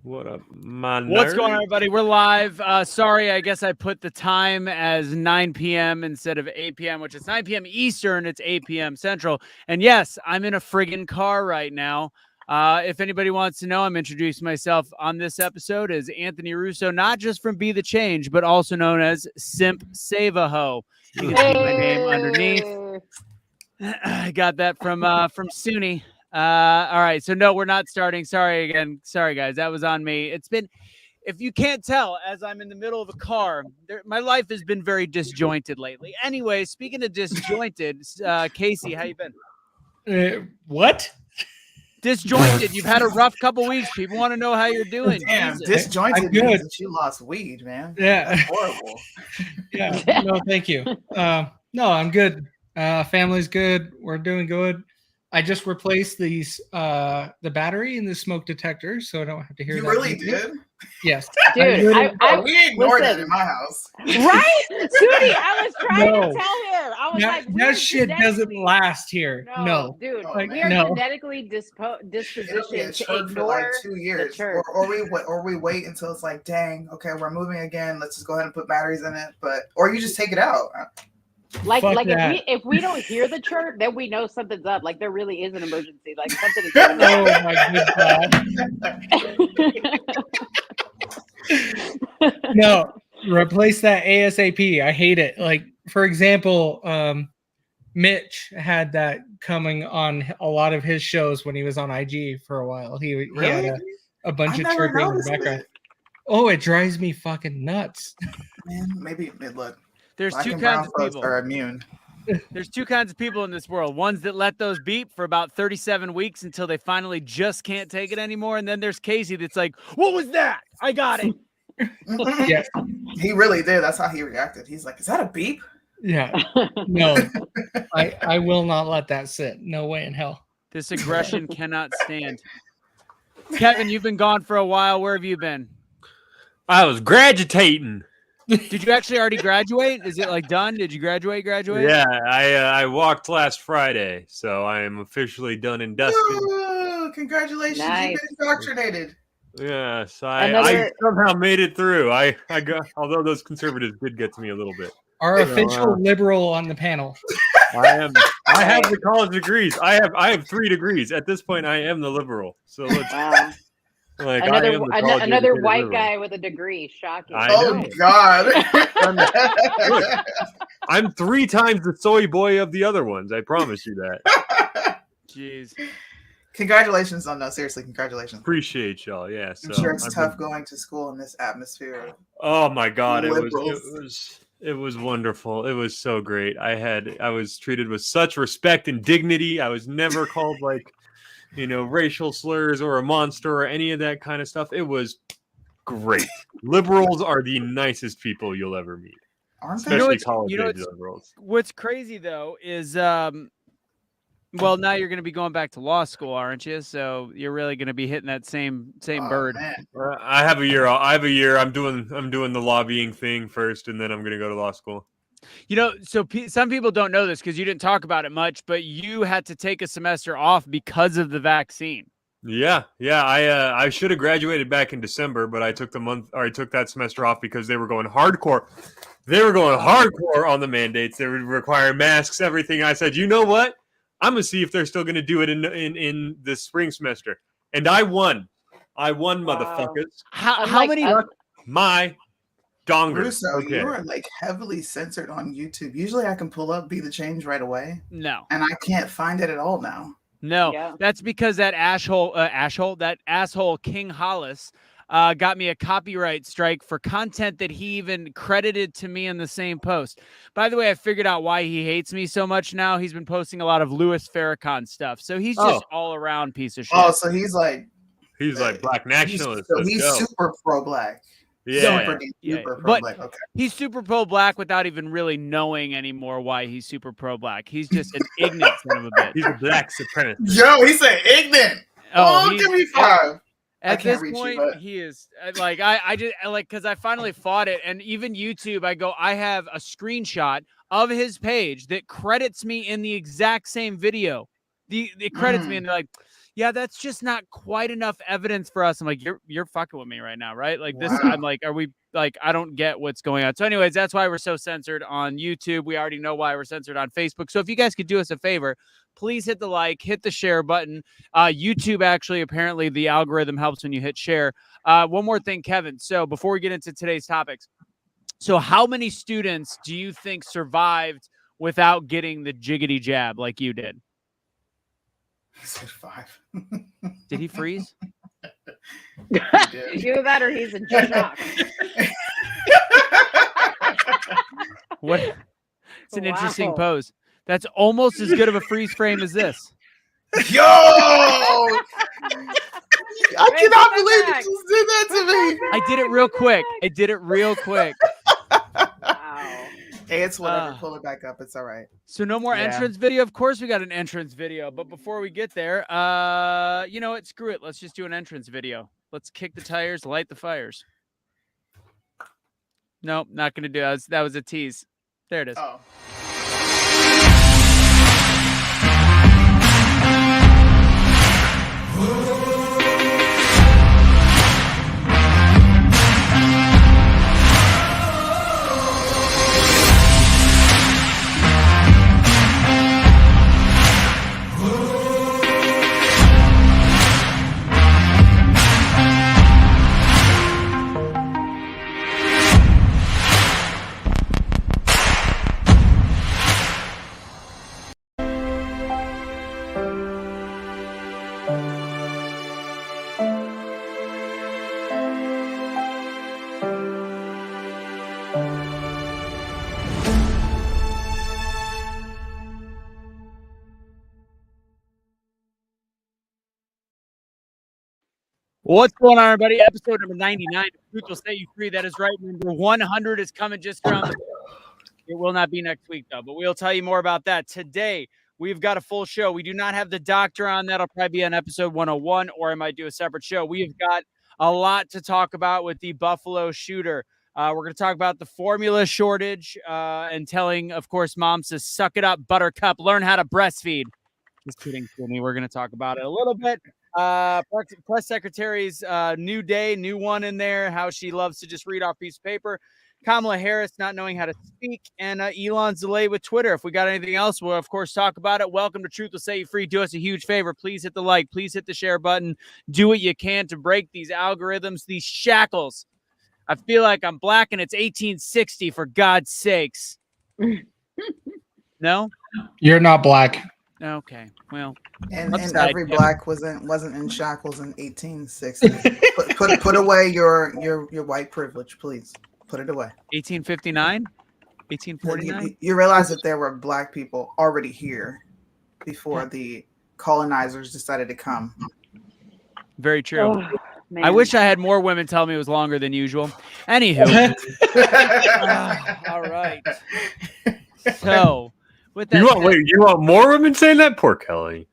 What up, my What's nerd? going on, everybody? We're live. Sorry, I guess I put the time as 9 p.m. instead of 8 p.m., which is 9 p.m. Eastern. It's 8 p.m. Central. And yes, I'm in a friggin' car right now. If anybody wants to know, I'm introducing myself on this episode as Anthony Russo, not just from Be the Change, but also known as Simp Save a Ho. You can see my name underneath. I got that from SUNY. All right, so no, we're not starting. Sorry again. Sorry, guys. That was on me. It's been, if you can't tell, as I'm in the middle of a car, my life has been very disjointed lately. Anyway, speaking of disjointed, Casey, how you been? What? Disjointed. You've had a rough couple weeks. People want to know how you're doing. Damn, Jesus. disjointed I'm good. means that you lost weed, man. Yeah. That's horrible. Yeah. No, thank you. No, I'm good. Family's good. We're doing good. I just replaced these the battery in the smoke detector, so I don't have to hear You that. really did? Yes. Dude, We ignored that listen. in my house. Right? Sudi, I was trying No. to tell him. I was like, we are that shit doesn't genetically- last here. No. Dude, Oh, we man. are No. genetically It'll be a dispositioned to church for like ignore 2 years, church. or we wait until it's like, dang, okay, we're moving again. Let's just go ahead and put batteries in it. Or you just take it out. Like Fuck that. if we don't hear the chirp, then we know something's up. Like there really is an emergency. Like something is going on. Oh my good God. No, replace that ASAP. I hate it. Like, for example, Mitch had that coming on a lot of his shows when he was on IG for a while. He had Really? a bunch I of never chirping in the noticed background. it. Oh, it drives me fucking nuts. Man, maybe look. There's Black two and brown kinds of folks people. are immune. There's two kinds of people in this world. Ones that let those beep for about 37 weeks until they finally just can't take it anymore. And then there's Casey that's like, what was that? I got it. Yes. He really did. That's how he reacted. He's like, is that a beep? Yeah. No, I will not let that sit. No way in hell. This aggression cannot stand. Kevin, you've been gone for a while. Where have you been? I was graduating. Did you actually already graduate? Is it like done? Did you graduate? Yeah, I walked last Friday, so I am officially done and dusted. Ooh, congratulations. Nice. You've been indoctrinated. Yes, I Another- somehow made it through. I got, although those conservatives did get to me a little bit. Our Yeah. official liberal on the panel. I have the college degrees. I have 3 degrees. At this point, I am the liberal. So let's Wow. like I am the college Another educated white liberal. guy with a degree. Shocking. I Oh, know. God. Look, I'm 3 times the soy boy of the other ones. I promise you that. Jeez. Congratulations on no, seriously, congratulations. Appreciate y'all. Yeah. I'm So sure it's I've tough been- going to school in this atmosphere. Oh my God! Liberals. It was wonderful. It was so great. I was treated with such respect and dignity. I was never called like, racial slurs or a monster or any of that kind of stuff. It was great. Liberals are the nicest people you'll ever meet, Aren't they? especially what's- college you know age what's- liberals. What's crazy though is well, now you're going to be going back to law school, aren't you? So you're really going to be hitting that same Oh, bird. man. I have a year. I'm doing the lobbying thing first, and then I'm gonna go to law school. So some people don't know this because you didn't talk about it much, but you had to take a semester off because of the vaccine. Yeah. I should have graduated back in December, but I took that semester off because they were going hardcore. They were going hardcore on the mandates. They would require masks, everything. I said, you know what? I'm gonna see if they're still gonna do it in the spring semester, and I won. Wow. Motherfuckers. How Unlike many? us- My donger. Russo, Okay. you are like heavily censored on YouTube. Usually I can pull up Be the Change right away, No. and I can't find it at all now. No, Yeah. that's because that asshole King Hollis got me a copyright strike for content that he even credited to me in the same post. By the way, I figured out why he hates me so much now. He's been posting a lot of Louis Farrakhan stuff, so he's just all around piece of shit. Oh, so he's like He's like black nationalist. So Let's he's go. super pro-black. Yeah. Super But pro-black. Okay. he's super pro-black without even really knowing anymore why he's super pro-black. He's just an ignorant son of a bitch. He's a black supremacist. Yo, he said ignorant. Oh, he's- give me 5. I At can't this reach you, point, but- he is like I just like because I finally fought it, and even YouTube, I have a screenshot of his page that credits me in the exact same video. It credits me, and they're like, yeah, that's just not quite enough evidence for us. I'm like, you're fucking with me right now, right? Like this, Wow. I'm like, are we like, I don't get what's going on. So anyways, that's why we're so censored on YouTube. We already know why we're censored on Facebook. So if you guys could do us a favor, please hit the like, hit the share button. YouTube actually, apparently the algorithm helps when you hit share. One more thing, Kevin. So before we get into today's topics, so how many students do you think survived without getting the jiggity jab like you did? He said 5. Did he freeze? Either that or he's in shock. What? It's an interesting Wow. pose. That's almost as good of a freeze frame as this. Yo! I cannot believe you just did that to me. I did it real quick. I did it real quick. Wow. Hey, it's whatever. Pull it back up. It's all right. So no more Yeah. entrance video. Of course we got an entrance video, but before we get there, you know what? Screw it. Let's just do an entrance video. Let's kick the tires, light the fires. Nope, not gonna do that. That was a tease. There it is. Oh. What's going on, everybody? Episode number 99 of Truth Will Set You Free. That is right. Number 100 is coming just around the corner. It will not be next week, though, but we'll tell you more about that. Today, we've got a full show. We do not have the doctor on. That'll probably be on episode 101, or I might do a separate show. We've got a lot to talk about with the Buffalo shooter. We're going to talk about the formula shortage and telling, of course, moms to suck it up, buttercup, learn how to breastfeed. Just kidding, Sydney. We're going to talk about it a little bit. Press secretary's new day, new one in there, how she loves to just read off a piece of paper. Kamala Harris not knowing how to speak, and Elon's delay with Twitter. If we got anything else, we'll, of course, talk about it. Welcome to Truth Will Set You Free. Do us a huge favor. Please hit the like. Please hit the share button. Do what you can to break these algorithms, these shackles. I feel like I'm black and it's 1860, for God's sakes. No? You're not black. Okay, well. And Upside, every yeah. black wasn't in shackles in 1860. put away your white privilege, please. Put it away. 1859? 1849? You realize that there were black people already here before the colonizers decided to come. Very true. Oh, man. I wish I had more women tell me it was longer than usual. Anywho. All right. So, with that You want said- you want more women saying that? Poor Kelly.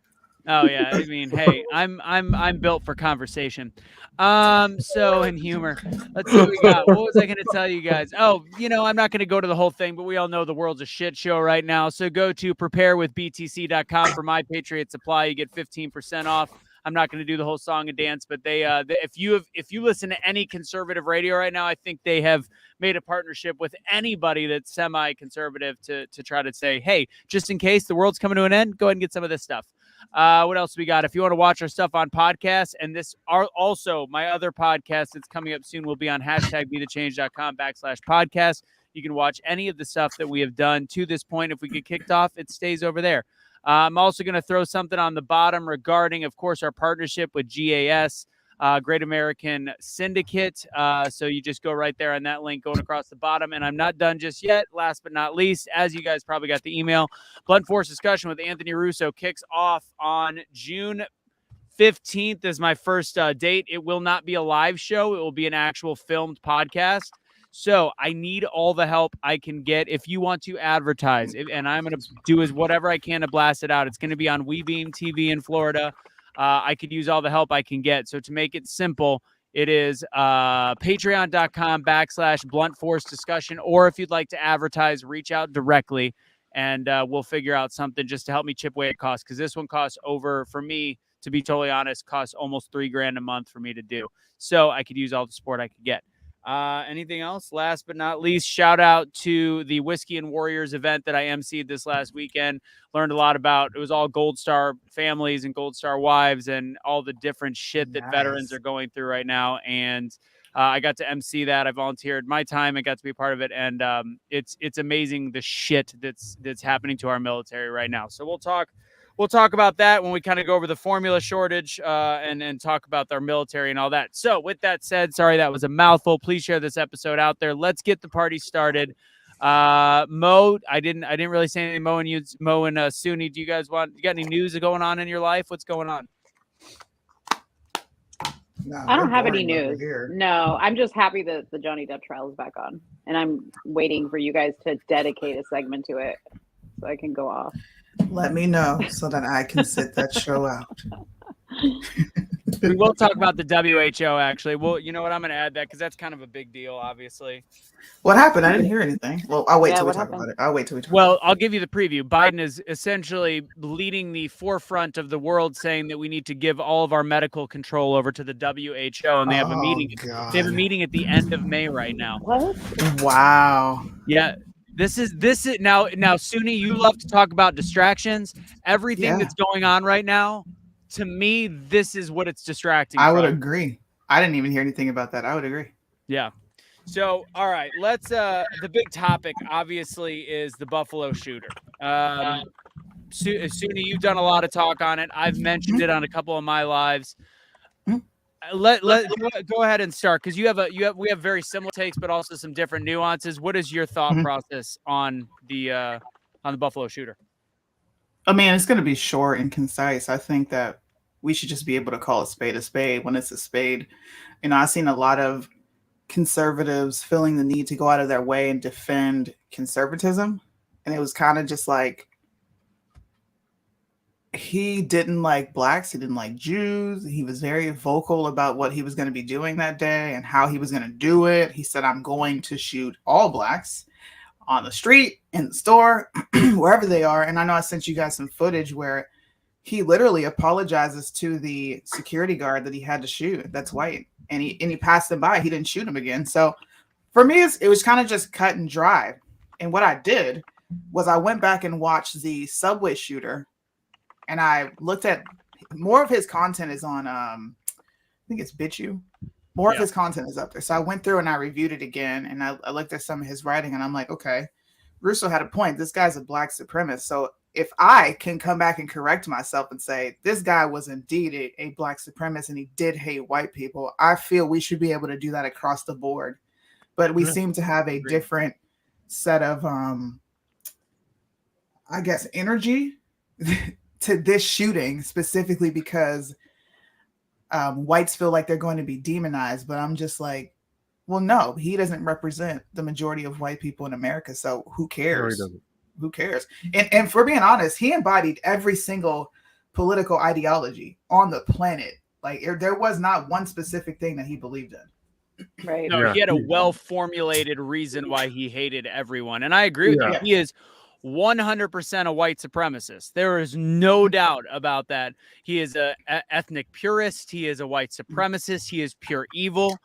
Oh yeah, I mean, hey, I'm built for conversation. So in humor. Let's see what we got. What was I going to tell you guys? Oh, you know, I'm not going to go to the whole thing, but we all know the world's a shit show right now. So go to preparewithbtc.com for My Patriot Supply. You get 15% off. I'm not going to do the whole song and dance, but if you listen to any conservative radio right now, I think they have made a partnership with anybody that's semi-conservative to try to say, hey, just in case the world's coming to an end, go ahead and get some of this stuff. What else we got? If you want to watch our stuff on podcasts, and this are also my other podcast that's coming up soon will be on #BeTheChange.com/podcast. You can watch any of the stuff that we have done to this point. If we get kicked off, it stays over there. I'm also going to throw something on the bottom regarding, of course, our partnership with GAS, Great American Syndicate. So you just go right there on that link going across the bottom. And I'm not done just yet. Last but not least, as you guys probably got the email, Blunt Force Discussion with Anthony Russo kicks off on June 15th is my first date. It will not be a live show. It will be an actual filmed podcast. So I need all the help I can get. If you want to advertise, and I'm going to do whatever I can to blast it out. It's going to be on WeBeam TV in Florida. I could use all the help I can get. So to make it simple, it is patreon.com/Blunt Force Discussion. Or if you'd like to advertise, reach out directly and we'll figure out something just to help me chip away at costs. Because this one costs over, for me, to be totally honest, costs almost $3,000 a month for me to do. So I could use all the support I could get. Anything else? Last but not least, shout out to the Whiskey and Warriors event that I emceed this last weekend. Learned a lot about, it was all Gold Star families and Gold Star wives and all the different shit that veterans are going through right now. And I got to MC that. I volunteered my time. I got to be a part of it. And it's amazing the shit that's happening to our military right now. So we'll talk about that when we kind of go over the formula shortage and talk about our military and all that. So with that said, sorry, that was a mouthful. Please share this episode out there. Let's get the party started. Mo, I didn't really say anything. Mo and Suni, you got any news going on in your life? What's going on? No, I don't have any boring over news. here. No, I'm just happy that the Johnny Depp trial is back on, and I'm waiting for you guys to dedicate a segment to it so I can go off. Let me know so that I can sit that show out. We will talk about the WHO, actually. Well, you know what? I'm going to add that because that's kind of a big deal, obviously. What happened? I didn't hear anything. Well, I'll wait till we what talk happened? about it. I'll wait till we talk. Well, I'll give you the preview. Biden is essentially leading the forefront of the world, saying that we need to give all of our medical control over to the WHO, and they have a meeting. God. They have a meeting at the end of May right now. What? Wow. Yeah. This is now, Suni, you love to talk about distractions. Everything that's going on right now, to me, this is what it's distracting. I would agree. I didn't even hear anything about that. I would agree. Yeah. So, all right, let's the big topic obviously is the Buffalo shooter. Suni, you've done a lot of talk on it. I've mentioned it on a couple of my lives. Go ahead and start, because we have very similar takes, but also some different nuances. What is your thought process on the Buffalo shooter? I mean, it's going to be short and concise. I think that we should just be able to call a spade when it's a spade. You know, I've seen a lot of conservatives feeling the need to go out of their way and defend conservatism, and it was kind of just like, he didn't like blacks. He didn't like Jews. He was very vocal about what he was going to be doing that day and how he was going to do it. He said, I'm going to shoot all blacks on the street, in the store, wherever they are. And I know I sent you guys some footage where he literally apologizes to the security guard that he had to shoot. That's white. And he passed him by. He didn't shoot him again. So for me, it was kind of just cut and dry. And what I did was I went back and watched the subway shooter. And I looked at more of his content is on, I think it's BitU. More of his content is up there. So I went through and I reviewed it again. And I looked at some of his writing and I'm like, okay, Russo had a point. This guy's a black supremacist. So if I can come back and correct myself and say, this guy was indeed a black supremacist and he did hate white people, I feel we should be able to do that across the board. But we seem to have a different set of, I guess, energy to this shooting, specifically because whites feel like they're going to be demonized. But I'm just like, well, no, he doesn't represent the majority of white people in America. So who cares? No, he doesn't. Who cares? And for being honest, he embodied every single political ideology on the planet. Like there was not one specific thing that he believed in. Right. No, he had a well-formulated reason why he hated everyone. And I agree with you. He is 100% a white supremacist. There is no doubt about that. He is a ethnic purist. He is a white supremacist. He is pure evil.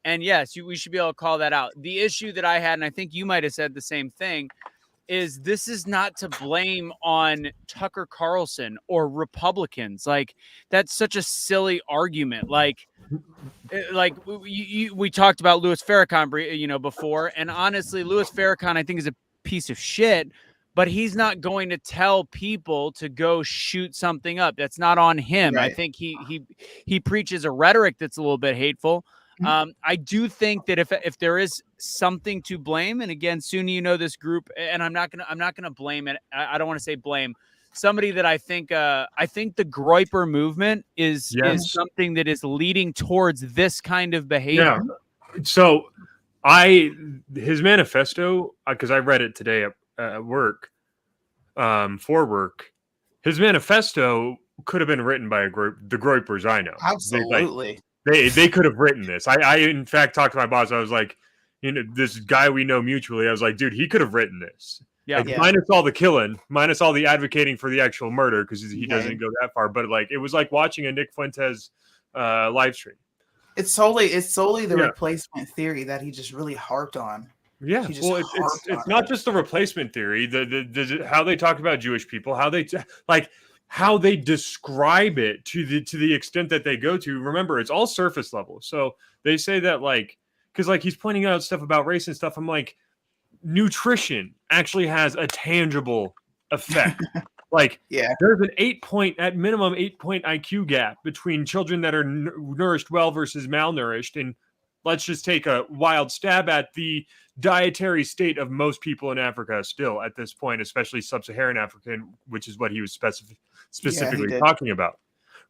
And yes, we should be able to call that out. The issue that I had, and I think you might have said the same thing, is this is not to blame on Tucker Carlson or Republicans. Like, that's such a silly argument. Like we talked about Louis Farrakhan, before, and honestly, Louis Farrakhan, I think, is a piece of shit, but he's not going to tell people to go shoot something up. That's not on him. Right. I think he preaches a rhetoric that's a little bit hateful. I do think that if there is something to blame, and again, Suni, this group, and I'm not gonna blame it. I don't want to say blame somebody that I think the Groyper movement is something that is leading towards this kind of behavior. Yeah. So his manifesto, because I read it today at work, for work, his manifesto could have been written by the Groypers I know. Absolutely. They could have written this. I in fact talked to my boss. I was like, this guy we know mutually. I was like, dude, he could have written this. Yeah. Like, minus all the killing, minus all the advocating for the actual murder, because he doesn't Right. go that far. But like, it was like watching a Nick Fuentes live stream. It's solely the Yeah. replacement theory that he just really harped on. Yeah, He just well, harped it's on not just the replacement theory. The how they talk about Jewish people, how they how they describe it to the extent that they go to. Remember, it's all surface level. So they say that like, because like he's pointing out stuff about race and stuff. I'm like, nutrition actually has a tangible effect. Like, Yeah. there's an 8-point, at minimum 8-point IQ gap between children that are nourished well versus malnourished. And let's just take a wild stab at the dietary state of most people in Africa still at this point, especially sub-Saharan African, which is what he was specifically did. talking about.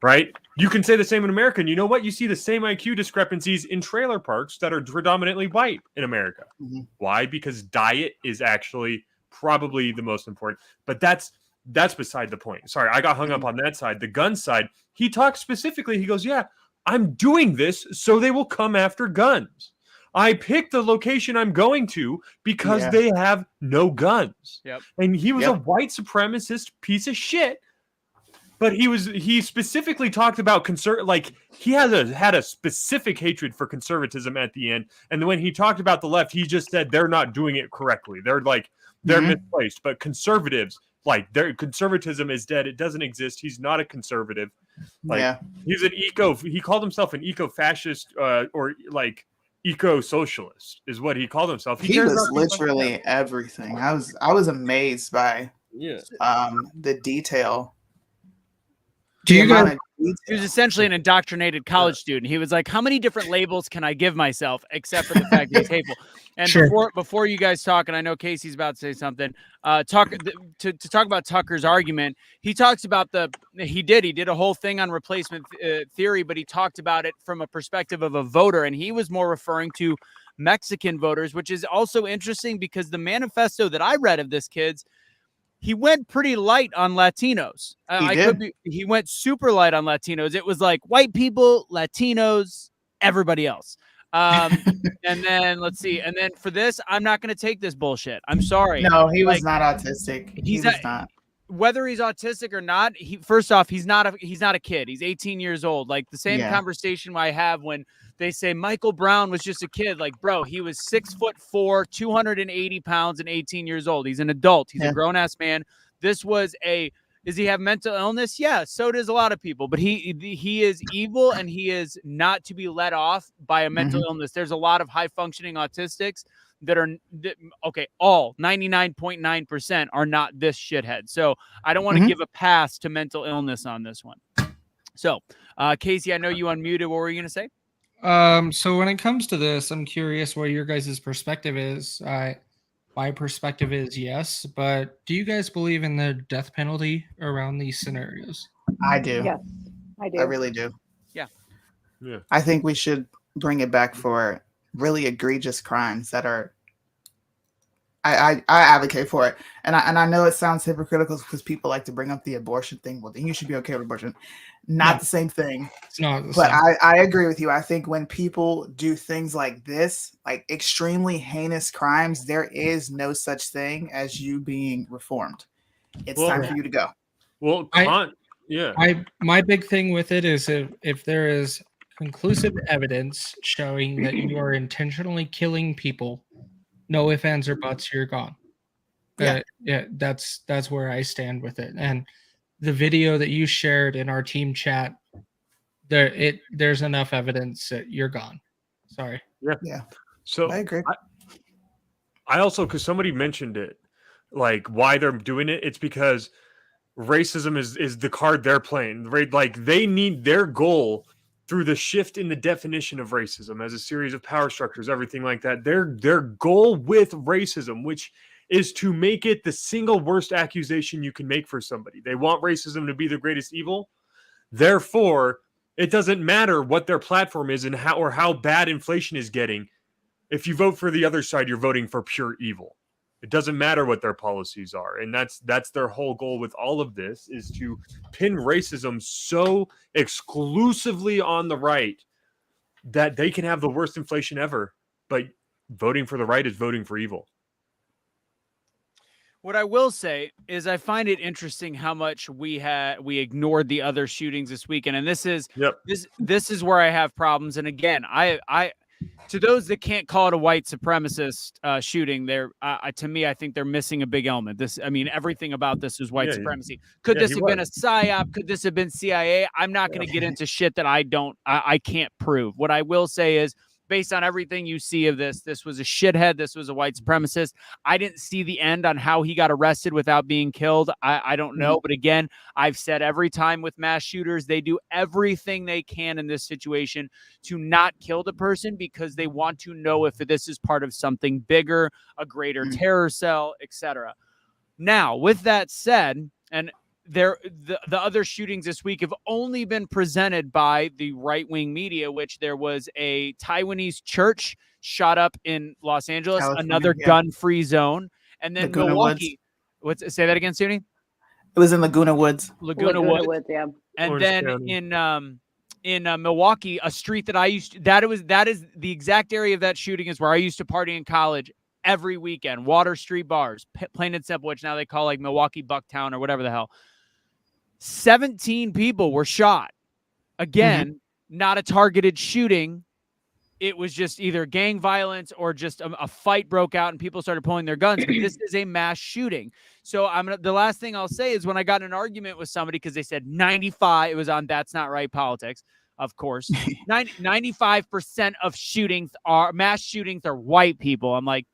Right? You can say the same in America. And you know what? You see the same IQ discrepancies in trailer parks that are predominantly white in America. Mhm. Why? Because diet is actually probably the most important. But that's beside the point. Sorry, I got hung up on that side. The gun side, he talks specifically. He goes, yeah, I'm doing this so they will come after guns. I picked the location I'm going to because they have no guns. Yep. And he was a white supremacist piece of shit. But he specifically talked about like he had a specific hatred for conservatism at the end. And when he talked about the left, he just said they're not doing it correctly. They're misplaced. But conservatives, like, their conservatism is dead. It doesn't exist. He's not a conservative. Like, he's he called himself an eco-fascist or like eco-socialist is what he called himself. He was literally everything. I was amazed by the detail. Do you guys? He was essentially an indoctrinated college student. He was like, how many different labels can I give myself except for the fact that he's hateful? And before you guys talk, and I know Casey's about to say something, to talk about Tucker's argument, he talks about he did a whole thing on replacement theory, but he talked about it from a perspective of a voter, and he was more referring to Mexican voters, which is also interesting because the manifesto that I read of this kid's, he went pretty light on Latinos. He went super light on Latinos. It was like white people, Latinos, everybody else. And then let's see. And then for this, I'm not going to take this bullshit. I'm sorry. No, he was not autistic. He was not. Whether he's autistic or not, first off, he's not a kid. He's 18 years old. Like the same conversation I have when they say Michael Brown was just a kid. Like, bro, he was 6'4", 280 pounds, and 18 years old. He's an adult. He's a grown ass man. Does he have mental illness? Yeah, so does a lot of people. But he is evil, and he is not to be let off by a mental illness. There's a lot of high functioning autistics that are all 99.9% are not this shithead. So I don't want to give a pass to mental illness on this one. So, Casey, I know you unmuted. What were you going to say? So when it comes to this, I'm curious what your guys' perspective is. My perspective is yes, but do you guys believe in the death penalty around these scenarios? I do. Yes, I do. I really do. Yeah. I think we should bring it back for really egregious crimes that are. I advocate for it, and I know it sounds hypocritical because people like to bring up the abortion thing. Well, then you should be okay with abortion. Not the same thing. It's not the but same. I agree with you. I think when people do things like this, like extremely heinous crimes, there is no such thing as you being reformed. It's time for you to go. Well, my big thing with it is if there is conclusive evidence showing that you are intentionally killing people, no ifs, ands, or buts, you're gone. That's where I stand with it. And the video that you shared in our team chat, there's enough evidence that you're gone. Sorry. Yeah. So I agree. I also, because somebody mentioned it, like why they're doing it, it's because racism is the card they're playing. Right? Like they need their goal through the shift in the definition of racism as a series of power structures, everything like that. Their goal with racism, which is to make it the single worst accusation you can make for somebody. They want racism to be the greatest evil. Therefore, it doesn't matter what their platform is and how bad inflation is getting. If you vote for the other side, you're voting for pure evil. It doesn't matter what their policies are. And that's their whole goal with all of this, is to pin racism so exclusively on the right that they can have the worst inflation ever. But voting for the right is voting for evil. What I will say is I find it interesting how much we ignored the other shootings this weekend. And this is where I have problems. And again, I to those that can't call it a white supremacist shooting, to me, I think they're missing a big element. Everything about this is white supremacy. Could this have been a psyop? Could this have been CIA? I'm not going to get into shit that I can't prove. What I will say is, based on everything you see of this was a shithead. This was a white supremacist. I didn't see the end on how he got arrested without being killed. I don't know. But again, I've said every time with mass shooters, they do everything they can in this situation to not kill the person because they want to know if this is part of something bigger, a greater terror cell, etc. Now, with that said, and the other shootings this week have only been presented by the right-wing media, which there was a Taiwanese church shot up in Los Angeles, another gun-free zone, and then Laguna Milwaukee. Say that again, Suni? It was in Laguna Woods. Laguna Woods, yeah. And Orange then County. in Milwaukee, a street that that is the exact area of that shooting is where I used to party in college every weekend. Water Street bars, plain and simple, which now they call like Milwaukee Bucktown or whatever the hell. 17 people were shot. Again, not a targeted shooting. It was just either gang violence or just a fight broke out and people started pulling their guns. But this is a mass shooting. So the last thing I'll say is when I got in an argument with somebody because they said 95, it was on That's Not Right Politics, of course. 95% of mass shootings are white people. I'm like,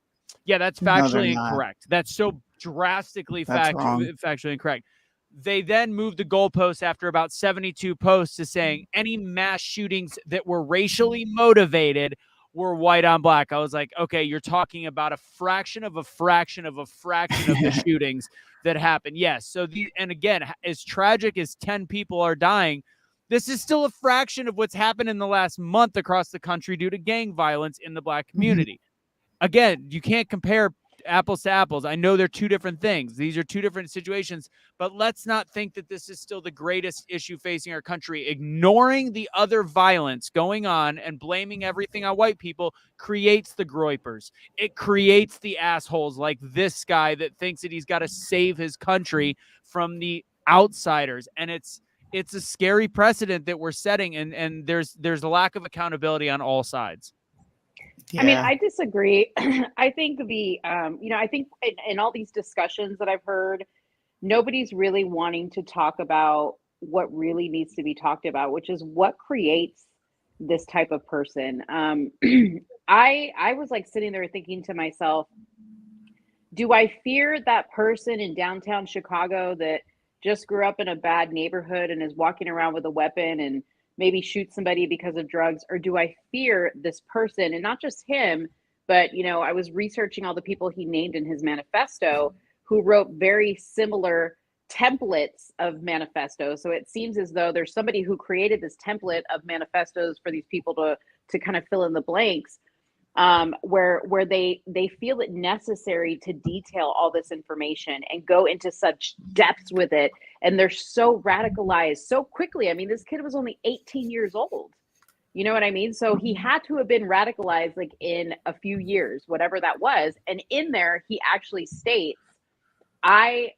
yeah, that's factually incorrect. That's so drastically factually incorrect. They then moved the goalposts after about 72 posts to saying any mass shootings that were racially motivated were white on black. I was like, okay, you're talking about a fraction of a fraction of a fraction of the shootings that happened. Yes. So and again, as tragic as 10 people are dying, this is still a fraction of what's happened in the last month across the country due to gang violence in the black community. Again, you can't compare apples to apples. I know they're two different things. These are two different situations, but let's not think that this is still the greatest issue facing our country. Ignoring the other violence going on and blaming everything on white people creates the groypers. It creates the assholes like this guy that thinks that he's got to save his country from the outsiders. And it's a scary precedent that we're setting, and there's a lack of accountability on all sides. Yeah. I mean, I disagree. I think I think in all these discussions that I've heard, nobody's really wanting to talk about what really needs to be talked about, which is what creates this type of person. I was like sitting there thinking to myself, do I fear that person in downtown Chicago that just grew up in a bad neighborhood and is walking around with a weapon and maybe shoot somebody because of drugs? Or do I fear this person, and not just him, but, I was researching all the people he named in his manifesto who wrote very similar templates of manifestos. So it seems as though there's somebody who created this template of manifestos for these people to kind of fill in the blanks, where they feel it necessary to detail all this information and go into such depths with it. And they're so radicalized so quickly. I mean, this kid was only 18 years old. You know what I mean? So he had to have been radicalized like in a few years, whatever that was. And in there, he actually states, I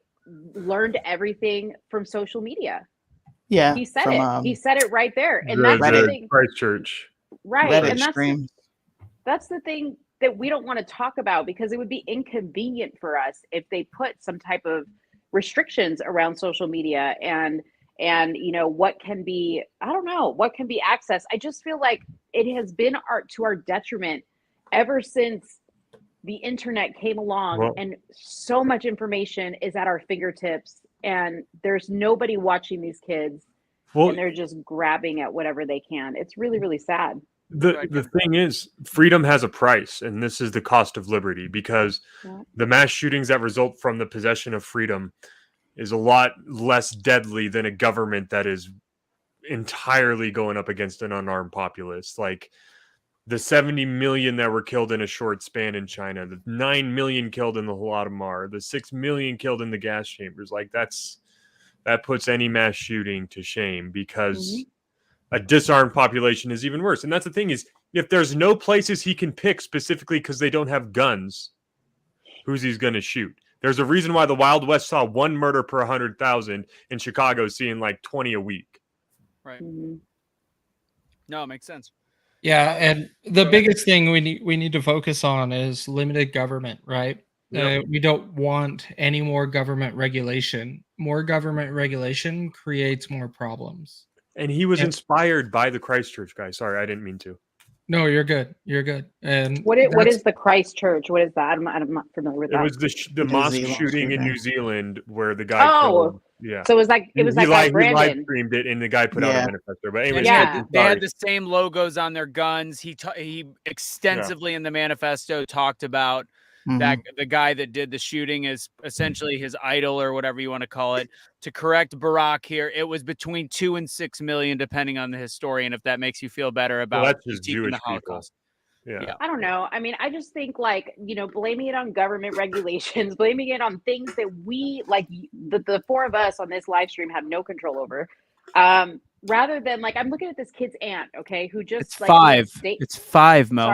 learned everything from social media. Yeah. He said it. He said it right there. And that's the thing. Christchurch. Right. Reddit And that's the thing that we don't want to talk about, because it would be inconvenient for us if they put some type of restrictions around social media and what can be, what can be accessed. I just feel like it has been to our detriment ever since the internet came along, and so much information is at our fingertips, and there's nobody watching these kids, and they're just grabbing at whatever they can. It's really, really sad. The thing is, freedom has a price, and this is the cost of liberty, because the mass shootings that result from the possession of freedom is a lot less deadly than a government that is entirely going up against an unarmed populace. Like the 70 million that were killed in a short span in China, the 9 million killed in the Holodomor, the 6 million killed in the gas chambers. Like that puts any mass shooting to shame, because a disarmed population is even worse. And that's the thing, is if there's no places he can pick specifically because they don't have guns, who's he's going to shoot? There's a reason why the Wild West saw 1 murder per 100,000, and Chicago seeing like 20 a week. Right. Mhm. No, it makes sense. Yeah, and the biggest thing we need to focus on is limited government, right? Yep. We don't want any more government regulation. More government regulation creates more problems. And he was And- inspired by the Christchurch guy. Sorry, I didn't mean to. No, you're good. You're good. And What that's- is the Christchurch? What is that? I'm not familiar with It that. was the New mosque Zealand shooting in shooting. New Zealand where the guy Oh, killed. Yeah. so it was like He that guy live Brandon. streamed it, and the guy put out a Yeah. manifesto. But anyways, Yeah. They had the same logos on their guns. He extensively in the manifesto talked about that the guy that did the shooting is essentially his idol or whatever you want to call it. To correct Barack here, it was between 2 and 6 million, depending on the historian. If that makes you feel better about that's just critiquing Jewish the people. Holocaust. Yeah. I don't know. I mean, I just think like, blaming it on government regulations, blaming it on things that we like the four of us on this live stream have no control over. Rather than like, I'm looking at this kid's aunt, okay, who just It's like 5. It's 5, Mo.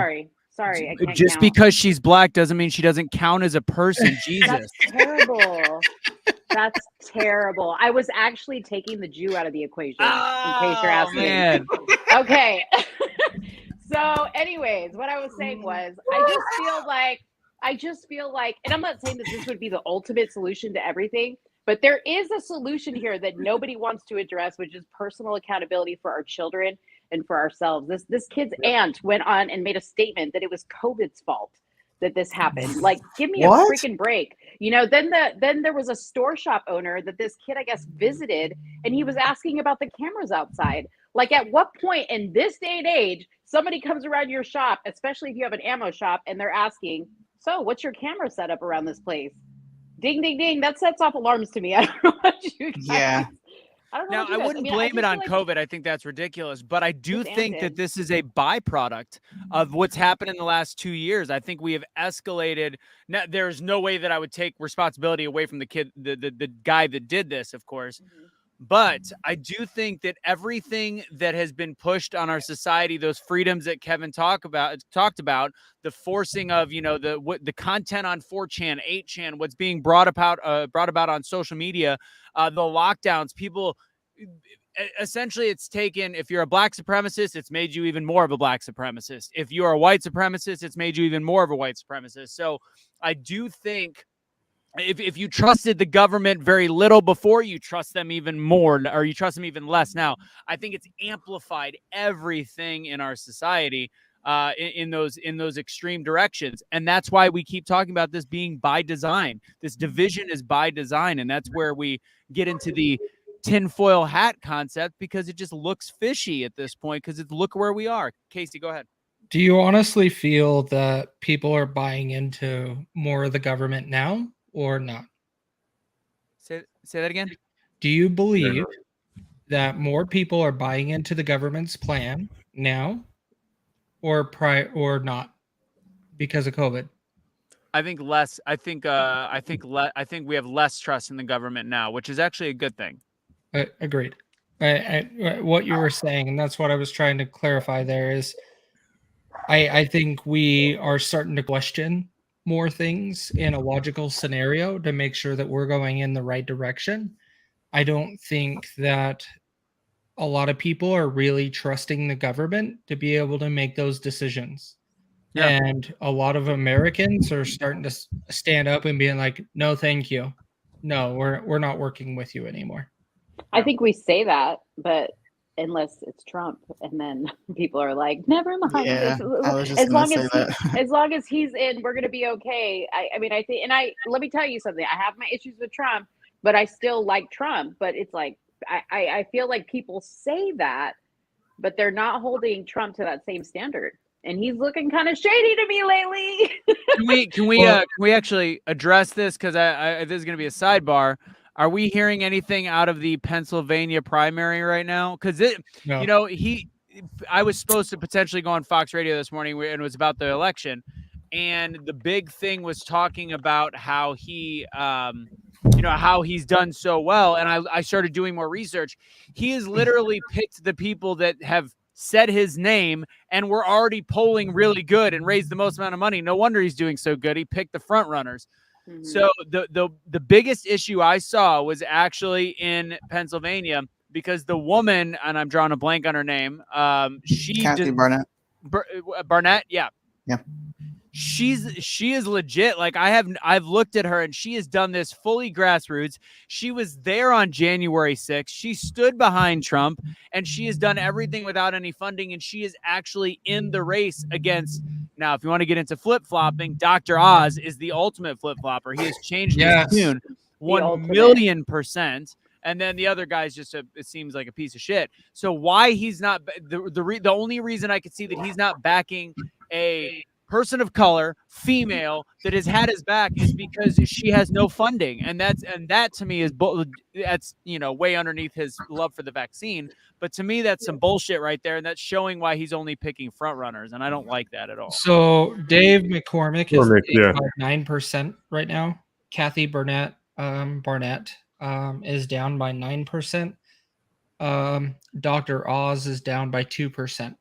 Sorry, I can't Just count. because she's black doesn't mean she doesn't count as a person. Jesus. That's terrible. That's terrible. I was actually taking the Jew out of the equation, in case you're asking. Man. Okay. So, anyways, what I was saying was, I just feel like, and I'm not saying that this would be the ultimate solution to everything, but there is a solution here that nobody wants to address, which is personal accountability for our children and for ourselves. This kid's aunt went on and made a statement that it was COVID's fault that this happened. Like, give me What? a freaking break. Then there was a store shop owner that this kid, I guess, visited, and he was asking about the cameras outside. Like, at what point in this day and age, somebody comes around your shop, especially if you have an ammo shop, and they're asking, so what's your camera setup around this place? Ding, ding, ding. That sets off alarms to me. I don't know what you guys. Yeah. I don't know. Now, what you I guys- wouldn't mean, blame it just on feel like- COVID. I think that's ridiculous. But I do This think that ended. this is a byproduct of what's happened in the last 2 years. I think we have escalated. Now, there's no way that I would take responsibility away from the kid, the guy that did this, of course. But I do think that everything that has been pushed on our society, those freedoms that Kevin talked about, the forcing of, the content on 4chan, 8chan, what's being brought about on social media, the lockdowns, people, essentially it's taken, if you're a black supremacist, it's made you even more of a black supremacist. If you're a white supremacist, it's made you even more of a white supremacist. So I do think if you trusted the government very little before, you trust them even more, or you trust them even less now. I think it's amplified everything in our society in those extreme directions. And that's why we keep talking about this being by design. This division is by design. And that's where we get into the tinfoil hat concept, because it just looks fishy at this point, because look where we are. Casey, go ahead. Do you honestly feel that people are buying into more of the government now or not? Say that again. Do you believe that more people are buying into the government's plan now or not because of COVID? I think less. I think we have less trust in the government now, which is actually a good thing. Agreed. What you were saying, and that's what I was trying to clarify there, is I think we are starting to question more things in a logical scenario to make sure that we're going in the right direction. I don't think that a lot of people are really trusting the government to be able to make those decisions. Yeah. And a lot of Americans are starting to stand up and being like, no, thank you. No, we're not working with you anymore. I think we say that, but unless it's Trump, and then people are like, never mind. Yeah, I was just As gonna long say as that. as long as he's in, we're gonna be okay. I mean, I think, and let me tell you something. I have my issues with Trump, but I still like Trump. But it's like I feel like people say that, but they're not holding Trump to that same standard. And he's looking kind of shady to me lately. Can we actually address this? Because this is going to be a sidebar. Are we hearing anything out of the Pennsylvania primary right now? Because No. I was supposed to potentially go on Fox Radio this morning, and it was about the election, and the big thing was talking about how he, how he's done so well. And I started doing more research. He has literally picked the people that have said his name and were already polling really good and raised the most amount of money. No wonder he's doing so good. He picked the front runners. So the biggest issue I saw was actually in Pennsylvania because the woman, and I'm drawing a blank on her name, Kathy Barnett. Barnett, yeah. Yeah. She is legit. Like I've looked at her and she has done this fully grassroots. She was there on January 6th. She stood behind Trump and she has done everything without any funding. And she is actually in the race against. Now, if you want to get into flip-flopping, Dr. Oz is the ultimate flip-flopper. He has changed his tune 1,000,000%. And then the other guy's just it seems like a piece of shit. So why he's not the only reason I could see that he's not backing a person of color, female, that has had his back is because she has no funding, and that to me is that's way underneath his love for the vaccine. But to me, that's some bullshit right there, and that's showing why he's only picking front runners, and I don't like that at all. So Dave McCormick is 9% right now. Kathy Barnett is down by 9%. Dr. Oz is down by 2%.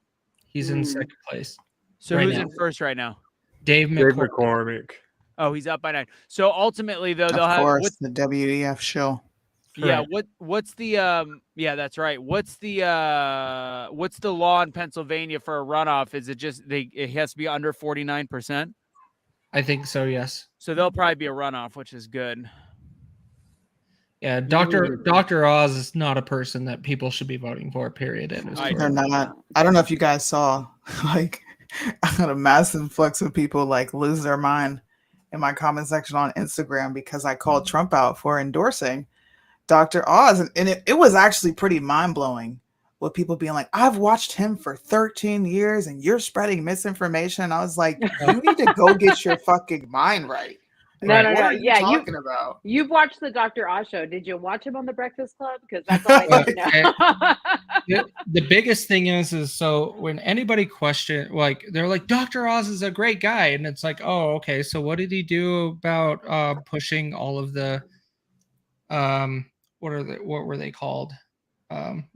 He's in second place. So who's in first right now? Dave McCormick. Oh, he's up by 9. So ultimately, though, they'll Of course, have the WEF show. Yeah. What's the yeah, that's right. What's the law in Pennsylvania for a runoff? Is it just it has to be under 49%? I think so, yes. So there'll probably be a runoff, which is good. Yeah, Dr. Oz is not a person that people should be voting for, period. They're not. I don't know if you guys saw, like, I had a massive influx of people like lose their mind in my comment section on Instagram because I called Trump out for endorsing Dr. Oz. And it was actually pretty mind-blowing with people being like, I've watched him for 13 years and you're spreading misinformation. I was like, you need to go get your fucking mind right. No. What are you talking about? You've watched the Dr. Oz show. Did you watch him on the Breakfast Club? Because that's all I need to know. The biggest thing is so when anybody question, like, they're like, Dr. Oz is a great guy, and it's like, oh, okay, so what did he do about pushing all of the what were they called?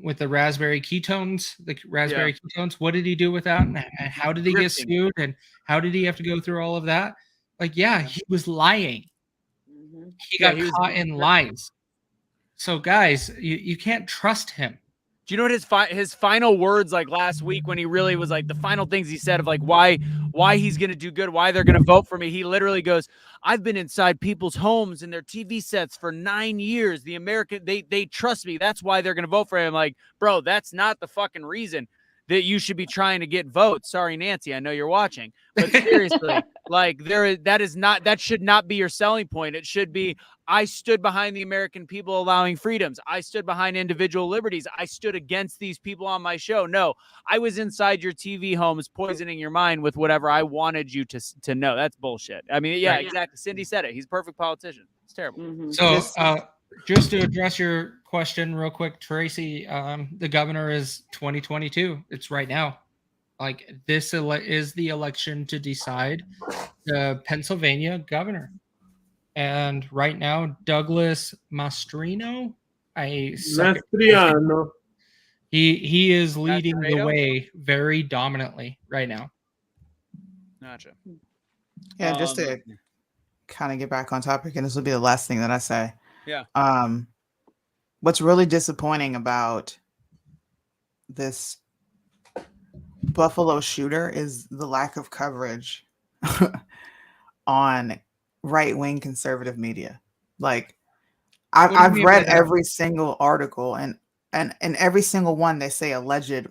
With the raspberry ketones, ketones. What did he do with that? And how did he get sued? And how did he have to go through all of that? Like, yeah, he was lying. He got caught in lies. So, guys, you can't trust him. Do you know what his final words, like last week, when he really was like the final things he said of like why he's gonna do good, why they're gonna vote for me? He literally goes, "I've been inside people's homes and their TV sets for 9 years. The American they trust me. That's why they're gonna vote for him." I'm like, bro, that's not the fucking reason that you should be trying to get votes. Sorry, Nancy, I know you're watching, but seriously, like that should not be your selling point. It should be, I stood behind the American people allowing freedoms. I stood behind individual liberties. I stood against these people on my show. No, I was inside your TV homes poisoning your mind with whatever I wanted you to know. That's bullshit. I mean, yeah, exactly. Cindy said it. He's a perfect politician. It's terrible. So just to address your question real quick, Tracy, the governor is 2022. It's right now. Like, this is the election to decide the Pennsylvania governor. And right now, Douglas Mastriano, he is leading the way very dominantly right now. Gotcha. Yeah, just to kind of get back on topic, and this will be the last thing that I say. Yeah. What's really disappointing about this Buffalo shooter is the lack of coverage on right-wing conservative media. Like, I've read every single article, and in every single one they say alleged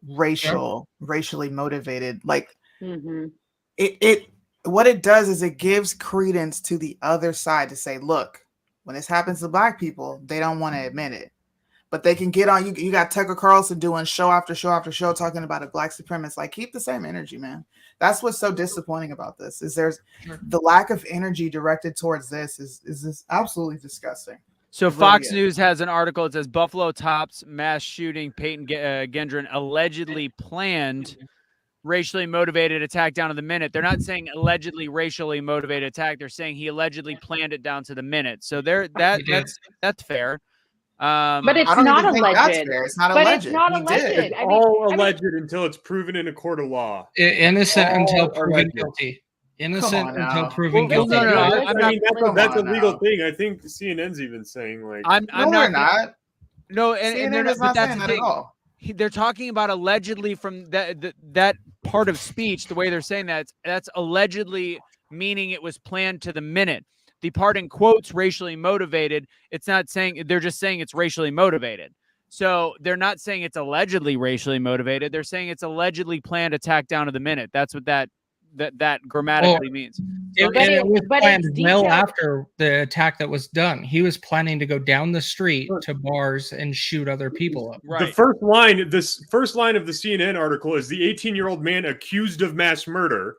racially motivated. Like, it what it does is it gives credence to the other side to say, look, when this happens to Black people, they don't want to admit it. But they can get on. You got Tucker Carlson doing show after show after show talking about a Black supremacist. Like, keep the same energy, man. That's what's so disappointing about this. Is there's the lack of energy directed towards this is absolutely disgusting. So Fox News has an article. It says Buffalo tops mass shooting. Peyton Gendron allegedly planned racially motivated attack down to the minute. They're not saying allegedly racially motivated attack. They're saying he allegedly planned it down to the minute. So that's fair. But it's not alleged. It's not alleged. It's not alleged. It's all alleged until it's proven in a court of law. Innocent until proven guilty. Innocent on until now. proven Well, guilty. no, Yeah, I'm I not- mean, Come that's a on legal now. thing. I think CNN's even saying like, I'm No, not they're not. No, and they're CNN not, is but not that's saying the that at thing. all. They're talking about allegedly from that part of speech. The way they're saying that's allegedly meaning it was planned to the minute. The part in quotes racially motivated. It's not saying, they're just saying it's racially motivated. So they're not saying it's allegedly racially motivated. They're saying it's allegedly planned attack down to the minute. That's what that grammatically means. It, But and it was but planned it's well detailed. after the attack that was done. He was planning to go down the street to bars and shoot other people up. the first line of the CNN article is the 18-year-old man accused of mass murder.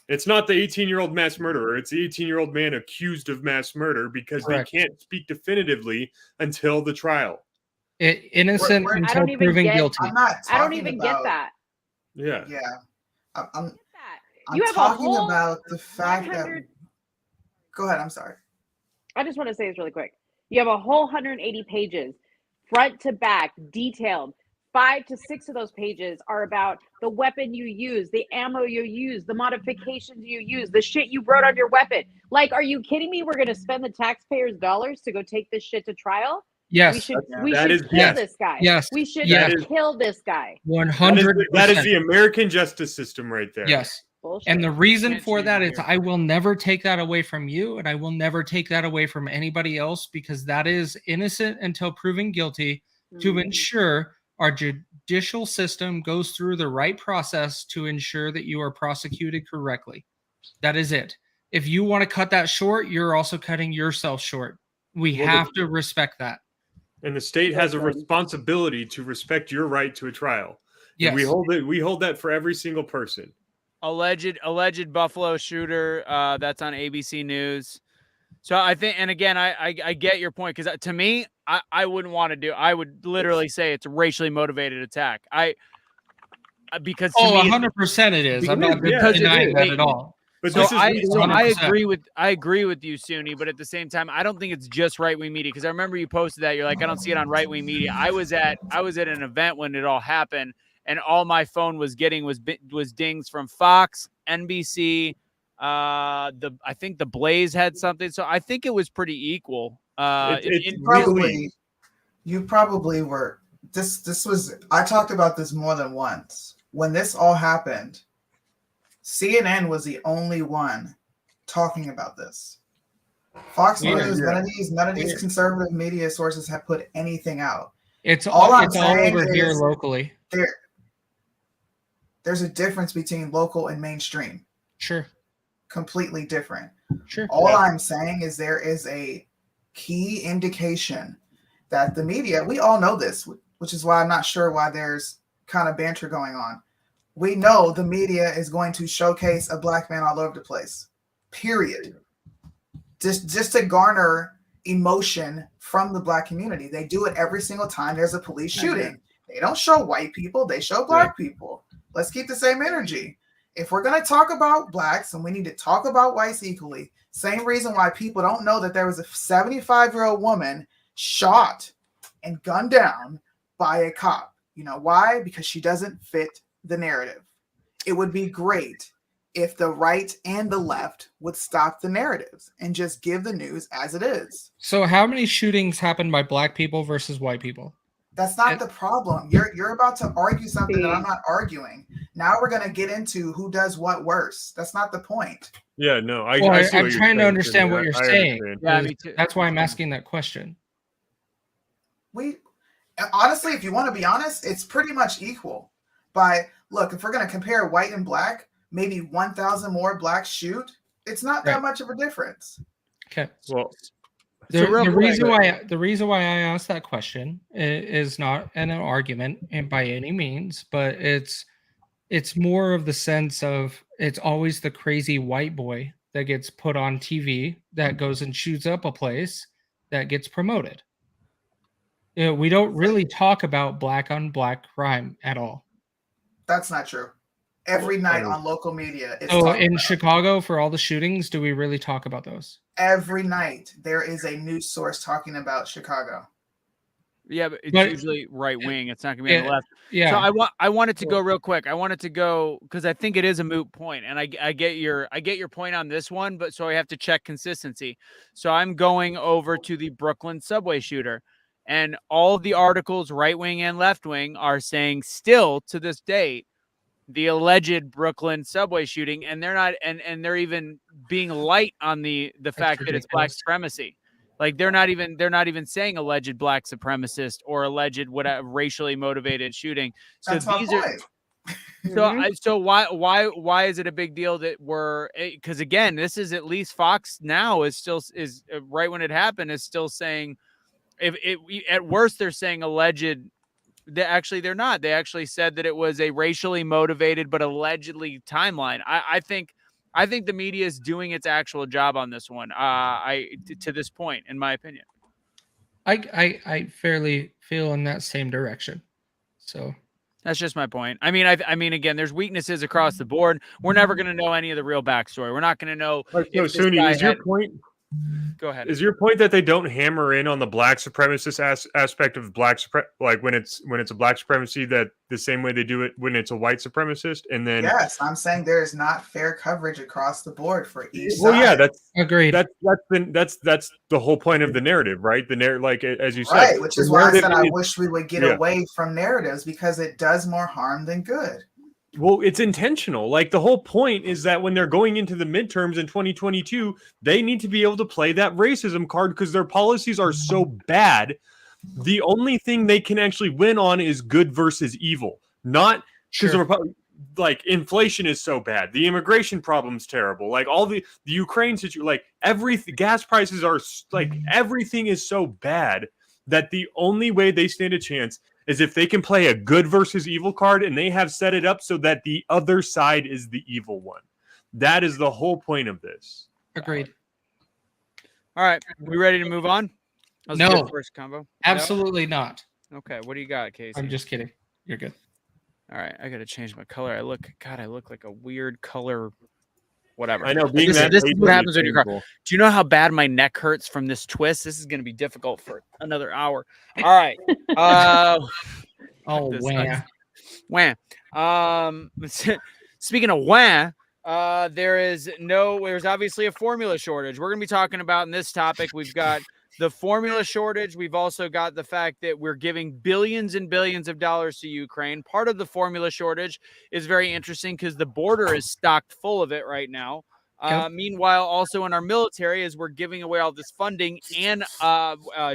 It's not the 18-year-old mass murderer. It's the 18-year-old man accused of mass murder because Correct. they can't speak definitively until the trial. Innocent We're- I until don't even proven get- guilty. I'm not. I don't talking even about, get that. Yeah. Yeah, I'm. I don't get that. I'm You have a talking whole about the fact that. 100 Go ahead. I'm sorry. I just want to say this really quick. You have a whole 180 pages, front to back, detailed. 5 to 6 of those pages are about the weapon you use, the ammo you use, the modifications you use, the shit you wrote on your weapon. Like, are you kidding me? We're going to spend the taxpayers' dollars to go take this shit to trial? Yes, We should That kill is- this guy. yes, We should yes. kill this guy. 100%. That is the American justice system right there. Yes. Bullshit. And the reason Can't for change that it is here. I will never take that away from you, and I will never take that away from anybody else, because that is innocent until proven guilty, to Mhm. ensure our judicial system goes through the right process to ensure that you are prosecuted correctly. That is it. If you want to cut that short, you're also cutting yourself short. We Well, have to respect that. And the state has a Listen. responsibility to respect your right to a trial. Yes. And we hold that for every single person. Alleged Buffalo shooter. That's on ABC News. So I think, and again, I get your point, because to me, I wouldn't want to do. I would literally say it's a racially motivated attack. Because to me, 100% it is. I'm not because it denying is. that at all. But So this is I 100%. agree with you, Suni, but at the same time, I don't think it's just right wing media, because I remember you posted that. You're like, I don't see it on right wing media. I was at an event when it all happened, and all my phone was getting was dings from Fox, NBC. I think the Blaze had something, so I think it was pretty equal. You probably were. This was. I talked about this more than once. When this all happened, CNN was the only one talking about this. Fox News, none of these conservative media sources have put anything out. It's All all I'm over saying here is locally. There's a difference between local and mainstream. Sure. Completely different. Sure. All I'm saying is there is a key indication that the media, we all know this, which is why I'm not sure why there's kind of banter going on. We know the media is going to showcase a black man all over the place. Period. Just to garner emotion from the black community. They do it every single time there's a police shooting. They don't show white people, they show black people. Let's keep the same energy. If we're going to talk about blacks, and we need to talk about whites equally, same reason why people don't know that there was a 75-year-old woman shot and gunned down by a cop. You know why? Because she doesn't fit the narrative. It would be great if the right and the left would stop the narratives and just give the news as it is. So how many shootings happened by black people versus white people? That's not the problem. You're about to argue something that I'm not arguing. Now we're going to get into who does what worse. That's not the point. Yeah, no. I'm trying to understand what you're saying. Yeah, me too. That's why I'm asking that question. Honestly, if you want to be honest, it's pretty much equal. Look, if we're going to compare white and black, maybe 1,000 more blacks shoot. It's not that much of a difference. Okay. Well, the reason why I asked that question is not an argument and by any means, but it's more of the sense of it's always the crazy white boy that gets put on TV that goes and shoots up a place that gets promoted. You know, we don't really talk about black on black crime at all. That's not true. Every night on local media. So in Chicago, for all the shootings, do we really talk about those? Every night there is a news source talking about Chicago. Yeah, but it's But- usually right wing. It's not gonna be on the left. Yeah. So I wanted to go real quick. I wanted to go because I think it is a moot point, and I get your point on this one, but so I have to check consistency. So I'm going over to the Brooklyn subway shooter, and all of the articles, right wing and left wing, are saying still to this date the alleged Brooklyn subway shooting, and they're not, and they're even being light on the fact that it's black ridiculous. supremacy. Like they're not even saying alleged black supremacist or alleged whatever racially motivated shooting. So That's my these point. are so why is it a big deal that we're, because again, this is at least Fox now is still is right when it happened is still saying if it at worst they're saying alleged. They're not. They actually said that it was a racially motivated but allegedly timeline. I think the media is doing its actual job on this one. To this point, in my opinion. I fairly feel in that same direction. So That's just my point. I mean, again, there's weaknesses across the board. We're never going to know any of the real backstory. We're not going to know. So, Suni, is your point? Go ahead. Is your point that they don't hammer in on the black supremacist aspect of like when it's a black supremacy that the same way they do it when it's a white supremacist, and then Yes, I'm saying there is not fair coverage across the board for each well, side. yeah, that's agreed. that's the whole point of the narrative, right? The narrative, like as you said, Right, which is the why I said narrative I is- wish we would get yeah. away from narratives because it does more harm than good. Well, it's intentional. Like the whole point is that when they're going into the midterms in 2022, they need to be able to play that racism card because their policies are so bad. The only thing they can actually win on is good versus evil, not because Sure. like inflation is so bad, the immigration problem's terrible, like all the Ukraine situation, like everything, gas prices are like everything is so bad that the only way they stand a chance is if they can play a good versus evil card, and they have set it up so that the other side is the evil one. That is the whole point of this. Agreed. All right, we ready to move on? That was a No. good first combo. Absolutely not. No? Okay, what do you got, Casey? I'm just kidding. You're good. All right, I got to change my color. I look like a weird color. Whatever. I know. Being This is- that this is patient what happens when you're painful. Do you know how bad my neck hurts from this twist? This is going to be difficult for another hour. All right. Oh, This wow. Wah. Speaking of wah, there's obviously a formula shortage. We're going to be talking about in this topic. We've got the formula shortage. We've also got the fact that we're giving billions and billions of dollars to Ukraine. Part of the formula shortage is very interesting because the border is stocked full of it right now. Yep. Meanwhile, also in our military, as we're giving away all this funding and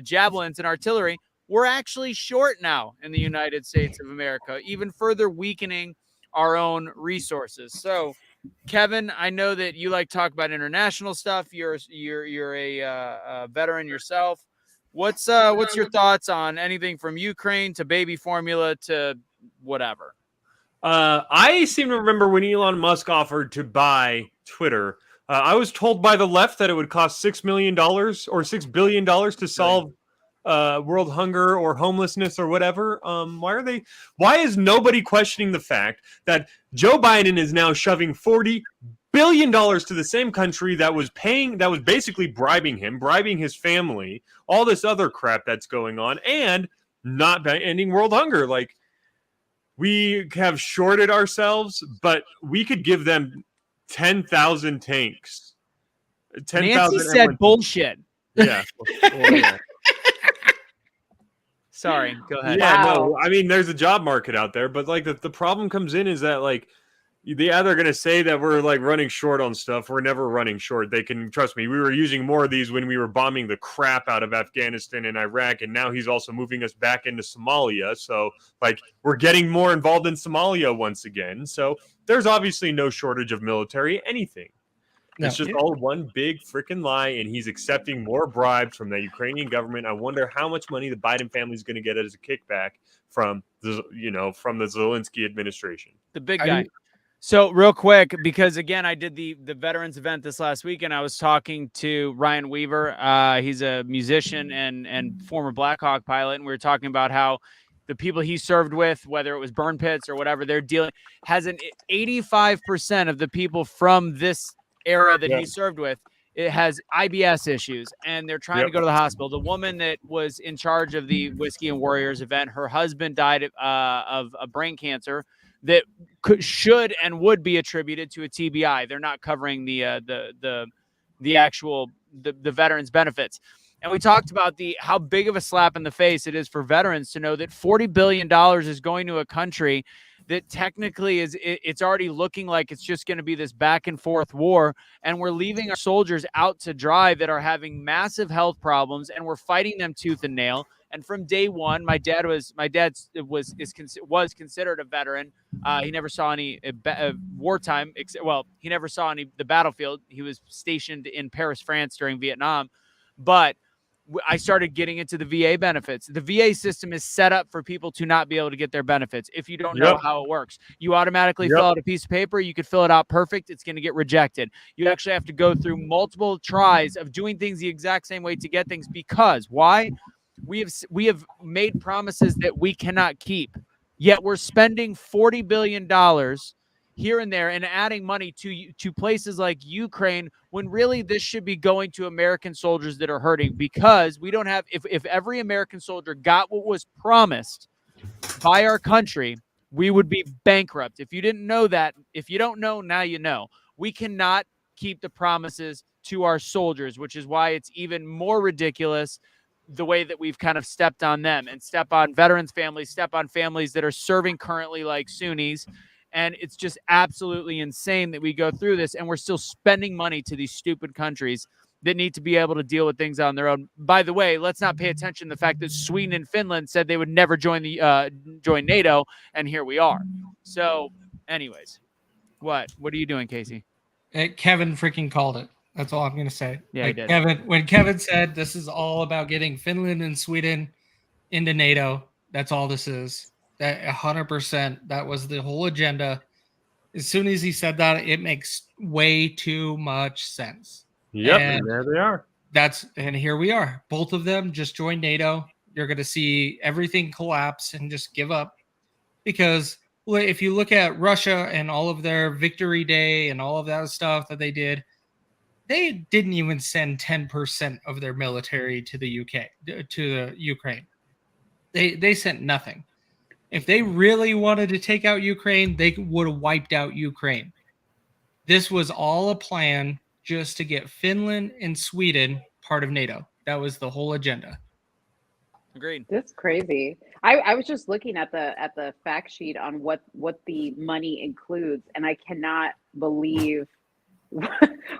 javelins and artillery, we're actually short now in the United States of America, even further weakening our own resources. So, Kevin, I know that you like to talk about international stuff. You're a veteran yourself. What's your thoughts on anything from Ukraine to baby formula to whatever? I seem to remember when Elon Musk offered to buy Twitter. I was told by the left that it would cost $6 million or $6 billion to solve world hunger or homelessness or whatever. Why is nobody questioning the fact that Joe Biden is now shoving $40 billion to the same country that was basically bribing his family, all this other crap that's going on, and not ending world hunger? Like, we have shorted ourselves, but we could give them 10,000 tanks. 10,000. Nancy said bullshit. Yeah. Well, yeah. Sorry, go ahead. Yeah, Wow. no, I mean, there's a job market out there, but like the problem comes in is that like they're either going to say that we're like running short on stuff. We're never running short. They can trust me. We were using more of these when we were bombing the crap out of Afghanistan and Iraq, and now he's also moving us back into Somalia. So like we're getting more involved in Somalia once again. So there's obviously no shortage of military anything. It's just all one big freaking lie, and he's accepting more bribes from the Ukrainian government. I wonder how much money the Biden family is going to get as a kickback from the Zelensky administration. The big guy. So real quick, because again, I did the veterans event this last week, and I was talking to Ryan Weaver. He's a musician and former Black Hawk pilot, and we were talking about how the people he served with, whether it was burn pits or whatever, they're dealing has an 85% of the people from this era that he served with it has IBS issues, and they're trying to go to the hospital. The woman that was in charge of the Whiskey and Warriors event, her husband died of a brain cancer that should and would be attributed to a TBI. They're not covering the actual veterans benefits. And we talked about how big of a slap in the face it is for veterans to know that $40 billion is going to a country that technically it's already looking like it's just going to be this back and forth war. And we're leaving our soldiers out to dry that are having massive health problems, and we're fighting them tooth and nail. And from day one, my dad was considered a veteran. He never saw any wartime. He never saw the battlefield. He was stationed in Paris, France during Vietnam. But I started getting into the VA benefits. The VA system is set up for people to not be able to get their benefits. If you don't know how it works, you automatically fill out a piece of paper. You could fill it out perfect. It's going to get rejected. You actually have to go through multiple tries of doing things the exact same way to get things. Because why? We have made promises that we cannot keep. Yet we're spending $40 billion here and there and adding money to places like Ukraine, when really this should be going to American soldiers that are hurting, because we don't have, if every American soldier got what was promised by our country, we would be bankrupt. If you didn't know that, if you don't know, now you know. We cannot keep the promises to our soldiers, which is why it's even more ridiculous the way that we've kind of stepped on them and step on veterans' families, step on families that are serving currently like Sunnis. And it's just absolutely insane that we go through this and we're still spending money to these stupid countries that need to be able to deal with things on their own. By the way, let's not pay attention to the fact that Sweden and Finland said they would never join NATO, and here we are. So, anyways, what are you doing, Casey? Kevin freaking called it. That's all I'm going to say. Yeah, he did. When Kevin said this is all about getting Finland and Sweden into NATO, that's all this is. That 100%, that was the whole agenda. As soon as he said that, it makes way too much sense. Yep, and there they are. And here we are. Both of them just joined NATO. You're going to see everything collapse and just give up. Because if you look at Russia and all of their Victory Day and all of that stuff that they didn't even send 10% of their military to the Ukraine. They sent nothing. If they really wanted to take out Ukraine, they would have wiped out Ukraine. This was all a plan just to get Finland and Sweden part of NATO. That was the whole agenda. Agreed. That's crazy. I was just looking at the fact sheet on what the money includes, and I cannot believe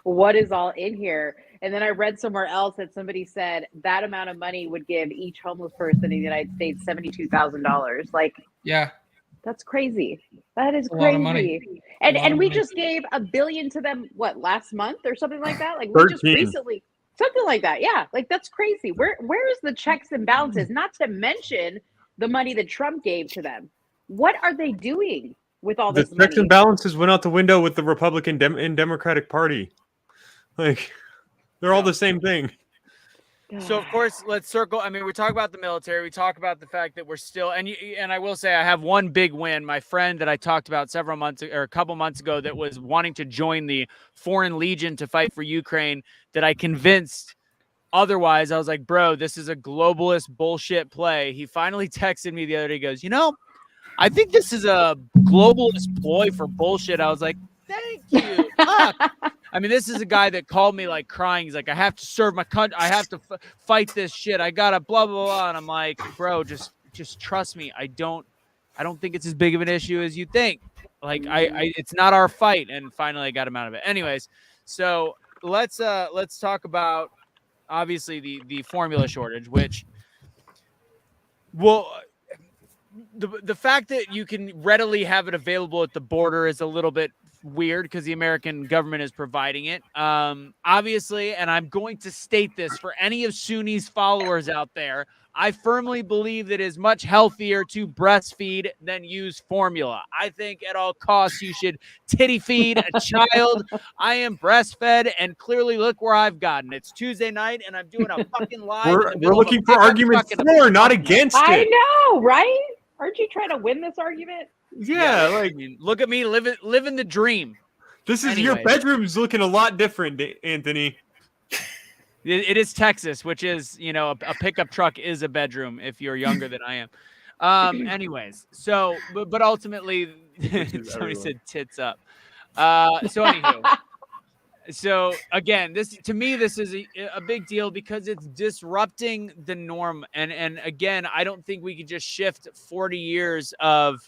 what is all in here. And then I read somewhere else that somebody said that amount of money would give each homeless person in the United States $72,000. Like, yeah, that's crazy. That is crazy. Lot of money. And we just gave $1 billion to them, last month or something like that? Like 13. we just recently, something like that. Yeah, like that's crazy. Where is the checks and balances? Not to mention the money that Trump gave to them. What are they doing with all this money? The checks and balances went out the window with the Republican and Democratic Party. Like, they're all the same thing. So, of course, let's circle. I mean, we talk about the military. We talk about the fact that we're still, and I will say I have one big win. My friend that I talked about a couple months ago that was wanting to join the Foreign Legion to fight for Ukraine, that I convinced otherwise. I was like, bro, this is a globalist bullshit play. He finally texted me the other day. He goes, I think this is a globalist ploy for bullshit. I was like, thank you. I mean, this is a guy that called me like crying. He's like, I have to serve my country. I have to fight this shit. I gotta blah, blah, blah. And I'm like, bro, just trust me. I don't think it's as big of an issue as you think. Like it's not our fight. And finally I got him out of it. Anyways. So let's talk about obviously the formula shortage, which the fact that you can readily have it available at the border is a little bit weird because the American government is providing it. Obviously, and I'm going to state this for any of Sunni's followers out there, I firmly believe that it is much healthier to breastfeed than use formula. I think at all costs you should titty feed a child. I am breastfed, and clearly look where I've gotten. It's Tuesday night, and I'm doing a fucking live. We're looking for arguments for, not against it. I know, right? Aren't you trying to win this argument? Yeah, like look at me living the dream. This is your bedroom's looking a lot different, Anthony. It is Texas, which is, a pickup truck is a bedroom if you're younger than I am. Anyways, so but ultimately, is somebody everywhere. said tits up. So anywho, so again, this to me, this is a big deal because it's disrupting the norm. And again, I don't think we could just shift 40 years of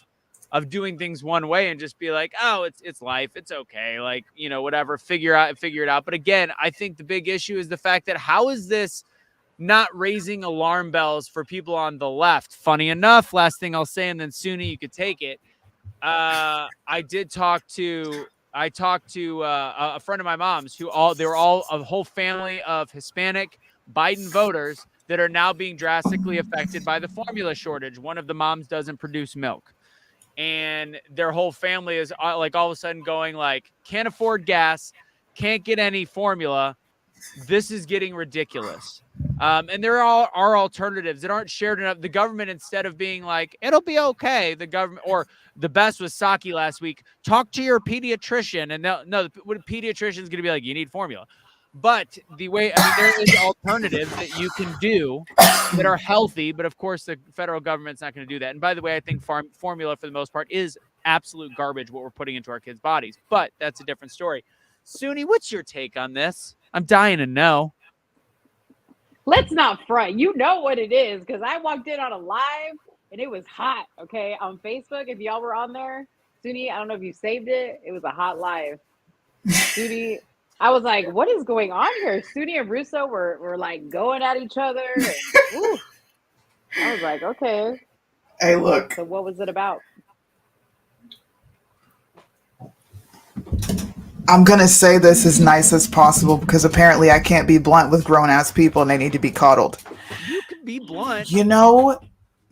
doing things one way and just be like, oh, it's life, it's okay, like, whatever, figure it out. But again, I think the big issue is the fact that how is this not raising alarm bells for people on the left? Funny enough, last thing I'll say, and then Suni, you could take it. I talked to a friend of my mom's they were all a whole family of Hispanic Biden voters that are now being drastically affected by the formula shortage. One of the moms doesn't produce milk, and their whole family is like all of a sudden going like, can't afford gas, can't get any formula. This is getting ridiculous. And there are alternatives that aren't shared enough. The government, instead of being like, it'll be okay, the government, or the best was Saki last week, talk to your pediatrician. And no, the pediatrician is going to be like, you need formula. But there is alternatives that you can do that are healthy. But of course, the federal government's not going to do that. And by the way, I think formula, for the most part, is absolute garbage, what we're putting into our kids' bodies. But that's a different story. Suni, what's your take on this? I'm dying to know. Let's not front. You know what it is, because I walked in on a live and it was hot. Okay, on Facebook, if y'all were on there, Suni, I don't know if you saved it. It was a hot live. Suni, I was like, what is going on here? Suni and Russo were like going at each other. And, I was like, okay. Hey, look. So what was it about? I'm going to say this as nice as possible because apparently I can't be blunt with grown-ass people and they need to be coddled. You can be blunt.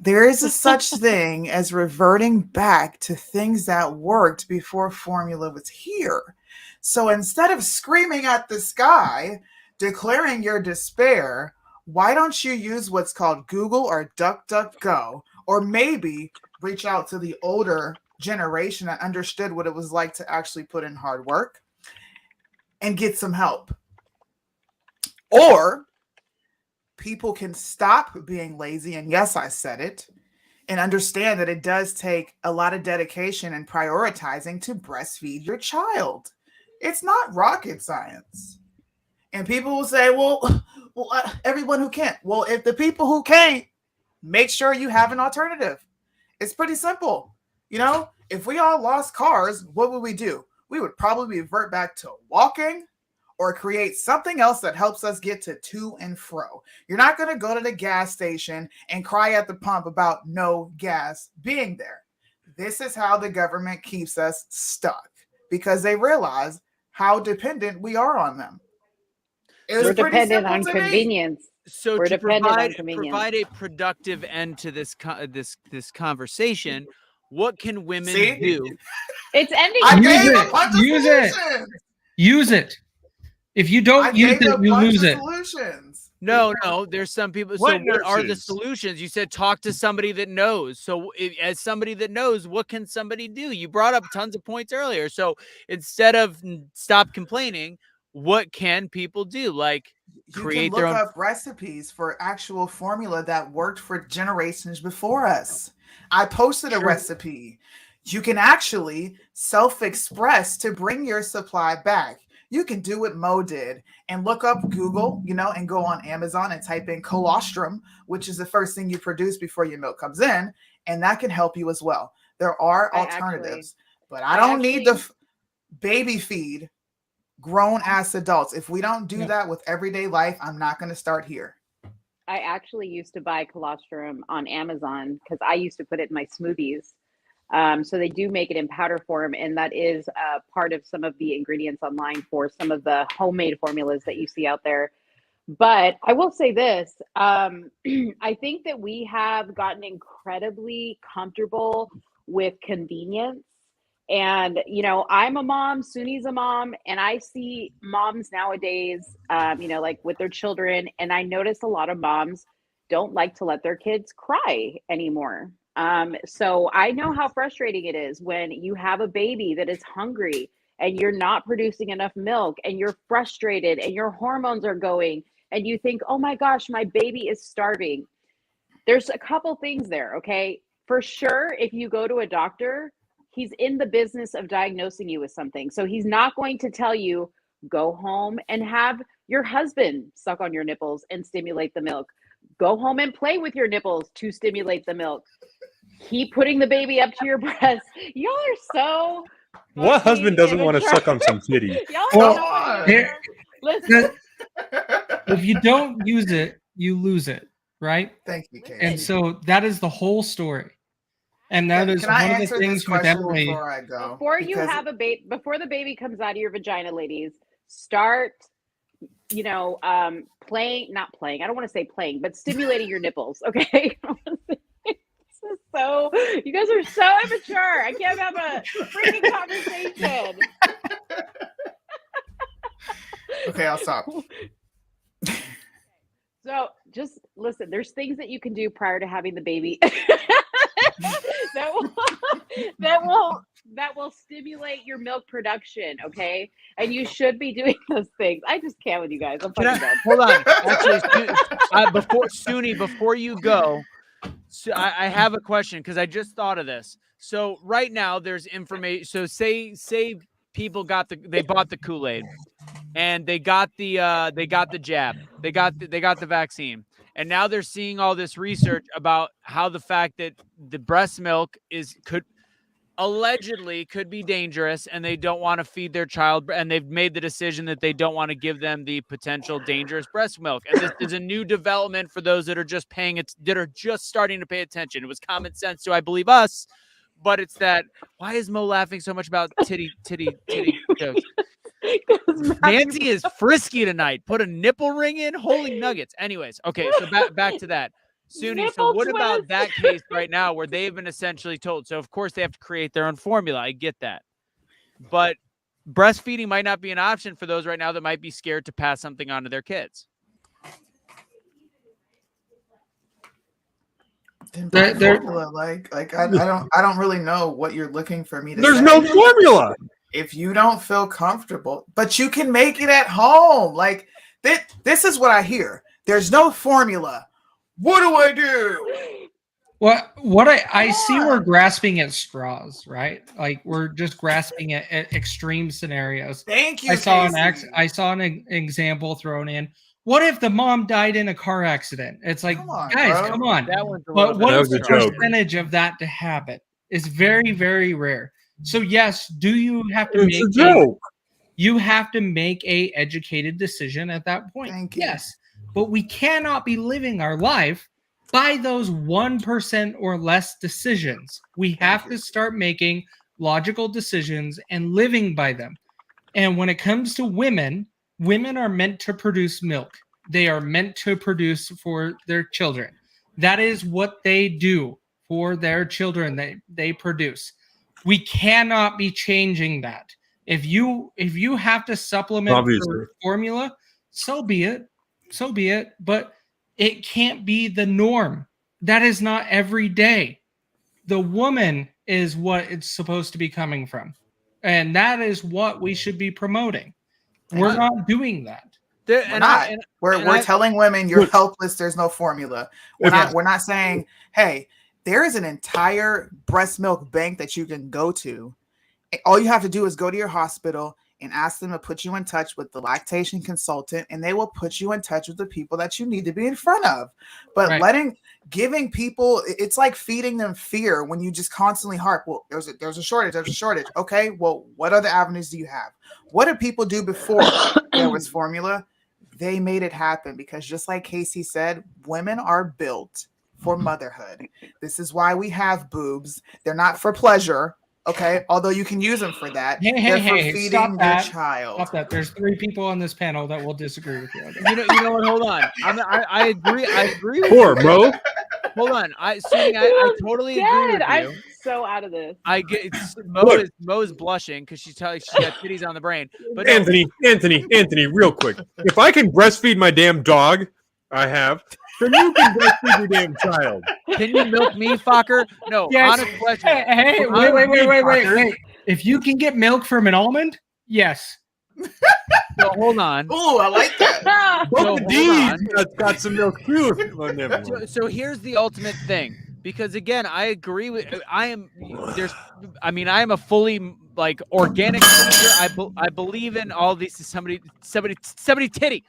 There is a such thing as reverting back to things that worked before formula was here. So instead of screaming at the sky, declaring your despair, why don't you use what's called Google or DuckDuckGo, or maybe reach out to the older generation that understood what it was like to actually put in hard work and get some help. Or people can stop being lazy, and yes, I said it, and understand that it does take a lot of dedication and prioritizing to breastfeed your child. It's not rocket science. And people will say, well, everyone who can't. Well, if the people who can't, make sure you have an alternative. It's pretty simple. If we all lost cars, what would we do? We would probably revert back to walking or create something else that helps us get to and fro. You're not going to go to the gas station and cry at the pump about no gas being there. This is how the government keeps us stuck because they realize how dependent we are on them. We're dependent on convenience. So to provide a productive end to this conversation, what can women do? It's ending. Use it. If you don't use it, you lose it. Solutions. No. There's some people. What are the solutions? You said talk to somebody that knows. So as somebody that knows, what can somebody do? You brought up tons of points earlier. So instead of stop complaining, what can people do? Like create their own. You can look up recipes for actual formula that worked for generations before us. I posted a recipe. You can actually self-express to bring your supply back. You can do what Mo did and look up Google, and go on Amazon and type in colostrum, which is the first thing you produce before your milk comes in, and that can help you as well. There are alternatives, but I don't need to baby feed grown-ass adults. If we don't do that with everyday life, I'm not going to start here. I actually used to buy colostrum on Amazon because I used to put it in my smoothies. So they do make it in powder form, and that is part of some of the ingredients online for some of the homemade formulas that you see out there. But I will say this, I think that we have gotten incredibly comfortable with convenience. And, I'm a mom, Suni's a mom, and I see moms nowadays, like with their children. And I notice a lot of moms don't like to let their kids cry anymore. So I know how frustrating it is when you have a baby that is hungry and you're not producing enough milk and you're frustrated and your hormones are going and you think, oh my gosh, my baby is starving. There's a couple things there, okay? For sure, if you go to a doctor, he's in the business of diagnosing you with something. So he's not going to tell you, go home and have your husband suck on your nipples and stimulate the milk. Go home and play with your nipples to stimulate the milk. Keep putting the baby up to your breast. Y'all are so... What husband doesn't want to suck on some titty? Listen. If you don't use it, you lose it, right? Thank you, Kate. And so that is the whole story. And that is one of the things with Emily. Before I go? You have a baby, before the baby comes out of your vagina, ladies, start, playing, not playing. I don't want to say playing, but stimulating your nipples. Okay. So you guys are so immature. I can't have a freaking conversation. Okay, I'll stop. So just listen, there's things that you can do prior to having the baby that will stimulate your milk production, okay? And you should be doing those things. I just can't with you guys. I'm fucking done. Hold on. Actually, before you go, so I have a question because I just thought of this. So right now there's information. So say people bought the Kool-Aid and they got the jab, they got the vaccine, and now they're seeing all this research about how the fact that the breast milk could be dangerous, and they don't want to feed their child, and they've made the decision that they don't want to give them the potential dangerous breast milk. And this is a new development for those that are just starting to pay attention. It was common sense to, I believe, us, but it's that. Why is Mo laughing so much about titty jokes? Nancy is frisky tonight. Put a nipple ring in. Holy nuggets. Anyways, okay, so back to that. Suni, so what about that case right now where they've been essentially told? So, of course, they have to create their own formula. I get that. But breastfeeding might not be an option for those right now that might be scared to pass something on to their kids. Formula, I don't really know what you're looking for me to There's say. no formula. If you don't feel comfortable, but you can make it at home. Like this is what I hear. There's no formula. What do I do? What I see, we're grasping at straws, right? Like we're just grasping at extreme scenarios. Thank you. I saw an example thrown in. What if the mom died in a car accident? It's like, guys, come on. But what is the percentage of that to happen? It's very, very rare. So yes, do you have to make a joke? You have to make a educated decision at that point. Thank you. Yes, but we cannot be living our life by those 1% or less decisions. We have to start making logical decisions and living by them. And when it comes to women are meant to produce milk. They are meant to produce for their children. That is what they do for their children. They produce. We cannot be changing that. If you have to supplement for formula, so be it. So be it. But it can't be the norm. That is not every day. The woman is what it's supposed to be coming from. And that is what we should be promoting. We're not doing that. We're telling women you're helpless. There's no formula. We're not saying, hey, there is an entire breast milk bank that you can go to. All you have to do is go to your hospital and ask them to put you in touch with the lactation consultant, and they will put you in touch with the people that you need to be in front of. But giving people, it's like feeding them fear when you just constantly harp, well, there's a shortage. Okay, well, what other avenues do you have? What did people do before there was formula? They made it happen because just like Casey said, women are built for motherhood. This is why we have boobs. They're not for pleasure. Okay, although you can use them for that. They're for feeding your child. Stop that. There's 3 people on this panel that will disagree with you. You know what? Hold on. I agree. I agree with you. Mo. Hold on. I totally agree with you. I'm so out of this. I get Mo is blushing because she's got titties on the brain. But Anthony, real quick. If I can breastfeed my damn dog, I have. Then you can breastfeed your damn child. Can you milk me, fucker? No, honest question. Hey, wait. If you can get milk from an almond, yes. So hold on. Ooh, I like that. So Both the D's got some milk too. Well, never mind. So here's the ultimate thing, because again, I agree with. I am a fully like organic eater. I believe in all these. Somebody's titties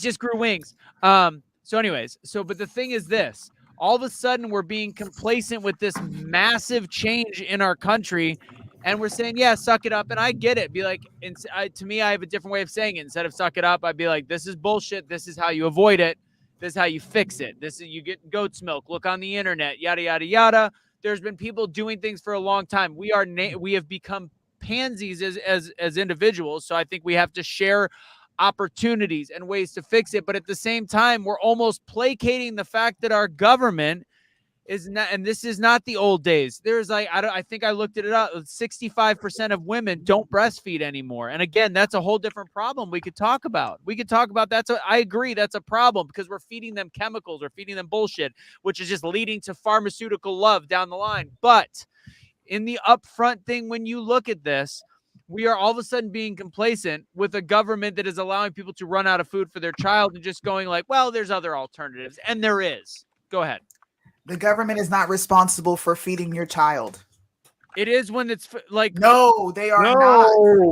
just grew wings. So anyways, but the thing is this: all of a sudden we're being complacent with this massive change in our country. And we're saying, yeah, suck it up. And I get it. Be like, to me, I have a different way of saying it. Instead of suck it up, I'd be like, this is bullshit. This is how you avoid it. This is how you fix it. This is, you get goat's milk. Look on the internet, yada, yada, yada. There's been people doing things for a long time. We have become pansies as individuals. So I think we have to share opportunities and ways to fix it. But at the same time, we're almost placating the fact that our government is not, and this is not the old days. There's like, I think I looked it up. 65% of women don't breastfeed anymore. And again, that's a whole different problem we could talk about. I agree. That's a problem because we're feeding them chemicals. We're feeding them bullshit, which is just leading to pharmaceutical love down the line. But in the upfront thing, when you look at this, we are all of a sudden being complacent with a government that is allowing people to run out of food for their child and just going like, well, there's other alternatives. And there is. Go ahead. The government is not responsible for feeding your child. It is when it's like no, they are not.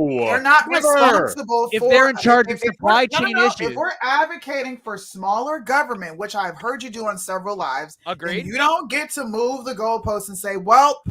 They're not responsible if for they're in charge of supply chain issues. If we're advocating for smaller government, which I've heard you do on several lives, agreed. You don't get to move the goalposts and say, "Well,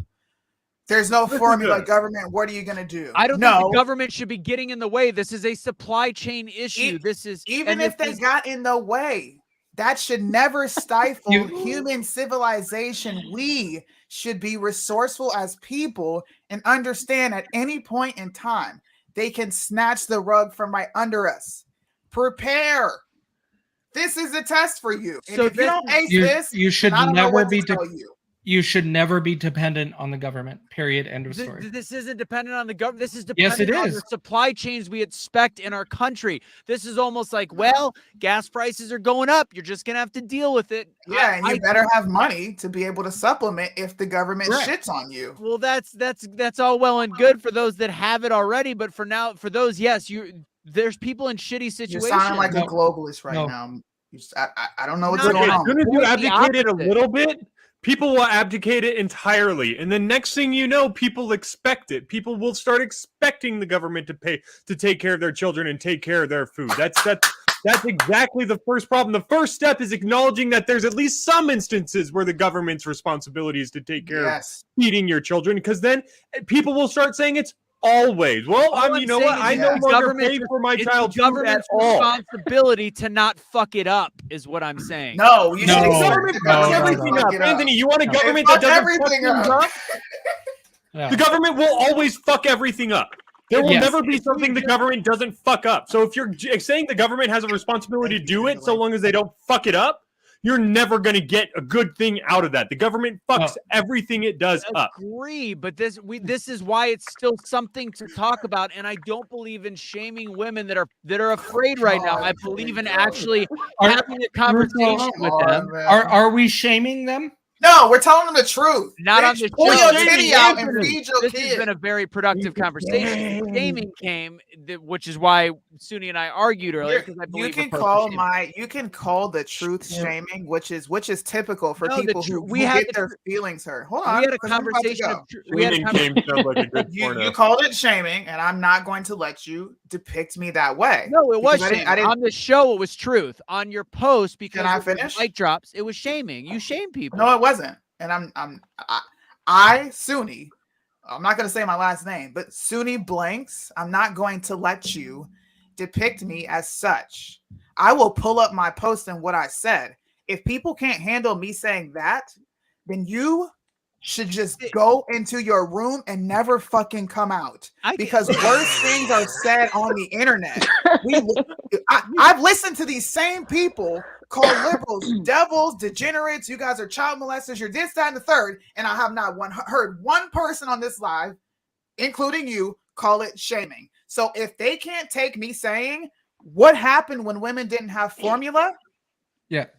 there's no formula, government. What are you going to do?" I don't think the government should be getting in the way. This is a supply chain issue. Even if they got in the way. That should never stifle human civilization. We should be resourceful as people and understand at any point in time they can snatch the rug from right under us. Prepare. This is a test for you. And if you don't ace this, you should never be you should never be dependent on the government. Period. End of story. This isn't dependent on the government. This is dependent on the supply chains we expect in our country. This is almost like, well, gas prices are going up. You're just going to have to deal with it. Yeah, and you better have money to be able to supplement if the government shits on you. Well, that's all well and good for those that have it already. But for those, yes, there's people in shitty situations. You're sounding like a globalist right now. I don't know what's going on. As soon as you abdicate it a little bit, people will abdicate it entirely. And the next thing you know, people expect it. People will start expecting the government to take care of their children and take care of their food. That's exactly the first problem. The first step is acknowledging that there's at least some instances where the government's responsibility is to take care of feeding your children, because then people will start saying it's always. Well, you know what? I no longer pay for my child's food at all. Responsibility to not fuck it up is what I'm saying. No, you should government fucks everything up. Anthony, you want a government that doesn't fuck things up? Yeah. The government will always fuck everything up. There will never be something the government doesn't fuck up. So if you're saying the government has a responsibility to do it, so long as they don't fuck it up, you're never going to get a good thing out of that. The government fucks everything it does up. I agree, but this is why it's still something to talk about. And I don't believe in shaming women that are afraid right now. I believe in actually having a conversation with them. Are we shaming them? No, we're telling them the truth. Not on the show. Pull your titty out and feed your This kid. has been a very productive conversation. Shaming came, which is why Suni and I argued earlier. You can call the truth shaming, which is typical for people who get their feelings hurt. Hold on. We had a conversation. You called it shaming, and I'm not going to let you depict me that way. No, it was shaming. On the show, it was truth. On your post, because I finish? Mic drops, it was shaming. You shame people. No, it wasn't. And I Suni, I'm not going to say my last name, but Suni Blanks, I'm not going to let you depict me as such. I will pull up my post and what I said. If people can't handle me saying that, then you should just go into your room and never fucking come out, because worse things are said on the internet. I've listened to these same people call liberals devils, degenerates. You guys are child molesters. You're this, that, and the third. And I have not heard one person on this live, including you, call it shaming. So if they can't take me saying what happened when women didn't have formula,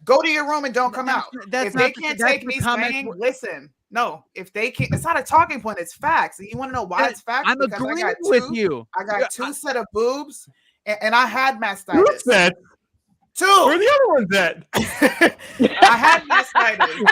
go to your room and don't come out. If they can't take me saying, listen, No, if they can't, it's not a talking point. It's facts. And you want to know why it's facts? I'm Because agreeing I got with two, you. I got two set of boobs, and I had Who's mastitis. that? Two. Where are the other ones at? I had mastitis,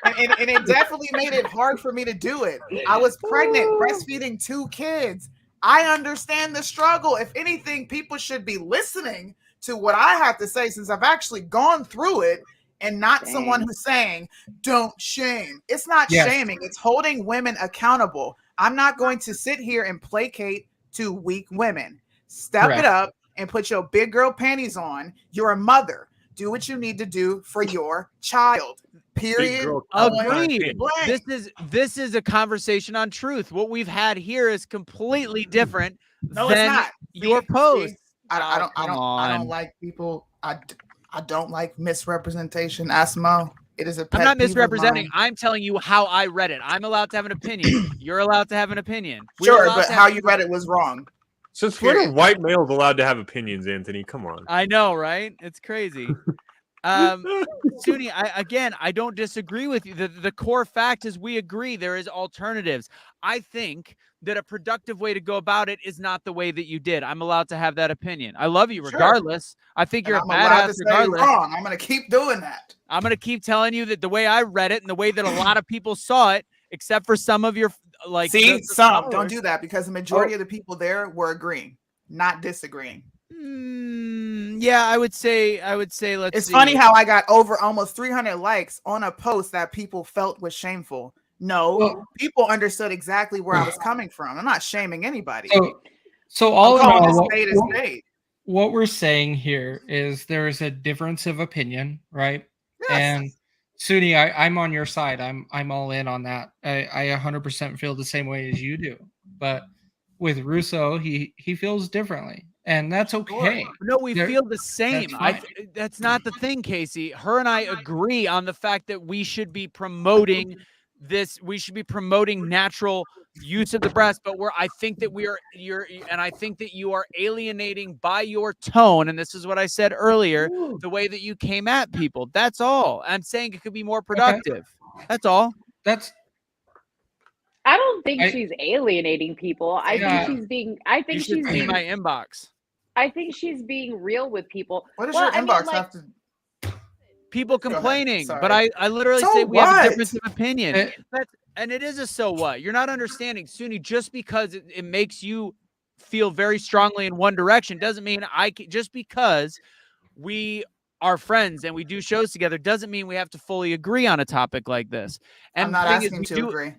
and it definitely made it hard for me to do it. I was pregnant, breastfeeding 2 kids. I understand the struggle. If anything, people should be listening to what I have to say since I've actually gone through it, and not someone who's saying, don't shame. It's not shaming. It's holding women accountable. I'm not going to sit here and placate to weak women. Step it up and put your big girl panties on. You're a mother. Do what you need to do for your child. Period. Agreed. This is a conversation on truth. What we've had here is completely different than your post. I don't like people. I don't like misrepresentation. Ask Mo. It is a pet I'm not peeve of misrepresenting. mine. I'm telling you how I read it. I'm allowed to have an opinion. You're allowed to have an opinion. Sure, but how you read it was wrong. Since when are white males allowed to have opinions, Anthony? Come on. I know, right? It's crazy. Suni, I don't disagree with you. The core fact is we agree there is alternatives. I think that a productive way to go about it is not the way that you did. I'm allowed to have that opinion. I love you regardless. I think you're a badass regardless. Wrong. I'm going to keep doing that. I'm going to keep telling you that the way I read it and the way that a lot of people saw it, except for some of your don't do that, because the majority of the people there were agreeing, not disagreeing. Yeah, I would say let's It's funny how I got over almost 300 likes on a post that people felt was shameful. No, people understood exactly where I was coming from. I'm not shaming anybody. So all in all, what we're saying here is there is a difference of opinion, right? Yes. And Suni, I'm on your side. I'm all in on that. I 100% feel the same way as you do. But with Russo, he feels differently, and that's okay. No, we feel the same. That's not the thing, Casey. Her and I agree on the fact that we should be promoting this. We should be promoting natural use of the breast. But I think that I think that you are alienating by your tone. And this is what I said earlier: the way that you came at people. That's all. I'm saying it could be more productive. Okay. That's all. I don't think she's alienating people. I think she's being. I think she's being my inbox. I think she's being real with people. What does your inbox have to? People complaining, but I literally say we have a difference of opinion. And it is a so what. You're not understanding, Suni. Just because it makes you feel very strongly in one direction doesn't mean just because we are friends and we do shows together doesn't mean we have to fully agree on a topic like this. And I'm not asking to agree.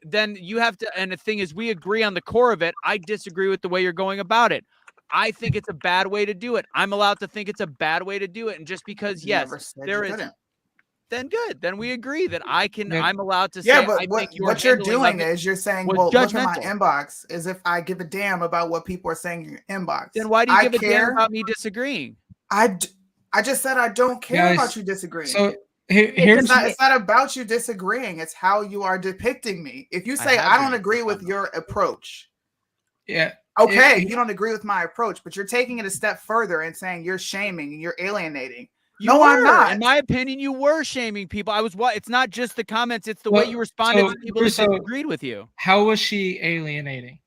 Then you have to, and the thing is, we agree on the core of it. I disagree with the way you're going about it. I think it's a bad way to do it. I'm allowed to think it's a bad way to do it. And just because, there is, then good. Then we agree that I'm allowed to say. Yeah, but what you're doing is you're saying, well, look at my inbox as if I give a damn about what people are saying in your inbox. Then why do you give a damn about me disagreeing? I just said I don't care about you disagreeing. So it's not about you disagreeing. It's how you are depicting me. If you say I don't agree with your approach, okay, you don't agree with my approach, but you're taking it a step further and saying you're shaming and you're alienating. I'm not. In my opinion, you were shaming people. It's not just the comments; it's the way you responded to people that disagreed with you. How was she alienating?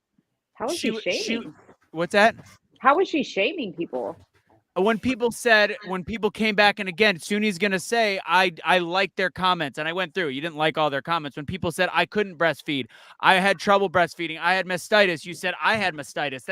How was she shaming? What's that? How was she shaming people? When people came back, and again, Suni's going to say, I liked their comments, and I went through. You didn't like all their comments. When people said, I couldn't breastfeed, I had trouble breastfeeding, I had mastitis, you said, I had mastitis.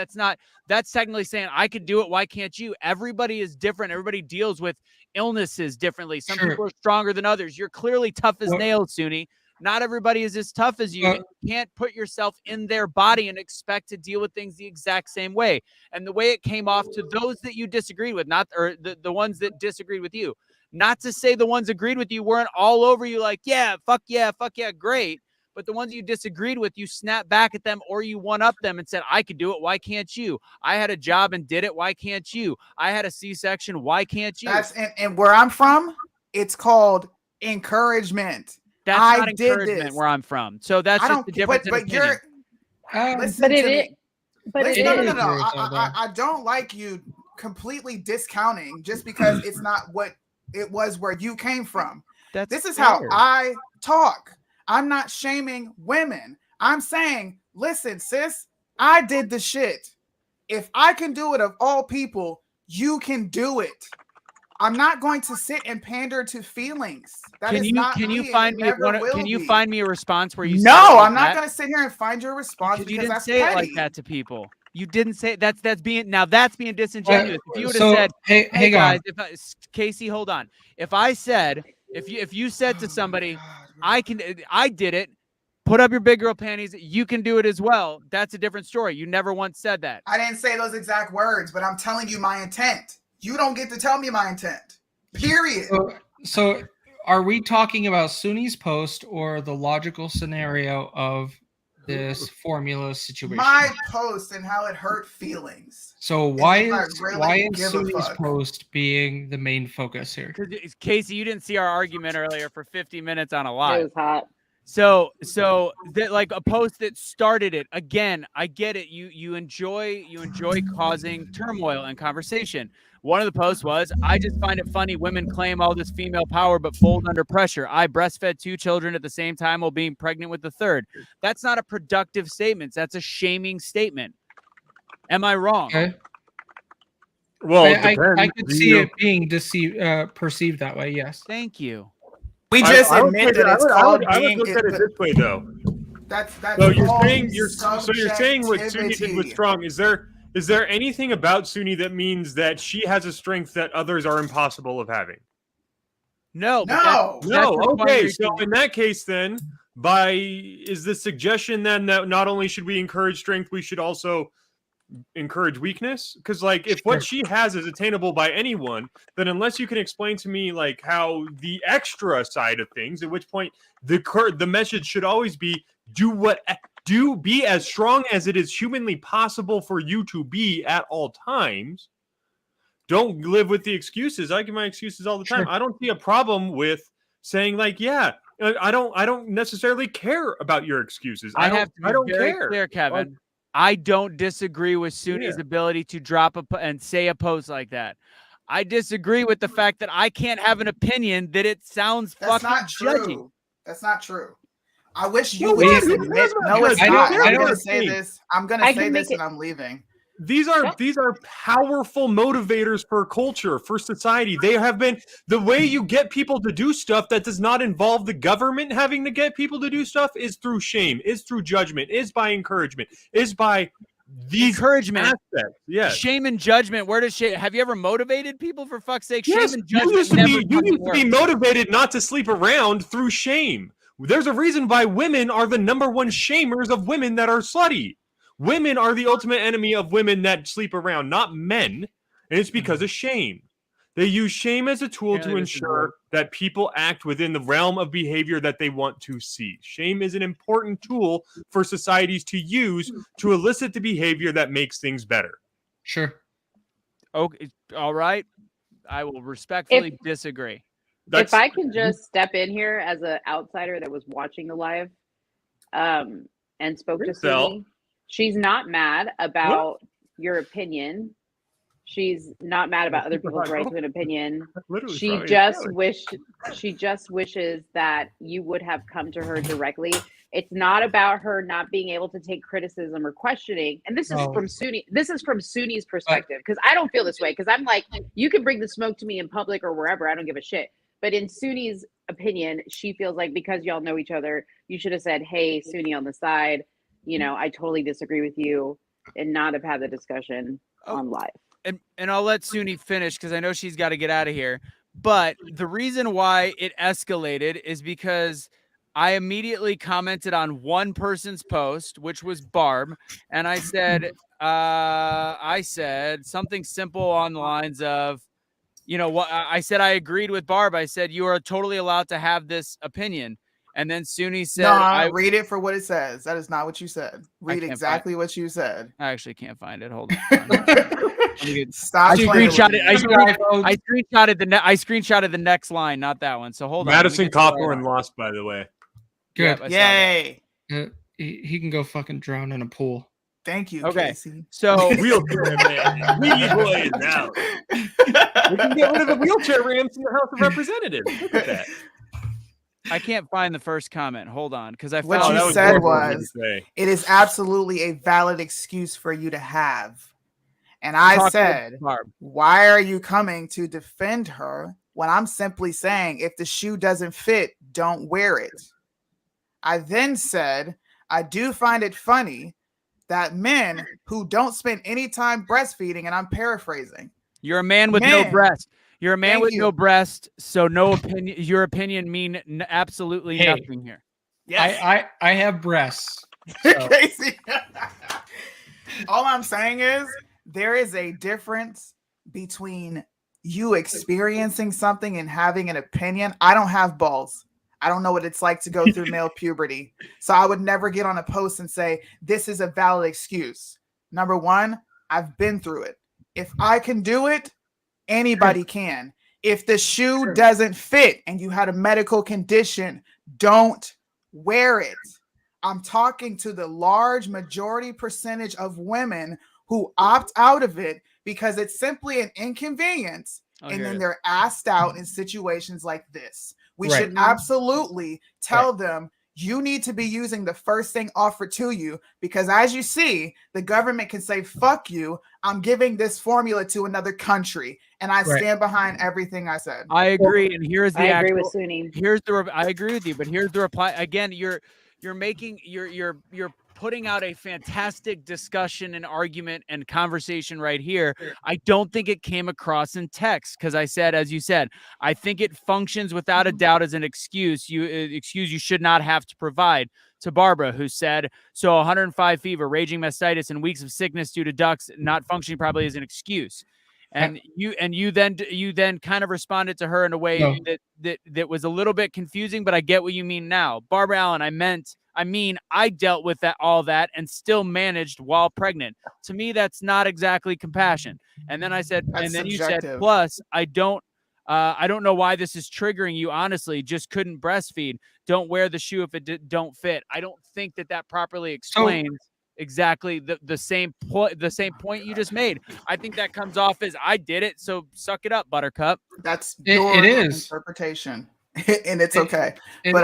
That's technically saying, I could do it, why can't you? Everybody is different. Everybody deals with illnesses differently. Some people are stronger than others. You're clearly tough as nails, Suni. Not everybody is as tough as you. You can't put yourself in their body and expect to deal with things the exact same way. And the way it came off to those that you disagreed with, the ones that disagreed with you, not to say the ones agreed with you weren't all over you like, fuck yeah, great. But the ones you disagreed with, you snapped back at them or you one up them and said, I could do it. Why can't you? I had a job and did it. Why can't you? I had a C-section. Why can't you? And where I'm from, it's called encouragement. That's not encouragement where I'm from. So that's just the difference in opinion. I don't like you completely discounting just because it's not what it was where you came from. This is how I talk. I'm not shaming women. I'm saying, listen, sis, I did the shit. If I can do it of all people, you can do it. I'm not going to sit and pander to feelings. That is not me. Can you find me a response where you No, said it like I'm not going to sit here and find your response because you didn't that's say petty. it like that to people. You didn't say that's being disingenuous. If you would have said, "Hey guys," Casey, hold on. If I said, if you said to somebody, I did it. Put up your big girl panties. You can do it as well. That's a different story. You never once said that. I didn't say those exact words, but I'm telling you my intent. You don't get to tell me my intent. Period. So are we talking about Suni's post or the logical scenario of this formula situation? My post and how it hurt feelings. So why is Suni's post being the main focus here? Because Casey, you didn't see our argument earlier for 50 minutes on a live. It was hot. So that, like, a post that started it. Again, I get it. You enjoy causing turmoil and conversation. One of the posts was, I just find it funny women claim all this female power but fold under pressure. I breastfed 2 children at the same time while being pregnant with the 3rd. That's not a productive statement. That's a shaming statement. Am I wrong? Okay. Well, I could see it being perceived that way. Yes. Thank you. We just admit that it's called being. I would look at it this way, though. That's so you're saying what Suni did was strong. Is there anything about Suni that means that she has a strength that others are impossible of having? No. Okay, so in that case, then, is the suggestion then that not only should we encourage strength, we should also encourage weakness? Because, like, if what she has is attainable by anyone, then unless you can explain to me, like, how the extra side of things, at which point the message should always be be as strong as it is humanly possible for you to be at all times. Don't live with the excuses. I give my excuses all the time. I don't see a problem with saying, like, yeah, I don't necessarily care about your excuses. I don't care. Clear, Kevin. I don't disagree with Suni's ability to drop and say a post like that. I disagree with the fact that I can't have an opinion that it sounds fucking judgy. That's not true. I wish you would just admit. No, it's not. I'm going to say this. I'm going to say this and I'm leaving. These are powerful motivators for culture, for society. They have been the way you get people to do stuff that does not involve the government having to get people to do stuff is through shame, is through judgment, is by encouragement, is by these encouragement aspects. Yes. Shame and judgment. Where does shame? Have you ever motivated people, for fuck's sake? Yes, shame and judgment. You used to be motivated not to sleep around through shame. There's a reason why women are the number one shamers of women that are slutty. Women are the ultimate enemy of women that sleep around, not men. And it's because of shame. They use shame as a tool to ensure that people act within the realm of behavior that they want to see. Shame is an important tool for societies to use to elicit the behavior that makes things better. Sure. Okay. All right. I will respectfully disagree. If I can just step in here as an outsider that was watching the live and spoke to Suni. She's not mad about your opinion. She's not mad about other people's right to an opinion. She just wishes that you would have come to her directly. It's not about her not being able to take criticism or questioning. And this is from Suni. This is from Suni's perspective, because I don't feel this way. Because I'm like, you can bring the smoke to me in public or wherever. I don't give a shit. But in Suni's opinion, she feels like because y'all know each other, you should have said, "Hey, Suni on the side. You know, I totally disagree with you," and not have had the discussion on live. And I'll let Suni finish because I know she's got to get out of here. But the reason why it escalated is because I immediately commented on one person's post, which was Barb, and I said something simple on the lines of, you know, what I said. I agreed with Barb. I said you are totally allowed to have this opinion. And then Suni said, "No, read it for what it says. That is not what you said. Read exactly what you said." I actually can't find it. Hold on. Stop. I screenshotted the next line, not that one. So hold on. Madison Cawthorn lost, by the way. Good. Yay. He can go fucking drown in a pool. Thank you. Okay. Casey. So wheelchair man. We boys now. We can get rid of the wheelchair ramps in the House of Representatives. Look at that. I can't find the first comment. Hold on, because I What found you that was said horrible of you to was, say. it is absolutely a valid excuse for you to have. And I Talk to said, Barb. why are you coming to defend her when I'm simply saying if the shoe doesn't fit, don't wear it? I then said, I do find it funny that men who don't spend any time breastfeeding, and I'm paraphrasing. You're a man with no breast. You're a man Thank with you. no breast, so no opinion. Your opinion mean absolutely Hey. nothing here. Yes. I have breasts. So. Casey. All I'm saying is there is a difference between you experiencing something and having an opinion. I don't have balls. I don't know what it's like to go through male puberty. So I would never get on a post and say, this is a valid excuse. Number one, I've been through it. If I can do it, anybody can. If the shoe doesn't fit and you had a medical condition, don't wear it. I'm talking to the large majority percentage of women who opt out of it because it's simply an inconvenience. And then they're asked out in situations like this. We should absolutely tell them, you need to be using the first thing offered to you, because as you see, the government can say, fuck you, I'm giving this formula to another country. And I stand behind everything I said. I agree. And here's the I agree with Suni. I agree with you, but here's the reply. Again, you're putting out a fantastic discussion and argument and conversation right here. I don't think it came across in text because I said, as you said, I think it functions without a doubt as an excuse. You should not have to provide. To Barbara, who said, so 105 fever, raging mastitis, and weeks of sickness due to ducts not functioning properly is an excuse. And you then kind of responded to her in a way that was a little bit confusing, but I get what you mean now. Barbara Allen, I dealt with all that and still managed while pregnant. To me, that's not exactly compassion. And then I said, you said, plus I don't know why this is triggering you. Honestly, just couldn't breastfeed. Don't wear the shoe if it don't fit. I don't think that properly explains exactly the same point you just made. I think that comes off as I did it, so suck it up, Buttercup. That's your interpretation, and it's okay. But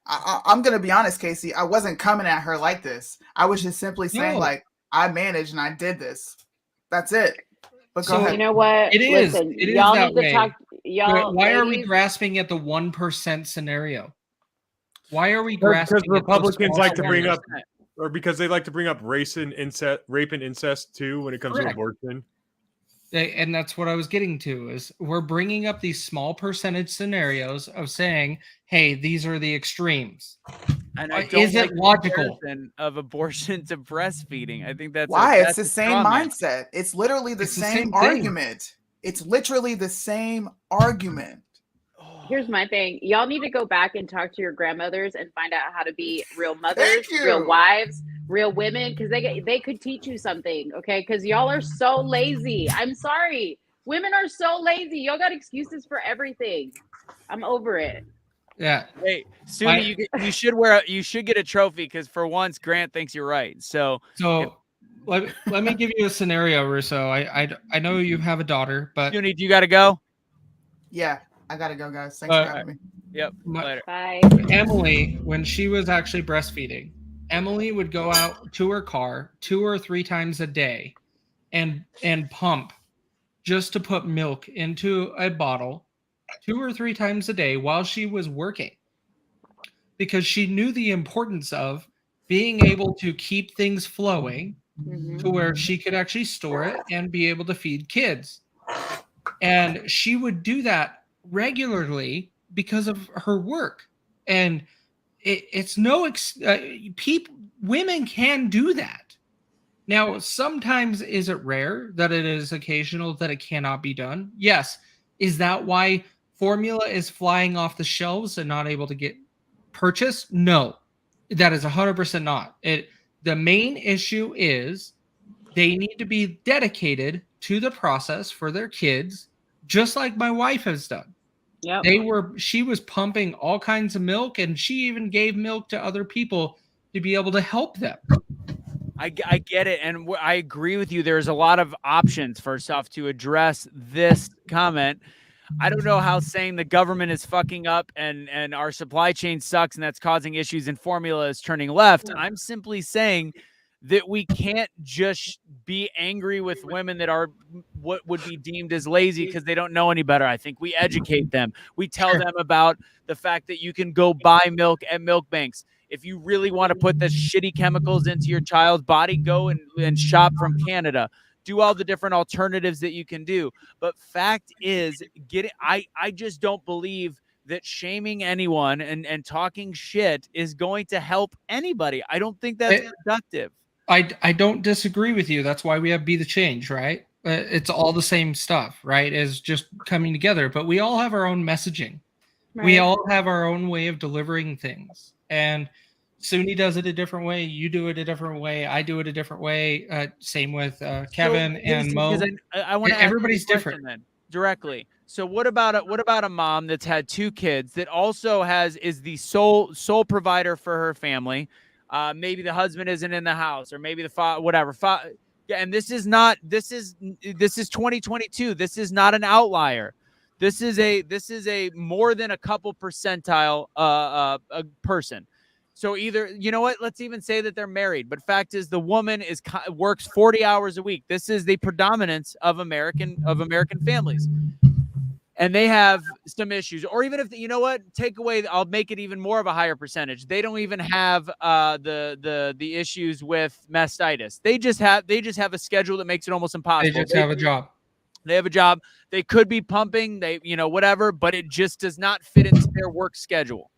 I'm gonna be honest, Casey. I wasn't coming at her like this. I was just simply saying, like, I managed and I did this. That's it. But go ahead. You know what? Listen, it is y'all that need to way. talk. Y'all, why are we grasping at the 1% scenario? Why are we grasping? Because Republicans like to bring up, or because they like to bring up rape and incest too when it comes to abortion. And that's what I was getting to, is we're bringing up these small percentage scenarios of saying, hey, these are the extremes. And I don't like logical of abortion to breastfeeding. I think that's why it's the same mindset. It's literally the same argument. It's literally the same argument. Here's my thing. Y'all need to go back and talk to your grandmothers and find out how to be real mothers, real wives, real women, because they could teach you something, okay? Because y'all are so lazy. I'm sorry. Women are so lazy. Y'all got excuses for everything. I'm over it. Yeah. Hey, Suni, you should get a trophy because for once Grant thinks you're right. So let me give you a scenario, Russo. I know you have a daughter, but Suni, do you got to go? Yeah. I gotta go, guys. Thanks for having me. Yep. Later. Bye. Emily, when she was actually breastfeeding, Emily would go out to her car 2 or 3 times a day and pump just to put milk into a bottle 2 or 3 times a day while she was working, because she knew the importance of being able to keep things flowing to where she could actually store it and be able to feed kids. And she would do that regularly because of her work. And it's no women can do that. Now, sometimes is it rare that it is occasional that it cannot be done? Yes. Is that why formula is flying off the shelves and not able to get purchased? No, that is 100% not. The main issue is they need to be dedicated to the process for their kids, just like my wife has done. Yeah, she was pumping all kinds of milk, and she even gave milk to other people to be able to help them. I get it, and I agree with you. There's a lot of options, first off, to address this comment. I don't know how saying the government is fucking up and our supply chain sucks and that's causing issues and formula is turning left. I'm simply saying that we can't just be angry with women that are what would be deemed as lazy because they don't know any better. I think we educate them. We tell them about the fact that you can go buy milk at milk banks. If you really want to put the shitty chemicals into your child's body, go and shop from Canada. Do all the different alternatives that you can do. But fact is, I just don't believe that shaming anyone and talking shit is going to help anybody. I don't think that's productive. I don't disagree with you. That's why we have Be the Change, right? It's all the same stuff, right? Is just coming together, but we all have our own messaging. Right. We all have our own way of delivering things. And Suni does it a different way. You do it a different way. I do it a different way. Same with Kevin and Mo. I want to everybody's different then directly. So what about a mom that's had 2 kids that also is the sole provider for her family? Maybe the husband isn't in the house, or maybe the father, whatever. Yeah, and this is 2022. This is not an outlier. This is a more than a couple percentile a person. So either, you know what, let's even say that they're married, but fact is the woman works 40 hours a week. This is the predominance of American families. And they have some issues, or even if, you know what, take away, I'll make it even more of a higher percentage. They don't even have the issues with mastitis. They just have a schedule that makes it almost impossible. They just have a job. They have a job. They could be pumping, whatever, but it just does not fit into their work schedule.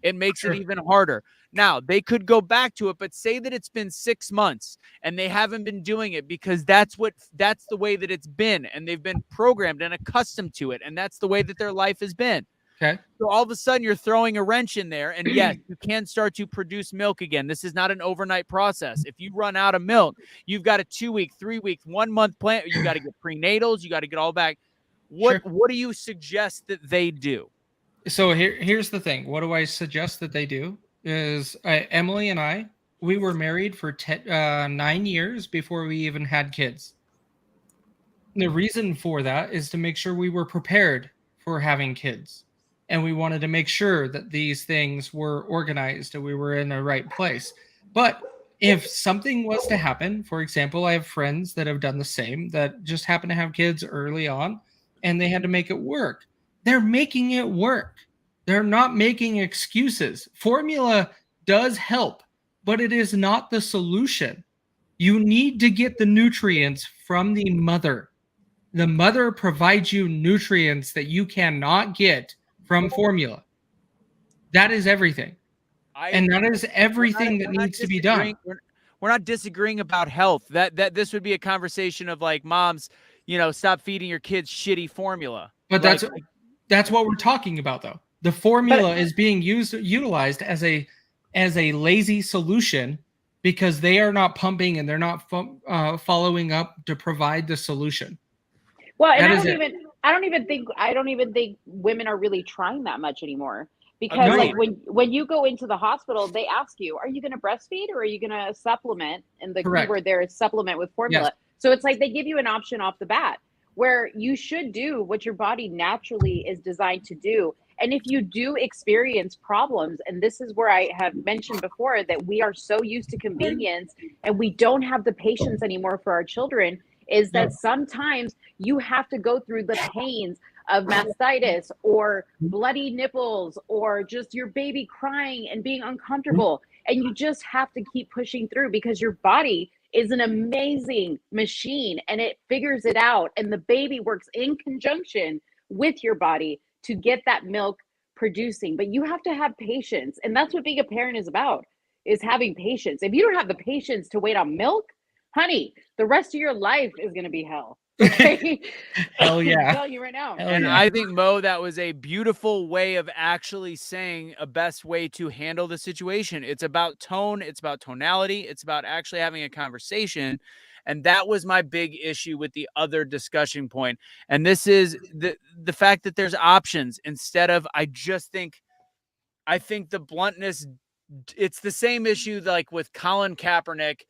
It makes it even harder. Now, they could go back to it, but say that it's been 6 months and they haven't been doing it because that's the way that it's been, and they've been programmed and accustomed to it, and that's the way that their life has been. Okay. So all of a sudden you're throwing a wrench in there, and yes, you can start to produce milk again. This is not an overnight process. If you run out of milk, you've got a 2-week, 3-week, 1-month plan. You got to get prenatals. You got to get all back. What do you suggest that they do? So here's the thing. What do I suggest that they do? Is Emily and I, we were married for 9 years before we even had kids. The reason for that is to make sure we were prepared for having kids. And we wanted to make sure that these things were organized and we were in the right place. But if something was to happen, for example, I have friends that have done the same, that just happen to have kids early on, and they had to make it work. They're making it work. They're not making excuses. Formula does help, but it is not the solution. You need to get the nutrients from the mother. The mother provides you nutrients that you cannot get from formula. That is everything. And that is everything that needs to be done. We're not disagreeing about health. That this would be a conversation of like, moms, stop feeding your kids shitty formula. But that's what we're talking about, though. The formula is being utilized as a lazy solution because they are not pumping and they're not following up to provide the solution. Well, and I don't even think women are really trying that much anymore. Because like when you go into the hospital, they ask you, are you going to breastfeed or are you going to supplement? And the keyword there is supplement with formula. Yes. So it's like they give you an option off the bat where you should do what your body naturally is designed to do. And if you do experience problems, and this is where I have mentioned before that we are so used to convenience and we don't have the patience anymore for our children, is that sometimes you have to go through the pains of mastitis or bloody nipples or just your baby crying and being uncomfortable. And you just have to keep pushing through because your body is an amazing machine and it figures it out. And the baby works in conjunction with your body to get that milk producing. But you have to have patience. And that's what being a parent is about, is having patience. If you don't have the patience to wait on milk, honey, the rest of your life is going to be hell. Okay? Hell yeah. I'm telling you right now. And I think, Mo, that was a beautiful way of actually saying a best way to handle the situation. It's about tone. It's about tonality. It's about actually having a conversation. And that was my big issue with the other discussion point. And this is the fact that there's options instead of, I think the bluntness, it's the same issue like with Colin Kaepernick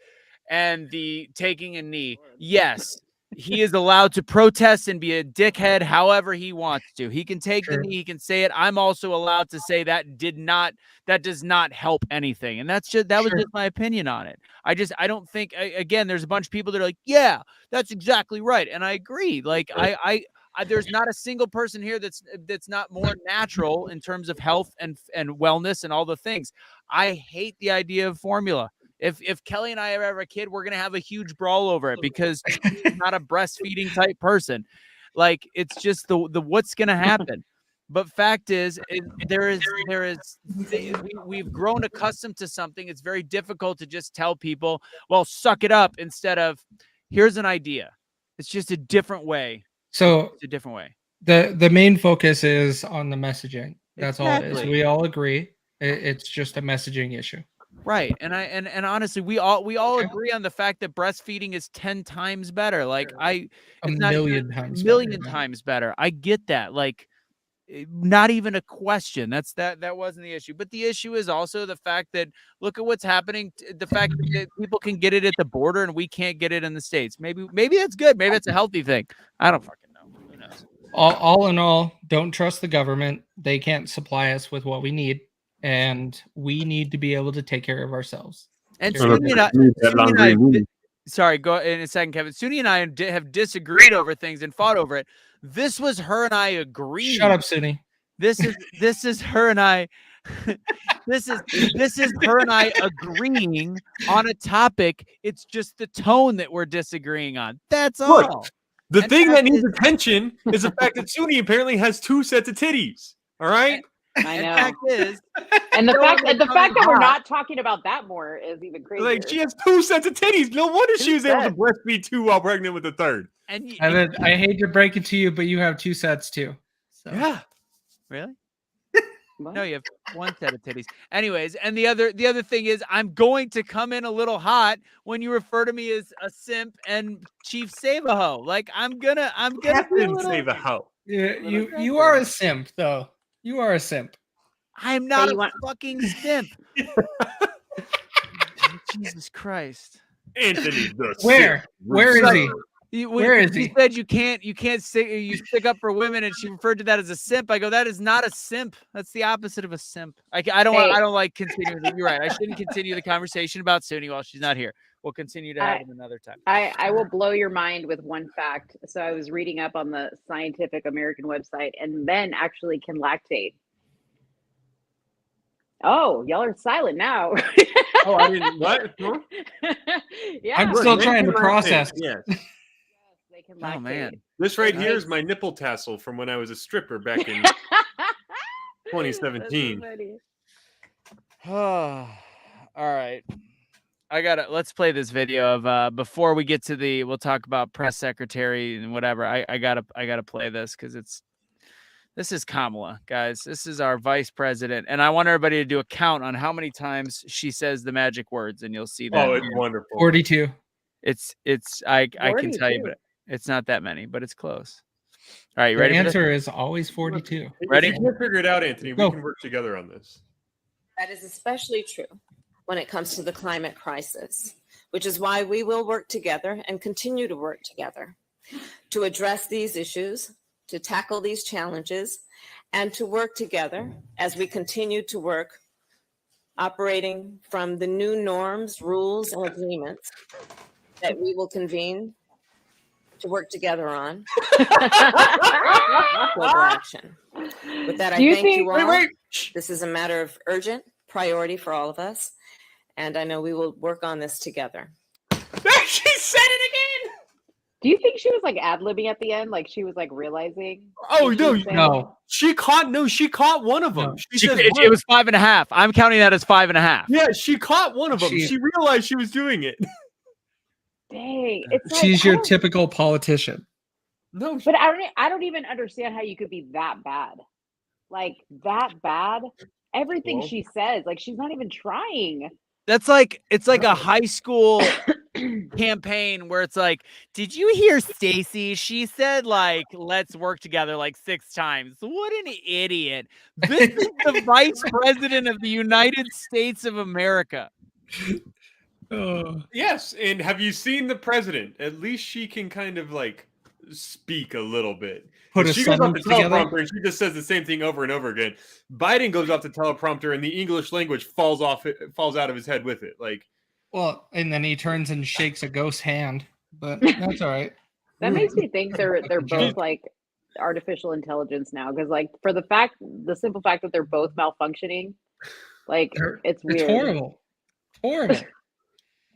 and the taking a knee. Yes, he is allowed to protest and be a dickhead however he wants to. He can take the knee, he can say it. I'm also allowed to say that does not help anything. And that was just my opinion on it. I don't think, again, there's a bunch of people that are like, yeah, that's exactly right. And I agree. Like there's not a single person here that's not more natural in terms of health and wellness and all the things. I hate the idea of formula. If Kelly and I ever have a kid, we're gonna have a huge brawl over it because she's not a breastfeeding type person. Like, it's just the what's gonna happen. But fact is, we've grown accustomed to something. It's very difficult to just tell people, well, suck it up, instead of, here's an idea. It's just a different way. So it's a different way. The main focus is on the messaging. That's all it is. Exactly. We all agree. It's just a messaging issue. Right. And honestly, we all agree on the fact that breastfeeding is 10 times better. Like A million times better. I get that. Like, not even a question. That wasn't the issue. But the issue is also the fact that, look at what's happening. The fact that people can get it at the border and we can't get it in the States. Maybe that's good. Maybe that's a healthy thing. I don't fucking know. Who knows? All in all, don't trust the government. They can't supply us with what we need, and we need to be able to take care of ourselves. And Suni and I, sorry, go in a second, Kevin. Suni and I have disagreed over things and fought over it. This was her and I agreeing. Shut up, Suni. This is her and I. this is her and I agreeing on a topic. It's just the tone that we're disagreeing on. That's all. The thing that needs attention is the fact that Suni apparently has 2 sets of titties. All right. I know. Fact is, and the fact that we're not talking about that more is even crazier. Like, she has 2 sets of titties. No wonder she was able to breastfeed 2 while pregnant with the 3rd. And I hate to break it to you, but you have 2 sets too. So. Yeah. Really? No, you have 1 set of titties. Anyways, and the other thing is, I'm going to come in a little hot when you refer to me as a simp and Chief Save-A-Ho. Like, I'm gonna Captain Save-A-Ho. Yeah, you are a simp, though. You are a simp. I'm not a fucking simp. Jesus Christ, Anthony the Where? simp. Where is he? Where is he? He said you stick up for women, and she referred to that as a simp. I go, that is not a simp. That's the opposite of a simp. I don't like continuing. You're right. I shouldn't continue the conversation about Suni while she's not here. We'll continue to have it another time. I will blow your mind with one fact. So I was reading up on the Scientific American website, and men actually can lactate. Oh, y'all are silent now. Oh, I didn't. What? Huh? Yeah, I'm still trying to process. Yes. They can lactate. Oh man, This right here is my nipple tassel from when I was a stripper back in 2017. All right. Let's play this video of before we get to we'll talk about press secretary and whatever. I gotta play this because this is Kamala, guys. This is our vice president, and I want everybody to do a count on how many times she says the magic words, and you'll see that. Oh, it's wonderful. 42. I can tell you, but it's not that many, but it's close. All right, you ready? The answer is always 42. Ready? If you can figure it out, Anthony. We Go. can work together on this. That is especially true when it comes to the climate crisis, which is why we will work together and continue to work together to address these issues, to tackle these challenges, and to work together as we continue to work operating from the new norms, rules, and agreements that we will convene to work together on global action. With that, I thank you all. This is a matter of urgent priority for all of us, and I know we will work on this together. She said it again. Do you think she was like ad-libbing at the end? Like she was like realizing? Oh no, No. She caught one of them. No. She said It was 5.5. I'm counting that as 5.5. yeah, she caught one of them. She realized she was doing it. Dang, it's like, She's your typical politician. No, But I don't even understand how you could be that bad. Like that bad. Everything Well. she says, like she's not even trying. It's like a high school campaign where it's like, did you hear Stacy? She said like, let's work together like 6 times. What an idiot. This is the vice president of the United States of America. Yes, and have you seen the president? At least she can kind of like speak a little bit. Put But a she goes off the sentence together. teleprompter and she just says the same thing over and over again. Biden goes off the teleprompter and the English language falls out of his head with it. Like, Well, and then he turns and shakes a ghost's hand, but that's all right. That makes me think they're both joke. like artificial intelligence now, because like for the simple fact that they're both malfunctioning, like it's weird. It's horrible. Horrible.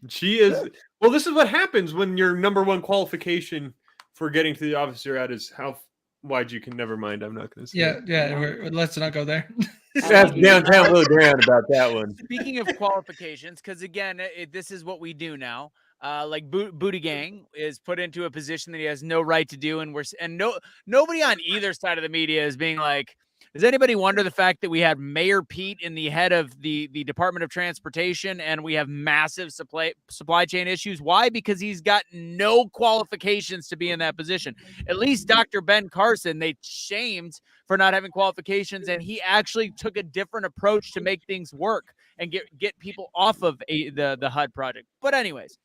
she is. Well, this is what happens when your number one qualification for getting to the office you're at is how wide you can. Never mind. I'm not going to say. Yeah. Let's not go there. That's downtown Will Down about that one. Speaking of qualifications, because again, this is what we do now. Like Booty Gang is put into a position that he has no right to do, and nobody on either side of the media is being like, does anybody wonder the fact that we had Mayor Pete in the head of the Department of Transportation and we have massive supply chain issues? Why? Because he's got no qualifications to be in that position. At least Dr. Ben Carson, they shamed for not having qualifications, and he actually took a different approach to make things work and get people off of the HUD project. But anyways,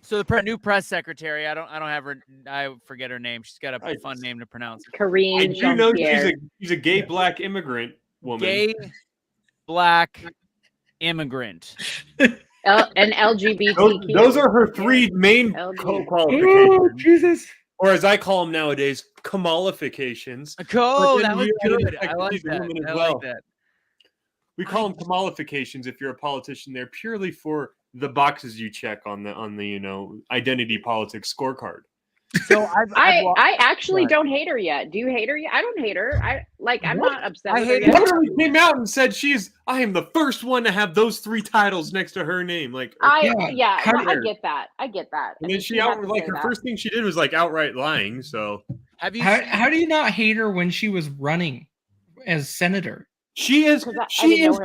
so the new press secretary, I don't have her. I forget her name. She's got a fun name to pronounce. Karine. I do know she's a gay black immigrant woman. Gay black immigrant. And LGBTQ. Those are her three main qualifications. Oh, Jesus. Or as I call them nowadays, Kamalifications. Oh, that was you good. effectively I like the woman that. as I well. like that. We call them Kamalifications if you're a politician. They're purely for the boxes you check on the identity politics scorecard. So I actually don't hate her yet. Do you hate her yet? I don't hate her. I'm not upset with her She yet. literally came out and said I am the first one to have those three titles next to her name. Like, I get that. And then her first thing she did was like outright lying. So how do you not hate her when she was running as senator? She is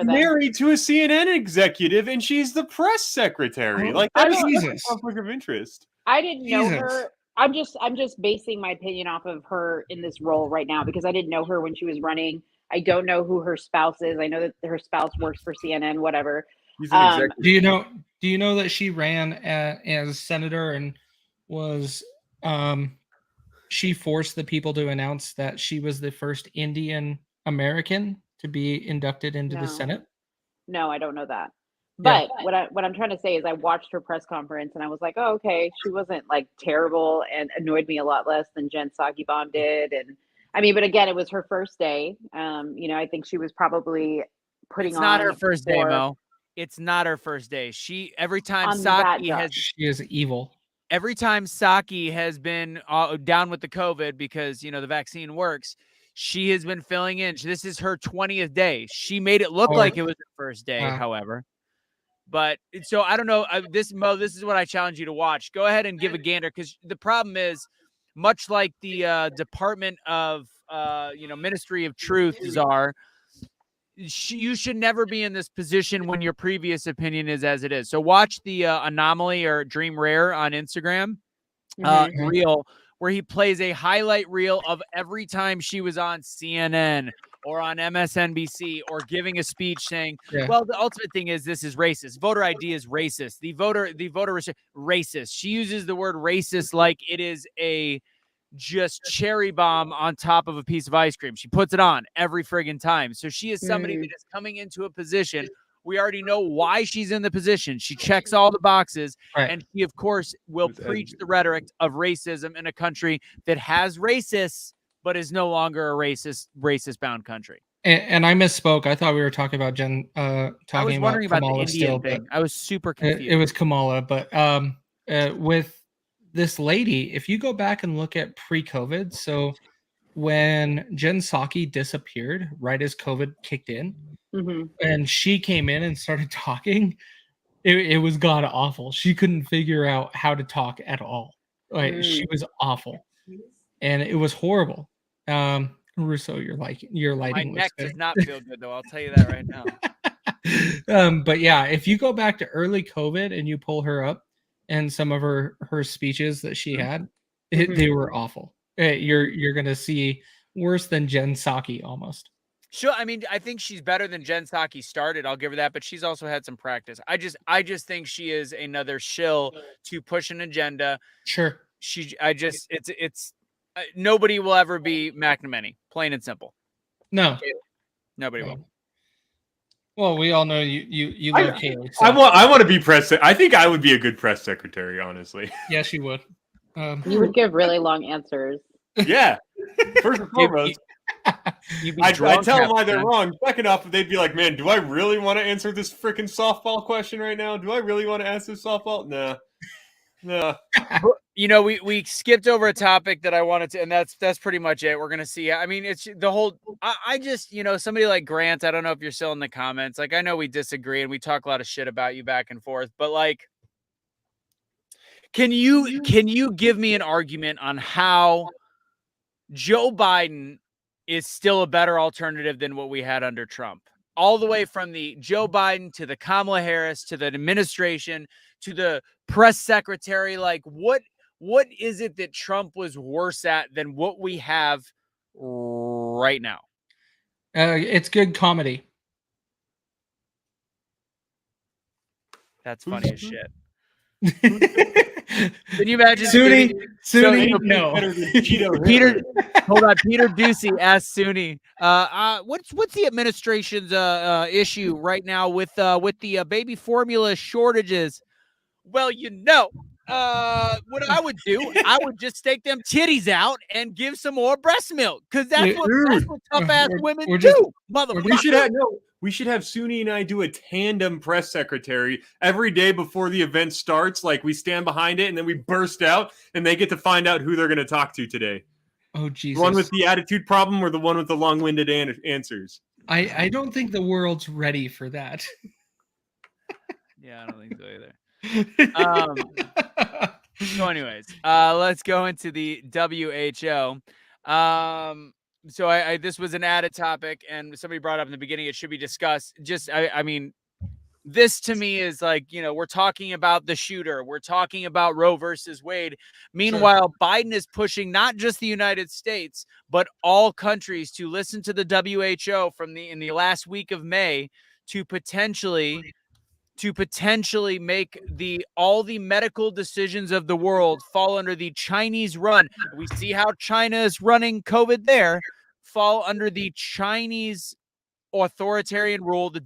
married to a CNN executive, and she's the press secretary. Like, that is a conflict of interest. I didn't know her. I'm just basing my opinion off of her in this role right now because I didn't know her when she was running. I don't know who her spouse is. I know that her spouse works for CNN, whatever. Do you know that she ran as senator and was she forced the people to announce that she was the first Indian American to be inducted into the Senate? No, I don't know that. But what I'm trying to say is I watched her press conference and I was like, oh, okay, she wasn't like terrible and annoyed me a lot less than Jen Psaki did. And I mean, but again, it was her first day. I think she was probably putting It's not her first day, Mo. It's not her first day. She is evil. Every time Psaki has been down with the COVID because the vaccine works, she has been filling in. This is her 20th day. She made it look like it was her first day, however. But so I don't know. Mo, this is what I challenge you to watch. Go ahead and give a gander, because the problem is, much like the Department of Ministry of Truth czar, you should never be in this position when your previous opinion is as it is. So watch the Anomaly or Dream Rare on Instagram reel, where he plays a highlight reel of every time she was on CNN or on MSNBC or giving a speech saying, well, the ultimate thing is this is racist. Voter ID is racist. The voter racist. She uses the word racist like it is a just cherry bomb on top of a piece of ice cream. She puts it on every friggin' time. So she is somebody that is coming into a position. We already know why she's in the position. She checks all the boxes, and she, of course, will preach the rhetoric of racism in a country that has racists, but is no longer a racist bound country. And I misspoke. I thought we were talking about Jen. I was wondering about the Indian thing. I was super confused. It was Kamala, but with this lady, if you go back and look at pre-COVID, so when Jen Psaki disappeared right as COVID kicked in, and she came in and started talking, it was god awful. She couldn't figure out how to talk at all. Like she was awful, and it was horrible. Russo, your lighting. My neck does not feel good, though. I'll tell you that right now. But yeah, if you go back to early COVID and you pull her up and some of her speeches that she had, they were awful. You're gonna see worse than Jen Psaki almost. I mean, I think she's better than Jen Psaki started. I'll give her that, but she's also had some practice. I just think she is another shill to push an agenda. Sure. It's nobody will ever be McNamee, plain and simple. No, nobody will. Well, we all know you love Kaylee. So. I want to be press. I think I would be a good press secretary, honestly. Yes, you would. You would give really long answers. Yeah. First and foremost, I tell them why they're wrong. Second off, they'd be like, "Man, do I really want to answer this freaking softball question right now? Do I really want to ask this softball? Nah." You know, we skipped over a topic that I wanted to, and that's pretty much it. We're gonna see. I mean, it's the whole. I just, somebody like Grant. I don't know if you're still in the comments. Like, I know we disagree and we talk a lot of shit about you back and forth, but like, can you give me an argument on how Joe Biden is still a better alternative than what we had under Trump? All the way from the Joe Biden to the Kamala Harris to the administration to the press secretary. Like, what is it that Trump was worse at than what we have right now? It's good comedy. That's funny as shit. Can you imagine? Suni, no. Peter, hold on. Peter Ducey asked Suni, what's the administration's issue right now with the baby formula shortages? Well, what I would do, I would just take them titties out and give some more breast milk, because that's what tough ass women do, motherfucker. We should have Suni and I do a tandem press secretary every day before the event starts. Like, we stand behind it and then we burst out, and they get to find out who they're going to talk to today. Oh, Jesus. The one with the attitude problem or the one with the long-winded answers? I don't think the world's ready for that. Yeah, I don't think so either. So anyways, let's go into the WHO. So this was an added topic, and somebody brought up in the beginning it should be discussed. I mean, this to me is like, we're talking about the shooter. We're talking about Roe versus Wade. Meanwhile, sure, Biden is pushing not just the United States, but all countries to listen to the WHO in the last week of May to potentially make all the medical decisions of the world fall under the Chinese run. We see how China is running COVID there, fall under the Chinese authoritarian rule, the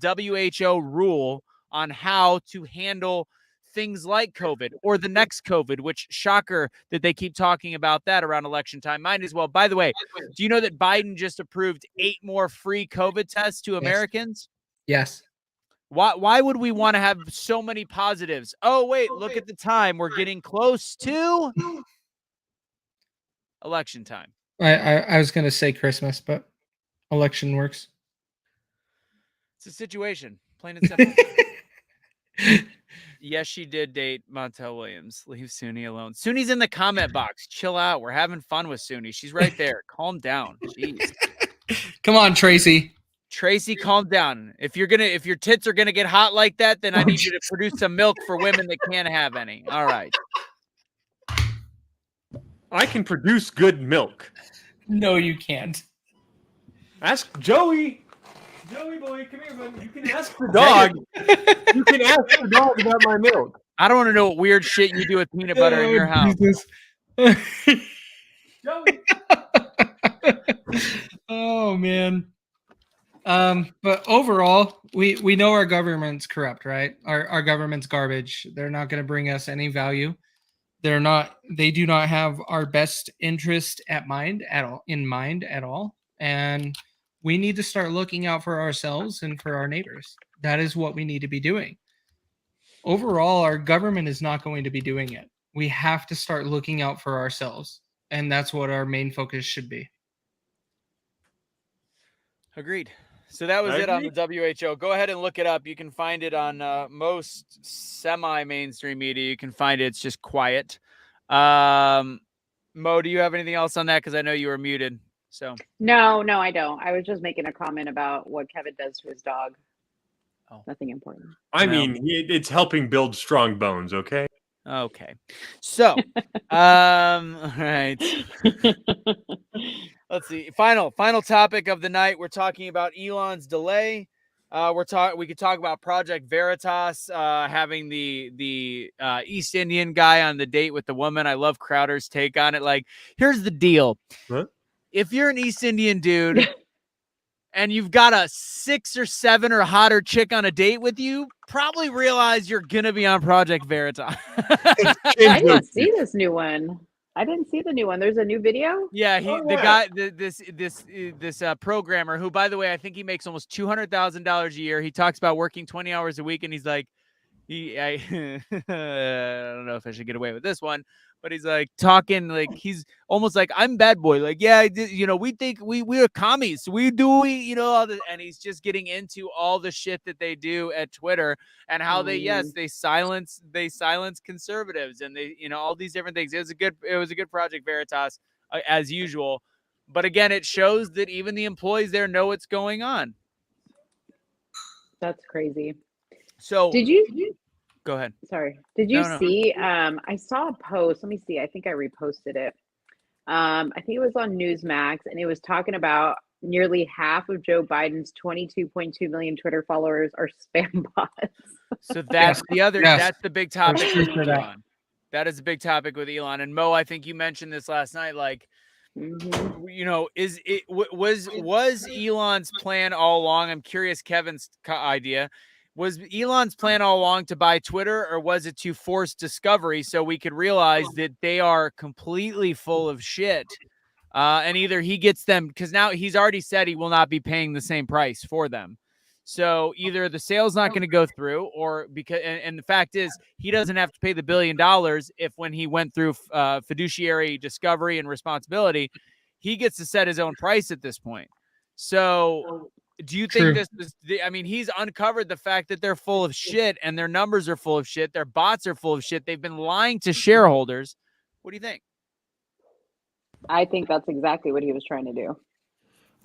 WHO rule on how to handle things like COVID or the next COVID, which, shocker that they keep talking about that around election time. Might as well. By the way, do you know that Biden just approved 8 more free COVID tests to Americans? Yes. Why would we want to have so many positives? Oh, wait, look at the time. We're getting close to election time. I was going to say Christmas, but election works. It's a situation, plain and simple. Yes, she did date Montel Williams. Leave Suni alone. Suni's in the comment box. Chill out. We're having fun with Suni. She's right there. Calm down. Jeez. Come on, Tracy. Tracy, calm down. If your tits are gonna get hot like that, then I need you to produce some milk for women that can't have any. All right. I can produce good milk. No, you can't. Ask Joey. Joey boy, come here, man. You can ask the dog. You can ask the dog about my milk. I don't want to know what weird shit you do with peanut butter in your house. Joey. Oh man. But overall, we know our government's corrupt, right? Our government's garbage. They're not going to bring us any value. They do not have our best interest in mind at all. And we need to start looking out for ourselves and for our neighbors. That is what we need to be doing. Overall, our government is not going to be doing it. We have to start looking out for ourselves. And that's what our main focus should be. Agreed. So that was it on the WHO. Go ahead and look it up. You can find it on most semi-mainstream media. You can find it. It's just quiet. Mo, do you have anything else on that? Because I know you were muted. So No, I don't. I was just making a comment about what Kevin does to his dog. Oh. Nothing important. I mean, it's helping build strong bones, okay? Okay. So, all right. Let's see. Final topic of the night. We're talking about Elon's delay. We could talk about Project Veritas having the East Indian guy on the date with the woman. I love Crowder's take on it. Like, here's the deal. Huh? If you're an East Indian dude and you've got a 6 or 7 or hotter chick on a date with you, probably realize you're gonna be on Project Veritas. I didn't see this new one. I didn't see the new one. There's a new video. Yeah, the guy, this programmer who, by the way, I think he makes almost $200,000 a year. He talks about working 20 hours a week, and he's like, I don't know if I should get away with this one, but he's like talking like he's almost like I'm bad boy. Like, yeah, we think we're commies. All this, and he's just getting into all the shit that they do at Twitter and how they silence conservatives and they all these different things. It was a good Project Veritas as usual, but again, it shows that even the employees there know what's going on. That's crazy. So did you go ahead? Sorry. Did you see? I saw a post. Let me see. I think I reposted it. I think it was on Newsmax, and it was talking about nearly half of Joe Biden's 22.2 million Twitter followers are spam bots. So that's that's the big topic with Elon. That is a big topic with Elon. And Mo, I think you mentioned this last night. Like, was Elon's plan all along? I'm curious, Kevin's idea. Was Elon's plan all along to buy Twitter, or was it to force discovery so we could realize that they are completely full of shit? And either he gets them, because now he's already said he will not be paying the same price for them. So either the sale's not going to go through, or because, and the fact is, he doesn't have to pay the $1 billion if when he went through fiduciary discovery and responsibility, he gets to set his own price at this point. So do you think this was, he's uncovered the fact that they're full of shit and their numbers are full of shit. Their bots are full of shit. They've been lying to shareholders. What do you think? I think that's exactly what he was trying to do.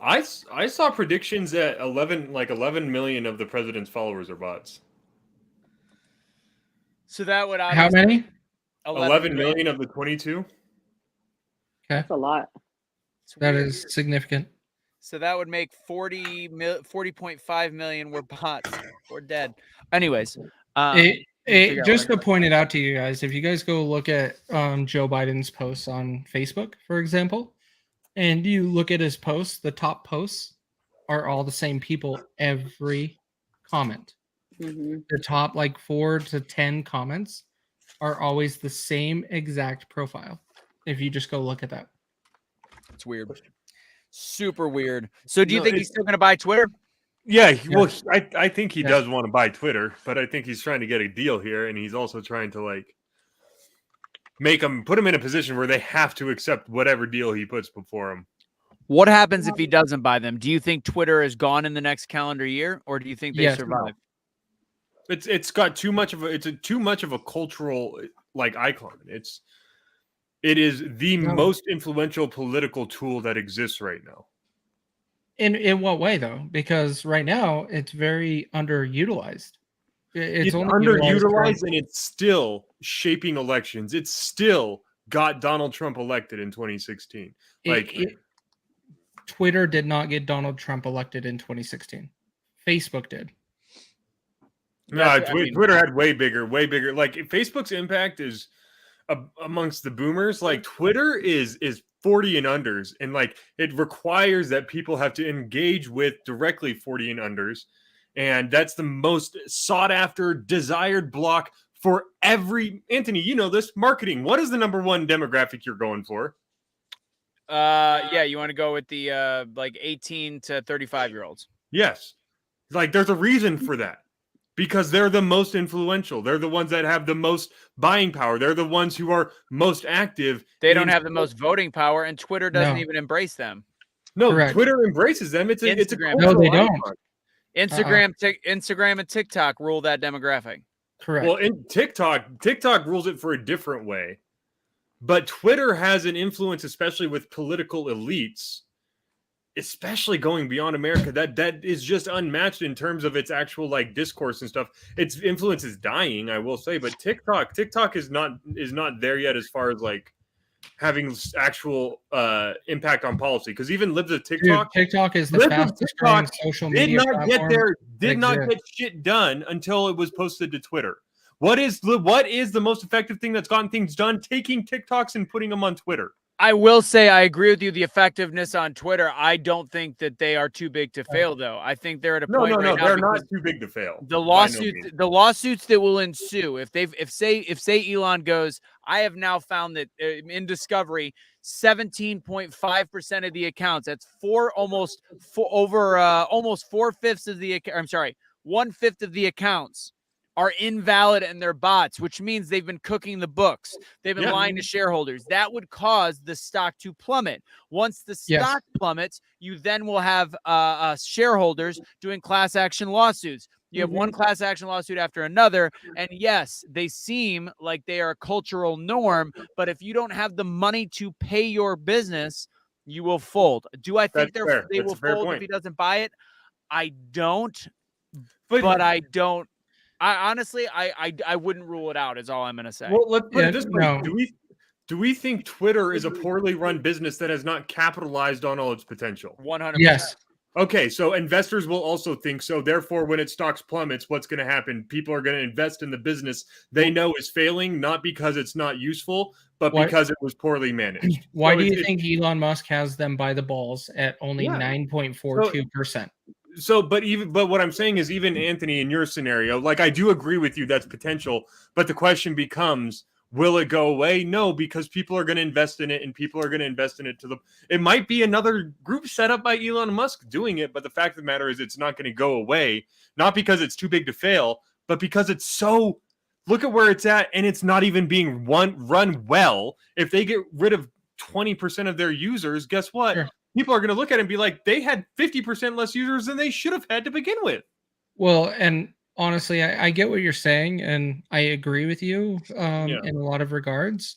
I saw predictions that 11 million of the president's followers are bots. So that would how many? 11 million of the 22. Okay, that's a lot. That is significant. So that would make 40.5 million were bots or dead. Anyways, just to point it out to you guys, if you guys go look at Joe Biden's posts on Facebook, for example, and you look at his posts, the top posts are all the same people every comment. Mm-hmm. The top 4 to 10 comments are always the same exact profile. If you just go look at that. It's weird. Super weird. So do you think he's still going to buy Twitter? Yeah, well, I think he does want to buy Twitter, but I think he's trying to get a deal here, and he's also trying to put them in a position where they have to accept whatever deal he puts before them. What happens if he doesn't buy them? Do you think Twitter is gone in the next calendar year, or do you think they survive? It's got too much of a cultural icon. It is the most influential political tool that exists right now. In what way, though? Because right now it's very underutilized. It's only underutilized, and it's still shaping elections. It's still got Donald Trump elected in 2016. Twitter did not get Donald Trump elected in 2016. Facebook did. No, Twitter had way bigger. Facebook's impact is amongst the boomers. Twitter is 40 and unders, and it requires that people have to engage with directly 40 and unders, and that's the most sought after, desired block for every Anthony. You know this marketing. What is the number one demographic you're going for? You want to go with the 18 to 35 year olds. Yes, there's a reason for that. Because they're the most influential. They're the ones that have the most buying power. They're the ones who are most active. They don't have the most voting power, and Twitter doesn't even embrace them. No, Correct. Twitter embraces them. It's a no, they don't. Instagram and TikTok rule that demographic. Correct. Well, in TikTok rules it for a different way. But Twitter has an influence, especially with political elites, especially going beyond America, that is just unmatched in terms of its actual discourse and stuff. Its influence is dying, I will say, but TikTok is not there yet as far as having actual impact on policy. Because even libs of TikTok, TikTok is the libs of fastest growing TikTok social did media not get platform. did not get shit done until it was posted to Twitter. What is the most effective thing that's gotten things done? Taking TikToks and putting them on Twitter. I will say I agree with you. The effectiveness on Twitter, I don't think that they are too big to fail, though. I think they're at a point right now. They're not too big to fail. The lawsuits that will ensue if say Elon goes, I have now found that in discovery, 17.5% of the accounts. That's almost 4/5 of the. I'm sorry, 1/5 of the accounts are invalid and they're bots, which means they've been cooking the books. They've been lying to shareholders. That would cause the stock to plummet. Once the stock plummets, you then will have shareholders doing class action lawsuits. You have one class action lawsuit after another. And yes, they seem like they are a cultural norm, but if you don't have the money to pay your business, you will fold. Do I think they will fold if he doesn't buy it? I don't, but I don't. I honestly, I wouldn't rule it out. Is all I'm going to say. Well, let's put it this way: do we think Twitter is a poorly run business that has not capitalized on all its potential? 100%. Yes. Okay, so investors will also think so. Therefore, when its stocks plummets, what's going to happen? People are going to invest in the business they know is failing, not because it's not useful, but because it was poorly managed. Why do you think Elon Musk has them by the balls at only 9.42%? But what I'm saying is, even Anthony, in your scenario, like, I do agree with you, that's potential. But the question becomes, will it go away? No, because people are going to invest in it, and people are going to invest in it it might be another group set up by Elon Musk doing it. But the fact of the matter is, it's not going to go away, not because it's too big to fail, but because it's so, look at where it's at, and it's not even being run well. If they get rid of 20% of their users, guess what? Sure. People are going to look at it and be like, they had 50% less users than they should have had to begin with. Well, and honestly, I get what you're saying, and I agree with you in a lot of regards,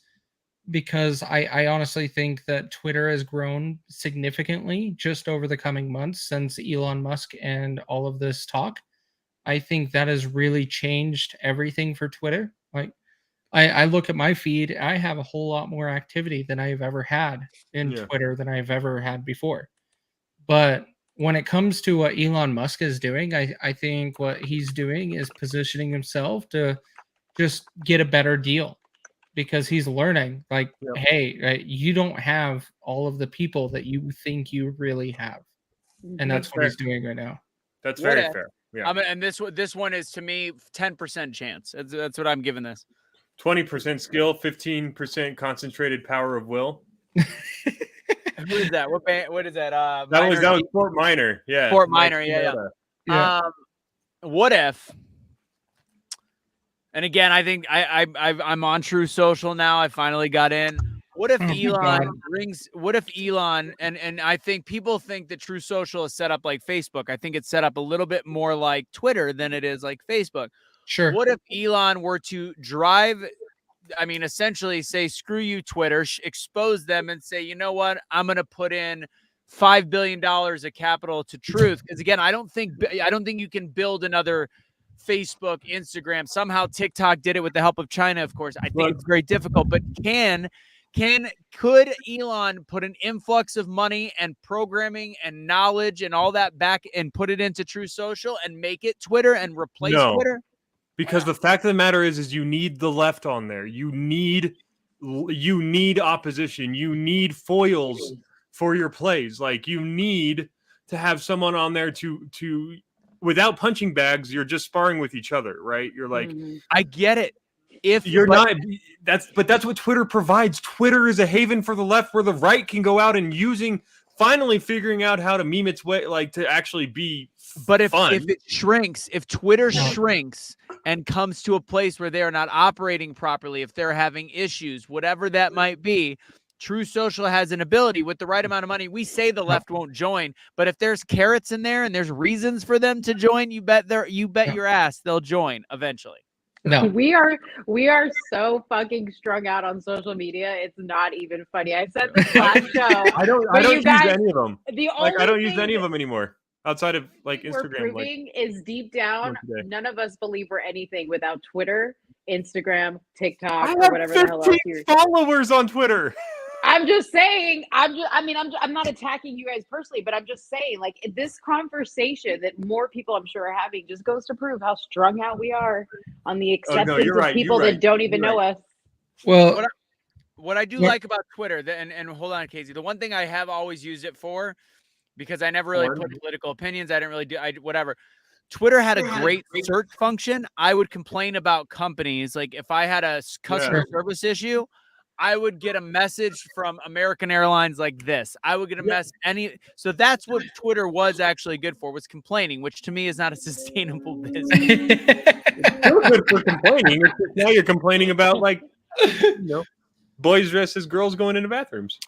because I honestly think that Twitter has grown significantly just over the coming months since Elon Musk and all of this talk. I think that has really changed everything for Twitter. Like, I look at my feed, I have a whole lot more activity than I've ever had in Twitter than I've ever had before. But when it comes to what Elon Musk is doing, I think what he's doing is positioning himself to just get a better deal, because he's learning, like, hey, you don't have all of the people that you think you really have. And that's what he's doing right now. That's very fair. Yeah. And this one is, to me, 10% chance. That's what I'm giving this. 20% skill, 15% concentrated power of will. Who is that? What is that? That was Fort Minor. Yeah. Fort Minor. Yeah. What if? And again, I think I'm on True Social now. I finally got in. What if Elon and I think people think that True Social is set up like Facebook. I think it's set up a little bit more like Twitter than it is like Facebook. Sure. What if Elon were to essentially say, screw you, Twitter, expose them and say, you know what, I'm going to put in $5 billion of capital to Truth. Because again, I don't think you can build another Facebook, Instagram. Somehow TikTok did it with the help of China, of course. I think it's very difficult, but could Elon put an influx of money and programming and knowledge and all that back and put it into True Social and make it Twitter and replace Twitter? Because the fact of the matter is you need the left on there. You need opposition. You need foils for your plays. Like, you need to have someone on there to without punching bags. You're just sparring with each other, right? You're like, I get it. That's what Twitter provides. Twitter is a haven for the left, where the right can go out and finally figuring out how to meme its way, like, to actually be But if it shrinks, if Twitter shrinks and comes to a place where they're not operating properly, if they're having issues, whatever that might be, True Social has an ability with the right amount of money. We say the left won't join, but if there's carrots in there and there's reasons for them to join, you bet your ass they'll join eventually. No, we are so fucking strung out on social media. It's not even funny. I said this last show. I don't use any of them. I don't use any of them anymore outside of like Instagram. We're proving is deep down, none of us believe we're anything without Twitter, Instagram, TikTok, or whatever the hell else. I have 15 followers on Twitter. I'm just saying. I'm not attacking you guys personally, but I'm just saying, like, this conversation that more people, I'm sure, are having just goes to prove how strung out we are on the acceptance you're of right, people you're that don't even right. know us. Well, what I do like about Twitter, and hold on, Casey, the one thing I have always used it for, because I never really put political opinions, I didn't really do whatever. Twitter had a great search function. I would complain about companies. Like if I had a customer service issue, I would get a message from American Airlines like this. I would get a mess so that's what Twitter was actually good for, was complaining, which to me is not a sustainable business. Still good for complaining. It's just now you're complaining about, like, boys dressed as girls going into bathrooms.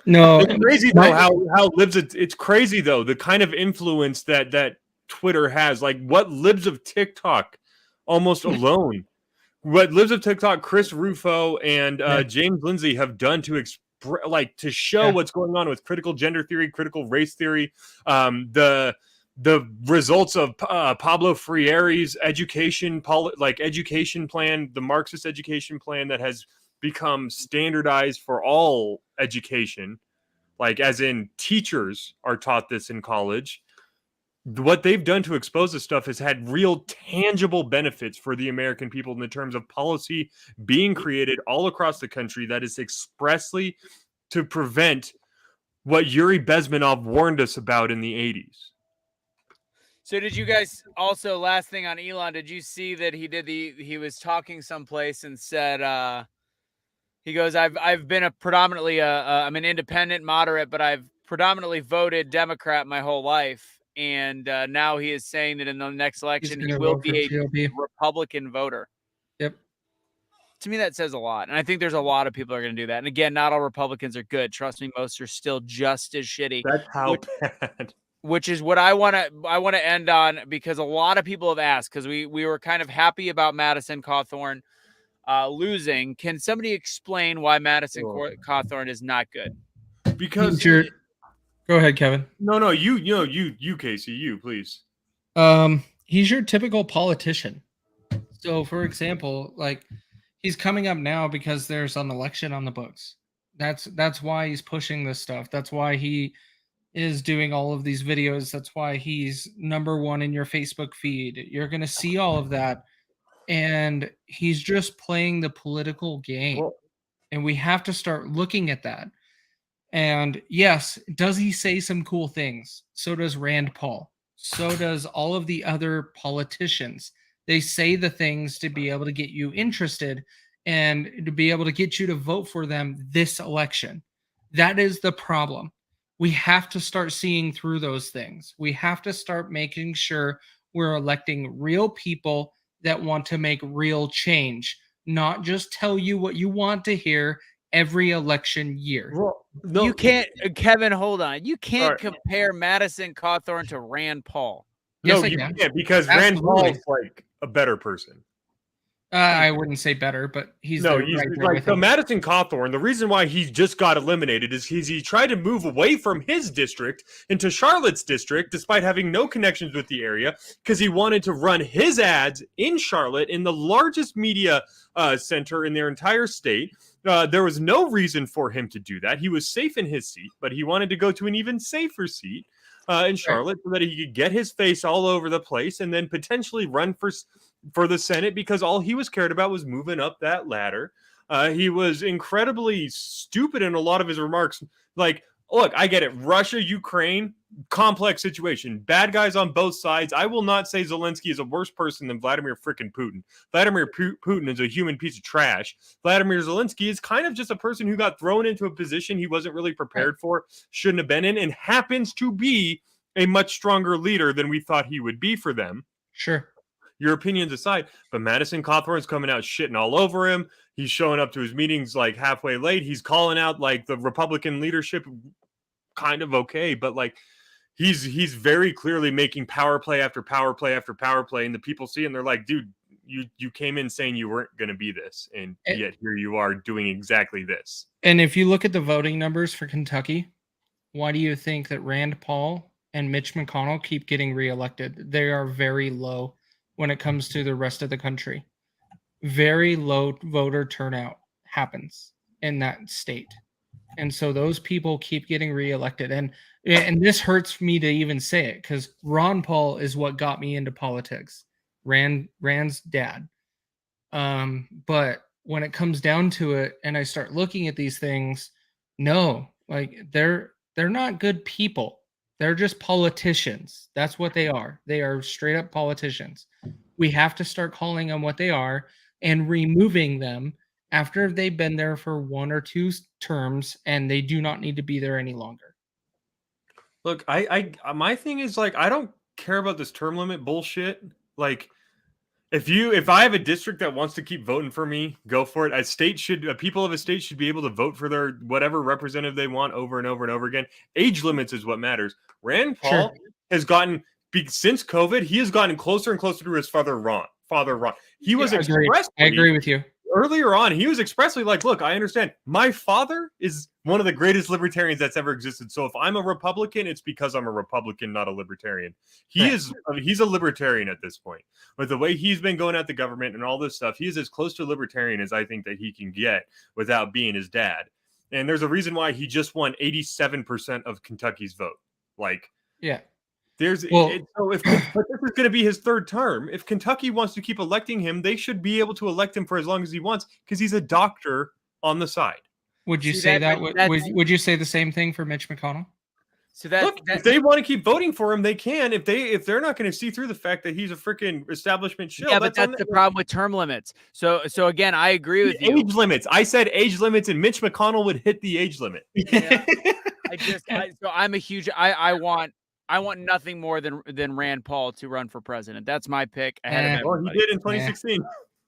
No, it's crazy though how libs it's crazy though the kind of influence that Twitter has. Like what libs of TikTok almost alone, what libs of TikTok, Chris Rufo and James Lindsay have done to to show what's going on with critical gender theory, critical race theory, the results of Pablo Freire's education plan, the Marxist education plan that has become standardized for all education, like as in teachers are taught this in college. What they've done to expose this stuff has had real tangible benefits for the American people in the terms of policy being created all across the country that is expressly to prevent what Yuri Bezmenov warned us about in the 80s. So did you guys also, last thing on Elon, did you see that he was talking someplace and said, he goes, I've been I'm an independent moderate, but I've predominantly voted Democrat my whole life. And now he is saying that in the next election, he will be a Republican voter. Yep. To me, that says a lot. And I think there's a lot of people are going to do that. And again, not all Republicans are good. Trust me, most are still just as shitty. That's how bad. Which is what I want to end on, because a lot of people have asked, because we were kind of happy about Madison Cawthorn losing. Can somebody explain why Madison Cawthorn is not good? Because go ahead, Kevin. No, you Casey, you please. He's your typical politician. So, for example, like he's coming up now because there's an election on the books. That's why he's pushing this stuff. That's why he is doing all of these videos. That's why he's #1 in your Facebook feed. You're going to see all of that. And he's just playing the political game. And we have to start looking at that. And yes, does he say some cool things? So does Rand Paul. So does all of the other politicians. They say the things to be able to get you interested and to be able to get you to vote for them this election. That is the problem. We have to start seeing through those things. We have to start making sure we're electing real people that want to make real change, not just tell you what you want to hear every election year. No. You can't, Kevin, hold on. You can't compare Madison Cawthorn to Rand Paul. No, you can't, because Rand Paul's like a better person. I wouldn't say better, but he's so Madison Cawthorn. The reason why he just got eliminated is he tried to move away from his district into Charlotte's district, despite having no connections with the area, because he wanted to run his ads in Charlotte, in the largest media center in their entire state. There was no reason for him to do that. He was safe in his seat, but he wanted to go to an even safer seat in Charlotte so that he could get his face all over the place and then potentially run for the Senate, because all he was cared about was moving up that ladder. He was incredibly stupid in a lot of his remarks. Like, look, I get it. Russia, Ukraine, complex situation. Bad guys on both sides. I will not say Zelensky is a worse person than Vladimir frickin' Putin. Vladimir Putin is a human piece of trash. Vladimir Zelensky is kind of just a person who got thrown into a position he wasn't really prepared for, shouldn't have been in, and happens to be a much stronger leader than we thought he would be for them. Sure. Your opinions aside, but Madison Cawthorn's coming out shitting all over him. He's showing up to his meetings like halfway late. He's calling out like the Republican leadership, kind of okay, but like he's very clearly making power play after power play after power play, and the people see and they're like, dude, you came in saying you weren't going to be this, and yet here you are doing exactly this. And if you look at the voting numbers for Kentucky, why do you think that Rand Paul and Mitch McConnell keep getting reelected? They are very low when it comes to the rest of the country. Very low voter turnout happens. in that state. And so those people keep getting reelected. And this hurts me to even say it because Ron Paul is what got me into politics. Rand's dad. But when it comes down to it and I start looking at these things, no, like they're not good people. They're just politicians. That's what they are. They are straight up politicians. We have to start calling them what they are and removing them after they've been there for 1 or 2 terms and they do not need to be there any longer. Look, I my thing is like I don't care about this term limit bullshit. Like if I have a district that wants to keep voting for me, go for it. People of a state should be able to vote for their whatever representative they want over and over and over again. Age limits is what matters. Rand Paul has gotten since COVID, he has gotten closer and closer to his father Ron. He was expressly, I agree with you. Earlier on, he was expressly like, look, I understand. My father is one of the greatest libertarians that's ever existed. So if I'm a Republican, it's because I'm a Republican, not a libertarian. He's a libertarian at this point. But the way he's been going at the government and all this stuff, he is as close to libertarian as I think that he can get without being his dad. And there's a reason why he just won 87% of Kentucky's vote. Like, yeah. But this is going to be his third term. If Kentucky wants to keep electing him, they should be able to elect him for as long as he wants because he's a doctor on the side. Would you say that? Would you say the same thing for Mitch McConnell? So if they want to keep voting for him, they can. If they're not going to see through the fact that he's a freaking establishment shill. Yeah, but that's the problem with term limits. So again, I agree with you. Age limits. I said age limits, and Mitch McConnell would hit the age limit. Yeah. I want nothing more than Rand Paul to run for president. That's my pick ahead of everybody. He did in 2016.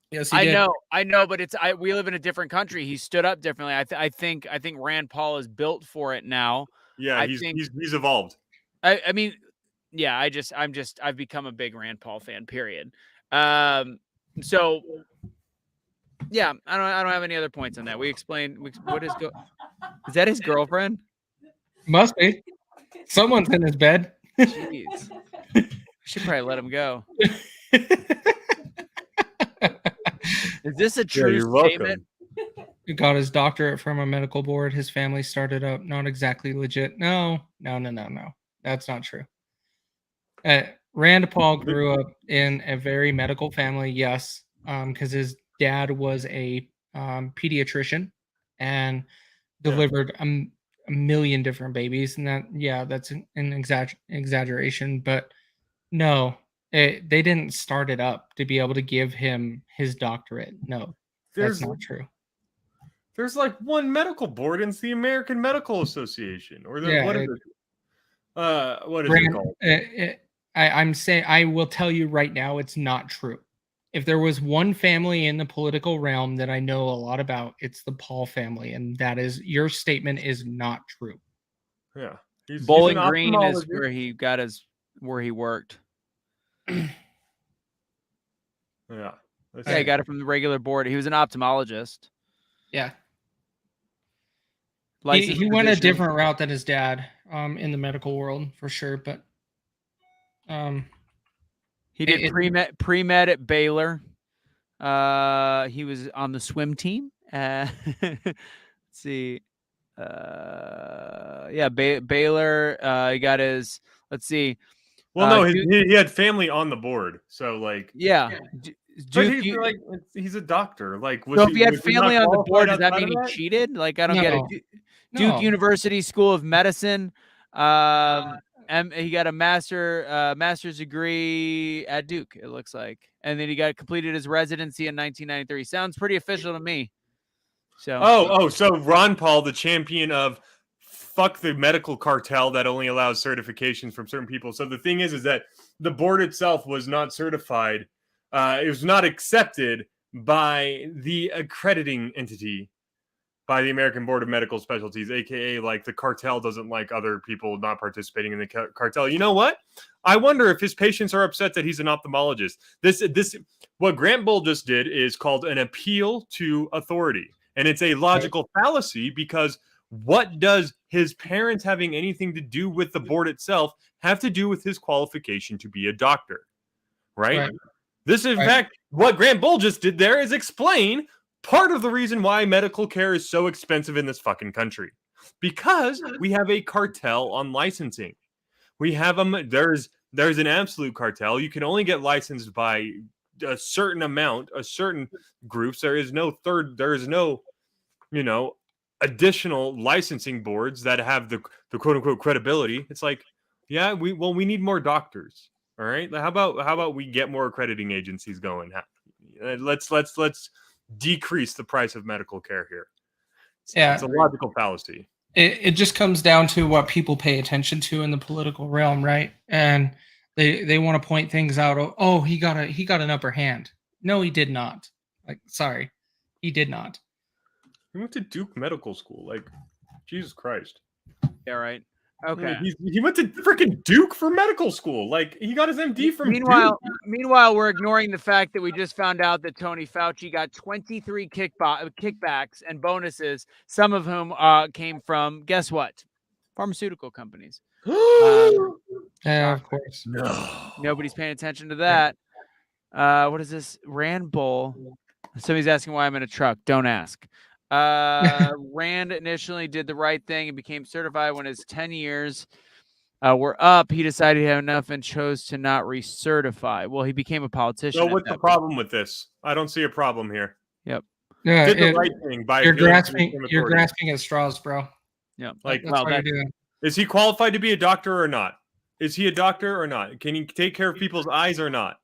Yes, he did. I know, but we live in a different country. He stood up differently. I think Rand Paul is built for it now. Yeah, he's evolved. I mean, yeah, I've become a big Rand Paul fan, period. So yeah, I don't have any other points on that. We explained is that his girlfriend? Must be. Someone's in his bed. Jeez. We should probably let him go. Is this a true statement? He got his doctorate from a medical board. His family started up. Not exactly legit. No. That's not true. Rand Paul grew up in a very medical family, yes, because his dad was a pediatrician and delivered a million different babies, and that's an exaggeration, but no, they didn't start it up to be able to give him his doctorate. No, that's not true. There's like one medical board, and it's the American Medical Association, or what is it called? I'm saying, I will tell you right now, it's not true. If there was one family in the political realm that I know a lot about, it's the Paul family, and that is, your statement is not true. Yeah, Bowling Green is where he worked. Yeah, he got it from the regular board. He was an ophthalmologist. Yeah, he went a different route than his dad in the medical world for sure, but he did pre-med at Baylor. He was on the swim team. Let's see. Baylor. He got his. Let's see. Well, no, he had family on the board, so like. Yeah. He's a doctor. Like, so if he had family on the board, does that mean he cheated? Like, I don't get it. Duke University School of Medicine. And he got a master's degree at Duke, it looks like, and then he completed his residency in 1993. Sounds pretty official to me. So so Ron Paul, the champion of fuck the medical cartel that only allows certifications from certain people. So the thing is that the board itself was not certified. It was not accepted by the accrediting entity, by the American Board of Medical Specialties, aka like the cartel doesn't like other people not participating in the cartel. You know what? I wonder if his patients are upset that he's an ophthalmologist. This what Grant Bull just did is called an appeal to authority, and it's a logical fallacy because what does his parents having anything to do with the board itself have to do with his qualification to be a doctor? Right. This, in fact, what Grant Bull just did there is explain part of the reason why medical care is so expensive in this fucking country, because we have a cartel on licensing. We have them. There's an absolute cartel. You can only get licensed by a certain amount, a certain groups. There is no additional licensing boards that have the quote unquote credibility. It's like, yeah, we need more doctors. All right. How about we get more accrediting agencies going? Let's decrease the price of medical care here. It's a logical fallacy. It just comes down to what people pay attention to in the political realm, right? And they want to point things out. Oh, he got an upper hand. No, he did not. Like, sorry, he did not. He went to Duke Medical School. Like, Jesus Christ. Yeah, right. Okay. He went to freaking Duke for medical school. Like, he got his MD from Duke. Meanwhile, we're ignoring the fact that we just found out that Tony Fauci got 23 kickbacks and bonuses, some of whom came from, guess what? Pharmaceutical companies. Yeah, of course. No. Nobody's paying attention to that. What is this? Rand Bull. Somebody's asking why I'm in a truck. Don't ask. Rand initially did the right thing and became certified when his 10 years were up. He decided he had enough and chose to not recertify. Well, he became a politician. So what's the problem with this? I don't see a problem here. Yep. Yeah, did the right thing by you're grasping at straws, bro. Yeah. Like, that's what you're doing. Is he qualified to be a doctor or not? Is he a doctor or not? Can he take care of people's eyes or not?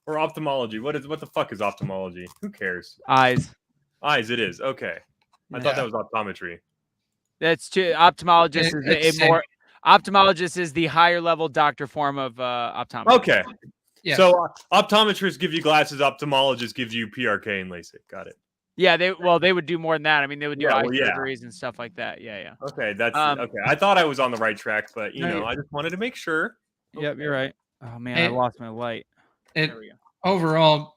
Or ophthalmology? What the fuck is ophthalmology? Who cares? Eyes, it is. Okay. I thought that was optometry. That's true. Ophthalmologist is the higher level doctor form of optometry. Okay. Yeah. So optometrists give you glasses, ophthalmologists give you PRK and LASIK. Got it. Yeah, they would do more than that. I mean, they would do eye surgeries and stuff like that. Yeah. Okay, that's okay. I thought I was on the right track, but I just wanted to make sure. Yep, you're right. Oh man, I lost my light. There we go. Overall,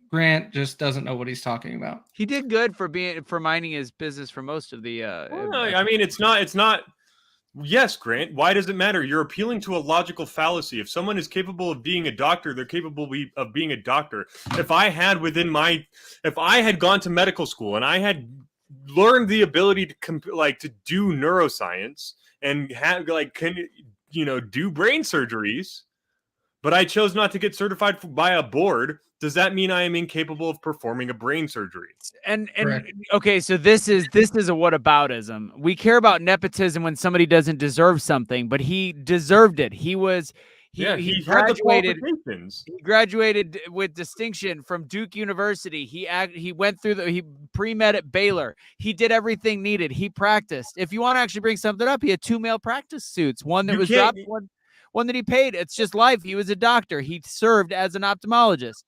Grant just doesn't know what he's talking about. He did good for minding his business for most of the. I mean, it's not. Yes, Grant. Why does it matter? You're appealing to a logical fallacy. If someone is capable of being a doctor, they're capable of being a doctor. If I had gone to medical school and I had learned the ability to do neuroscience and have do brain surgeries, but I chose not to get certified by a board, does that mean I am incapable of performing a brain surgery? And okay, so this is a whataboutism. We care about nepotism when somebody doesn't deserve something, but he deserved it. He graduated. He graduated with distinction from Duke University. He went through he pre-med at Baylor. He did everything needed. He practiced. If you want to actually bring something up, he had 2 male practice suits. One that was dropped, one that he paid. It's just life. He was a doctor. He served as an ophthalmologist.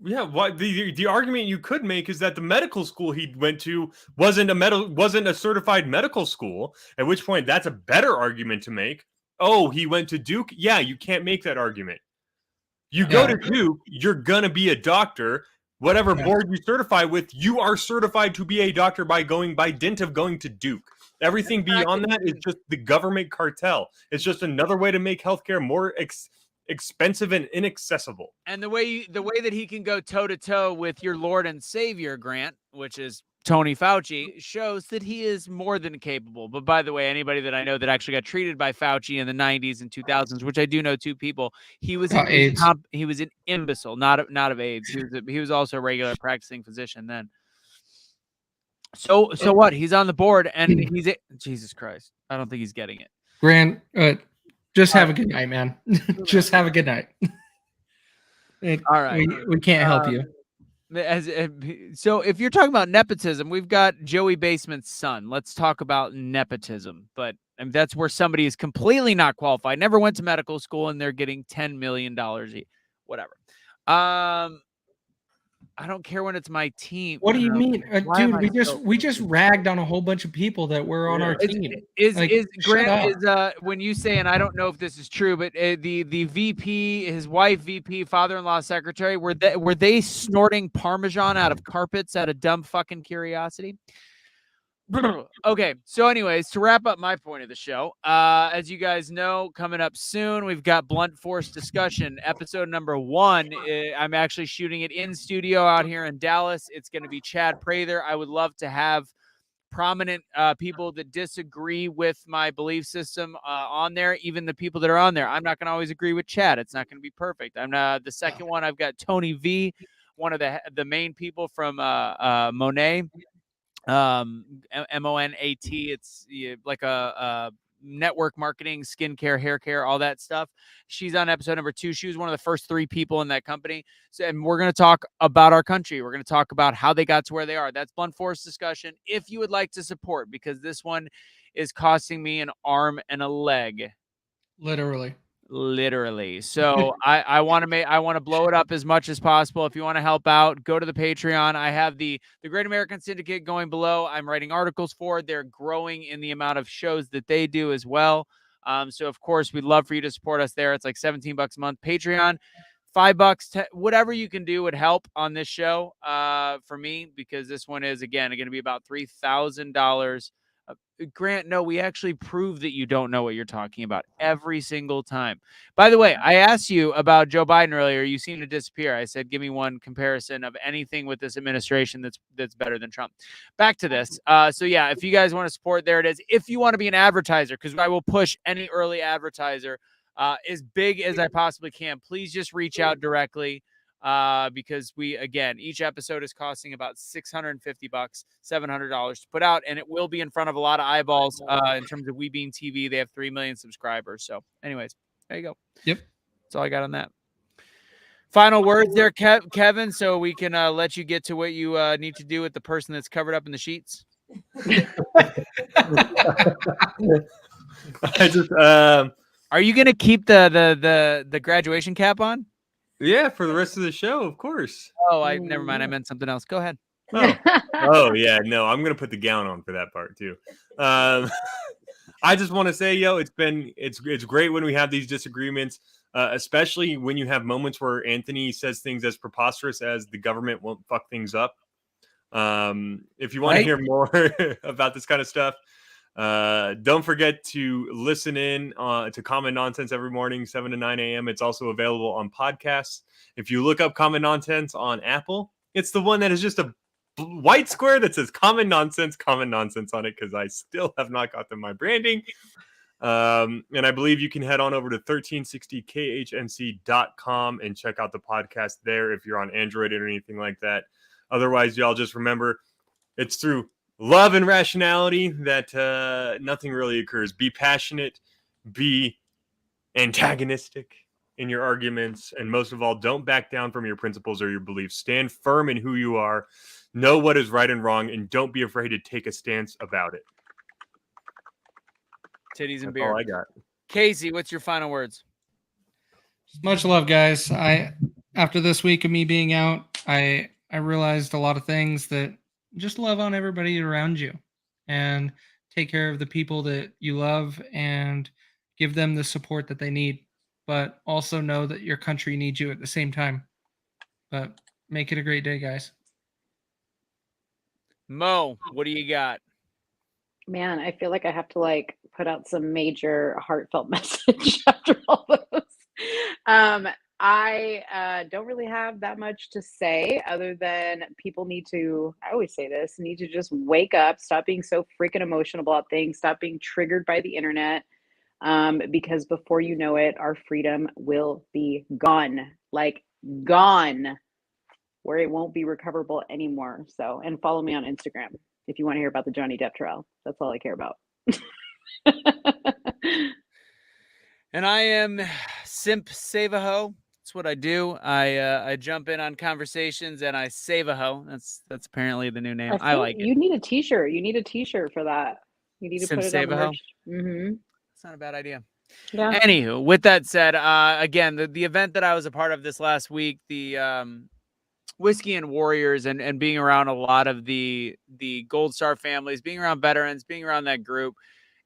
Yeah, the argument you could make is that the medical school he went to wasn't a certified medical school, at which point that's a better argument to make. Oh, he went to Duke? Yeah, you can't make that argument. You go to Duke, you're going to be a doctor. Whatever board you certify with, you are certified to be a doctor by dint of going to Duke. Everything beyond that is just the government cartel. It's just another way to make healthcare more expensive and inaccessible. And the way that he can go toe to toe with your Lord and Savior, Grant, which is Tony Fauci, shows that he is more than capable. But by the way, anybody that I know that actually got treated by Fauci in the 90s and 2000s, which I do know 2 people, he was he was an imbecile, not of AIDS. He was also a regular practicing physician then. So what? He's on the board, and Jesus Christ. I don't think he's getting it. Grant, just have a good night, man. Just have a good night. All right. We can't help you. So if you're talking about nepotism, we've got Joey Basement's son. Let's talk about nepotism. But that's where somebody is completely not qualified, never went to medical school, and they're getting $10 million. Whatever. I don't care when it's my team. What do you mean? Dude, we just ragged on a whole bunch of people that were on our team. When you say, and I don't know if this is true, but the VP, his wife, VP, father-in-law, secretary, were they snorting Parmesan out of carpets out of dumb fucking curiosity? Okay, so anyways, to wrap up my point of the show, as you guys know, coming up soon, we've got Blunt Force Discussion, episode number 1. I'm actually shooting it in studio out here in Dallas. It's going to be Chad Prather. I would love to have prominent people that disagree with my belief system on there, even the people that are on there. I'm not going to always agree with Chad. It's not going to be perfect. I'm the second one. I've got Tony V, one of the main people from Monet. Monat. It's like a network marketing, skincare, hair care, all that stuff. She's on episode number 2. She was one of the first 3 people in that company. So, and we're going to talk about our country. We're going to talk about how they got to where they are. That's Blunt Force Discussion. If you would like to support, because this one is costing me an arm and a leg. Literally. So I want to blow it up as much as possible. If you want to help out, go to the Patreon. I have the Great American Syndicate going below. I'm writing articles for it. They're growing in the amount of shows that they do as well. So of course we'd love for you to support us there. It's like $17 a month. Patreon, $5, whatever you can do would help on this show for me, because this one is again going to be about $3,000. Grant, no, we actually prove that you don't know what you're talking about every single time. By the way, I asked you about Joe Biden earlier. You seem to disappear. I said, give me one comparison of anything with this administration that's better than Trump. Back to this. So yeah, if you guys want to support, there it is. If you want to be an advertiser, because I will push any early advertiser as big as I possibly can, please just reach out directly. Because each episode is costing about $650, $700 to put out, and it will be in front of a lot of eyeballs in terms of We Beam TV. They have 3 million subscribers. So anyways, there you go. Yep. That's all I got on that. Final words there, Kevin, so we can let you get to what you need to do with the person that's covered up in the sheets. Are you going to keep the graduation cap on? Yeah, for the rest of the show, of course. Oh, never mind. I meant something else. Go ahead. Oh yeah, no, I'm gonna put the gown on for that part too. I just want to say, it's great when we have these disagreements, especially when you have moments where Anthony says things as preposterous as the government won't fuck things up. If you want to hear more about this kind of stuff, don't forget to listen in to Common Nonsense every morning, 7 to 9 a.m. It's also available on podcasts. If you look up Common Nonsense on Apple, it's the one that is just a white square that says Common Nonsense on it, because I still have not gotten my branding. And I believe you can head on over to 1360khnc.com and check out the podcast there if you're on Android or anything like that. Otherwise, y'all just remember, it's through love and rationality that nothing really occurs. Be passionate, be antagonistic in your arguments, and most of all, don't back down from your principles or your beliefs. Stand firm in who you are, know what is right and wrong, and don't be afraid to take a stance about it. Titties and That's beer. all I got. Casey, what's your final words? Much love, guys. After this week of me being out, I realized a lot of things, that just love on everybody around you and take care of the people that you love and give them the support that they need, but also know that your country needs you at the same time. But make it a great day, guys. Mo, what do you got? Man, I feel like I have to put out some major heartfelt message after all those. I don't really have that much to say other than people need to, I always say this, need to just wake up, stop being so freaking emotional about things, stop being triggered by the internet, because before you know it, our freedom will be gone, gone, where it won't be recoverable anymore. So, and follow me on Instagram if you want to hear about the Johnny Depp trial. That's all I care about. And I am Simp Save a Ho. That's what I do. I jump in on conversations and I save a ho. That's apparently the new name. I like it. You need a t-shirt. You need a t-shirt for that. You need to Simp put it Save on a Ho. merch. Mm-hmm. It's not a bad idea. Yeah. Anywho, with that said, again, the event that I was a part of this last week, the Whiskey and Warriors, and being around a lot of the Gold Star families, being around veterans, being around that group,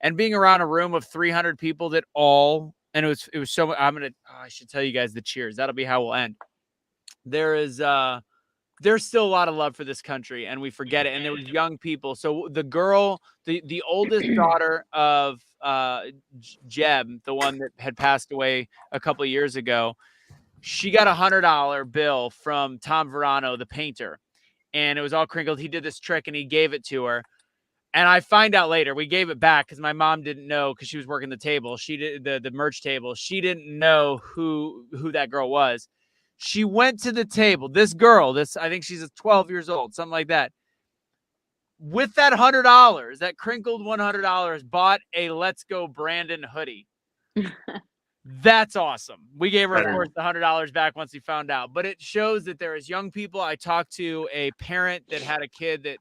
and being around a room of 300 people that all, and it was so, I should tell you guys the cheers. That'll be how we'll end. There is there's still a lot of love for this country, and we forget it. And there was young people. So the girl, the oldest daughter of Jeb, the one that had passed away a couple of years ago, she got $100 bill from Tom Verano, the painter, and it was all crinkled. He did this trick and he gave it to her. And I find out later, we gave it back because my mom didn't know, because she was working the table. She did the merch table. She didn't know who that girl was. She went to the table. This girl, I think she's 12 years old, something like that. With that $100, that crinkled $100, bought a Let's Go Brandon hoodie. That's awesome. We gave her, of course, the $100 back once we found out. But it shows that there is young people. I talked to a parent that had a kid that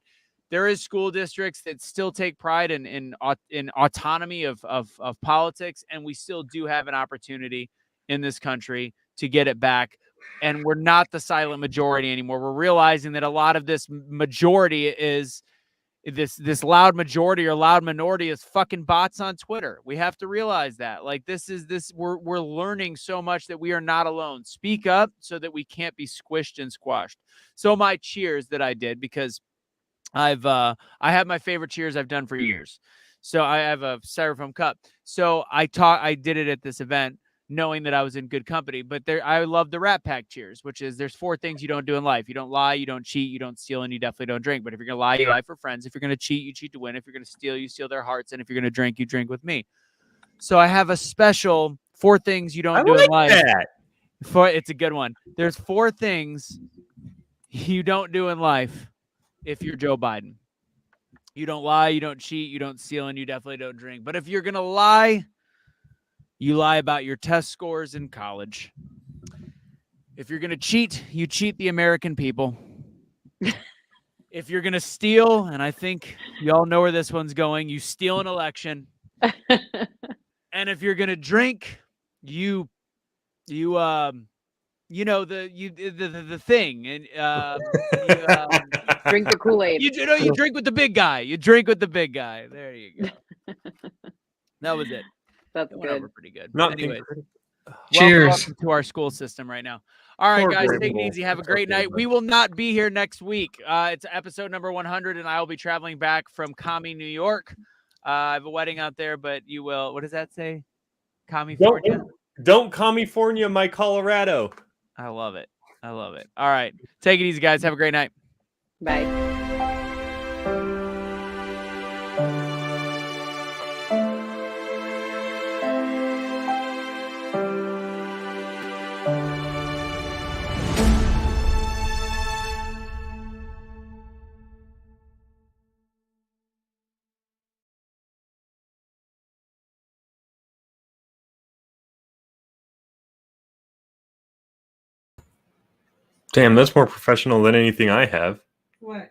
there is school districts that still take pride in autonomy of politics, and we still do have an opportunity in this country to get it back. And we're not the silent majority anymore. We're realizing that a lot of this majority is this loud majority or loud minority is fucking bots on Twitter. We have to realize that. Like, we're learning so much that we are not alone. Speak up so that we can't be squished and squashed. So my cheers that I did, because I have my favorite cheers I've done for years. So I have a styrofoam cup. So I did it at this event, knowing that I was in good company. But I love the Rat Pack cheers, which is there's 4 things you don't do in life. You don't lie, you don't cheat, you don't steal, and you definitely don't drink. But if you're going to lie, you lie for friends. If you're going to cheat, you cheat to win. If you're going to steal, you steal their hearts. And if you're going to drink, you drink with me. So I have a special 4 things you don't do in life. It's a good one. There's 4 things you don't do in life if you're Joe Biden. You don't lie, you don't cheat, you don't steal, and you definitely don't drink. But if you're going to lie, you lie about your test scores in college. If you're going to cheat, you cheat the American people. If you're going to steal, and I think y'all know where this one's going, you steal an election. And if you're going to drink, you know the thing, and drink the Kool-Aid. You drink with the big guy. You drink with the big guy. There you go. That was it. That's good. Pretty good. Anyways, cheers welcome to our school system right now. All right, guys, take it easy. Have a great night. We will not be here next week. It's episode number 100, and I will be traveling back from Commie, New York. I have a wedding out there, but you will. What does that say? California. Don't California, my Colorado. I love it. I love it. All right, take it easy, guys. Have a great night. Bye. Damn, that's more professional than anything I have. What?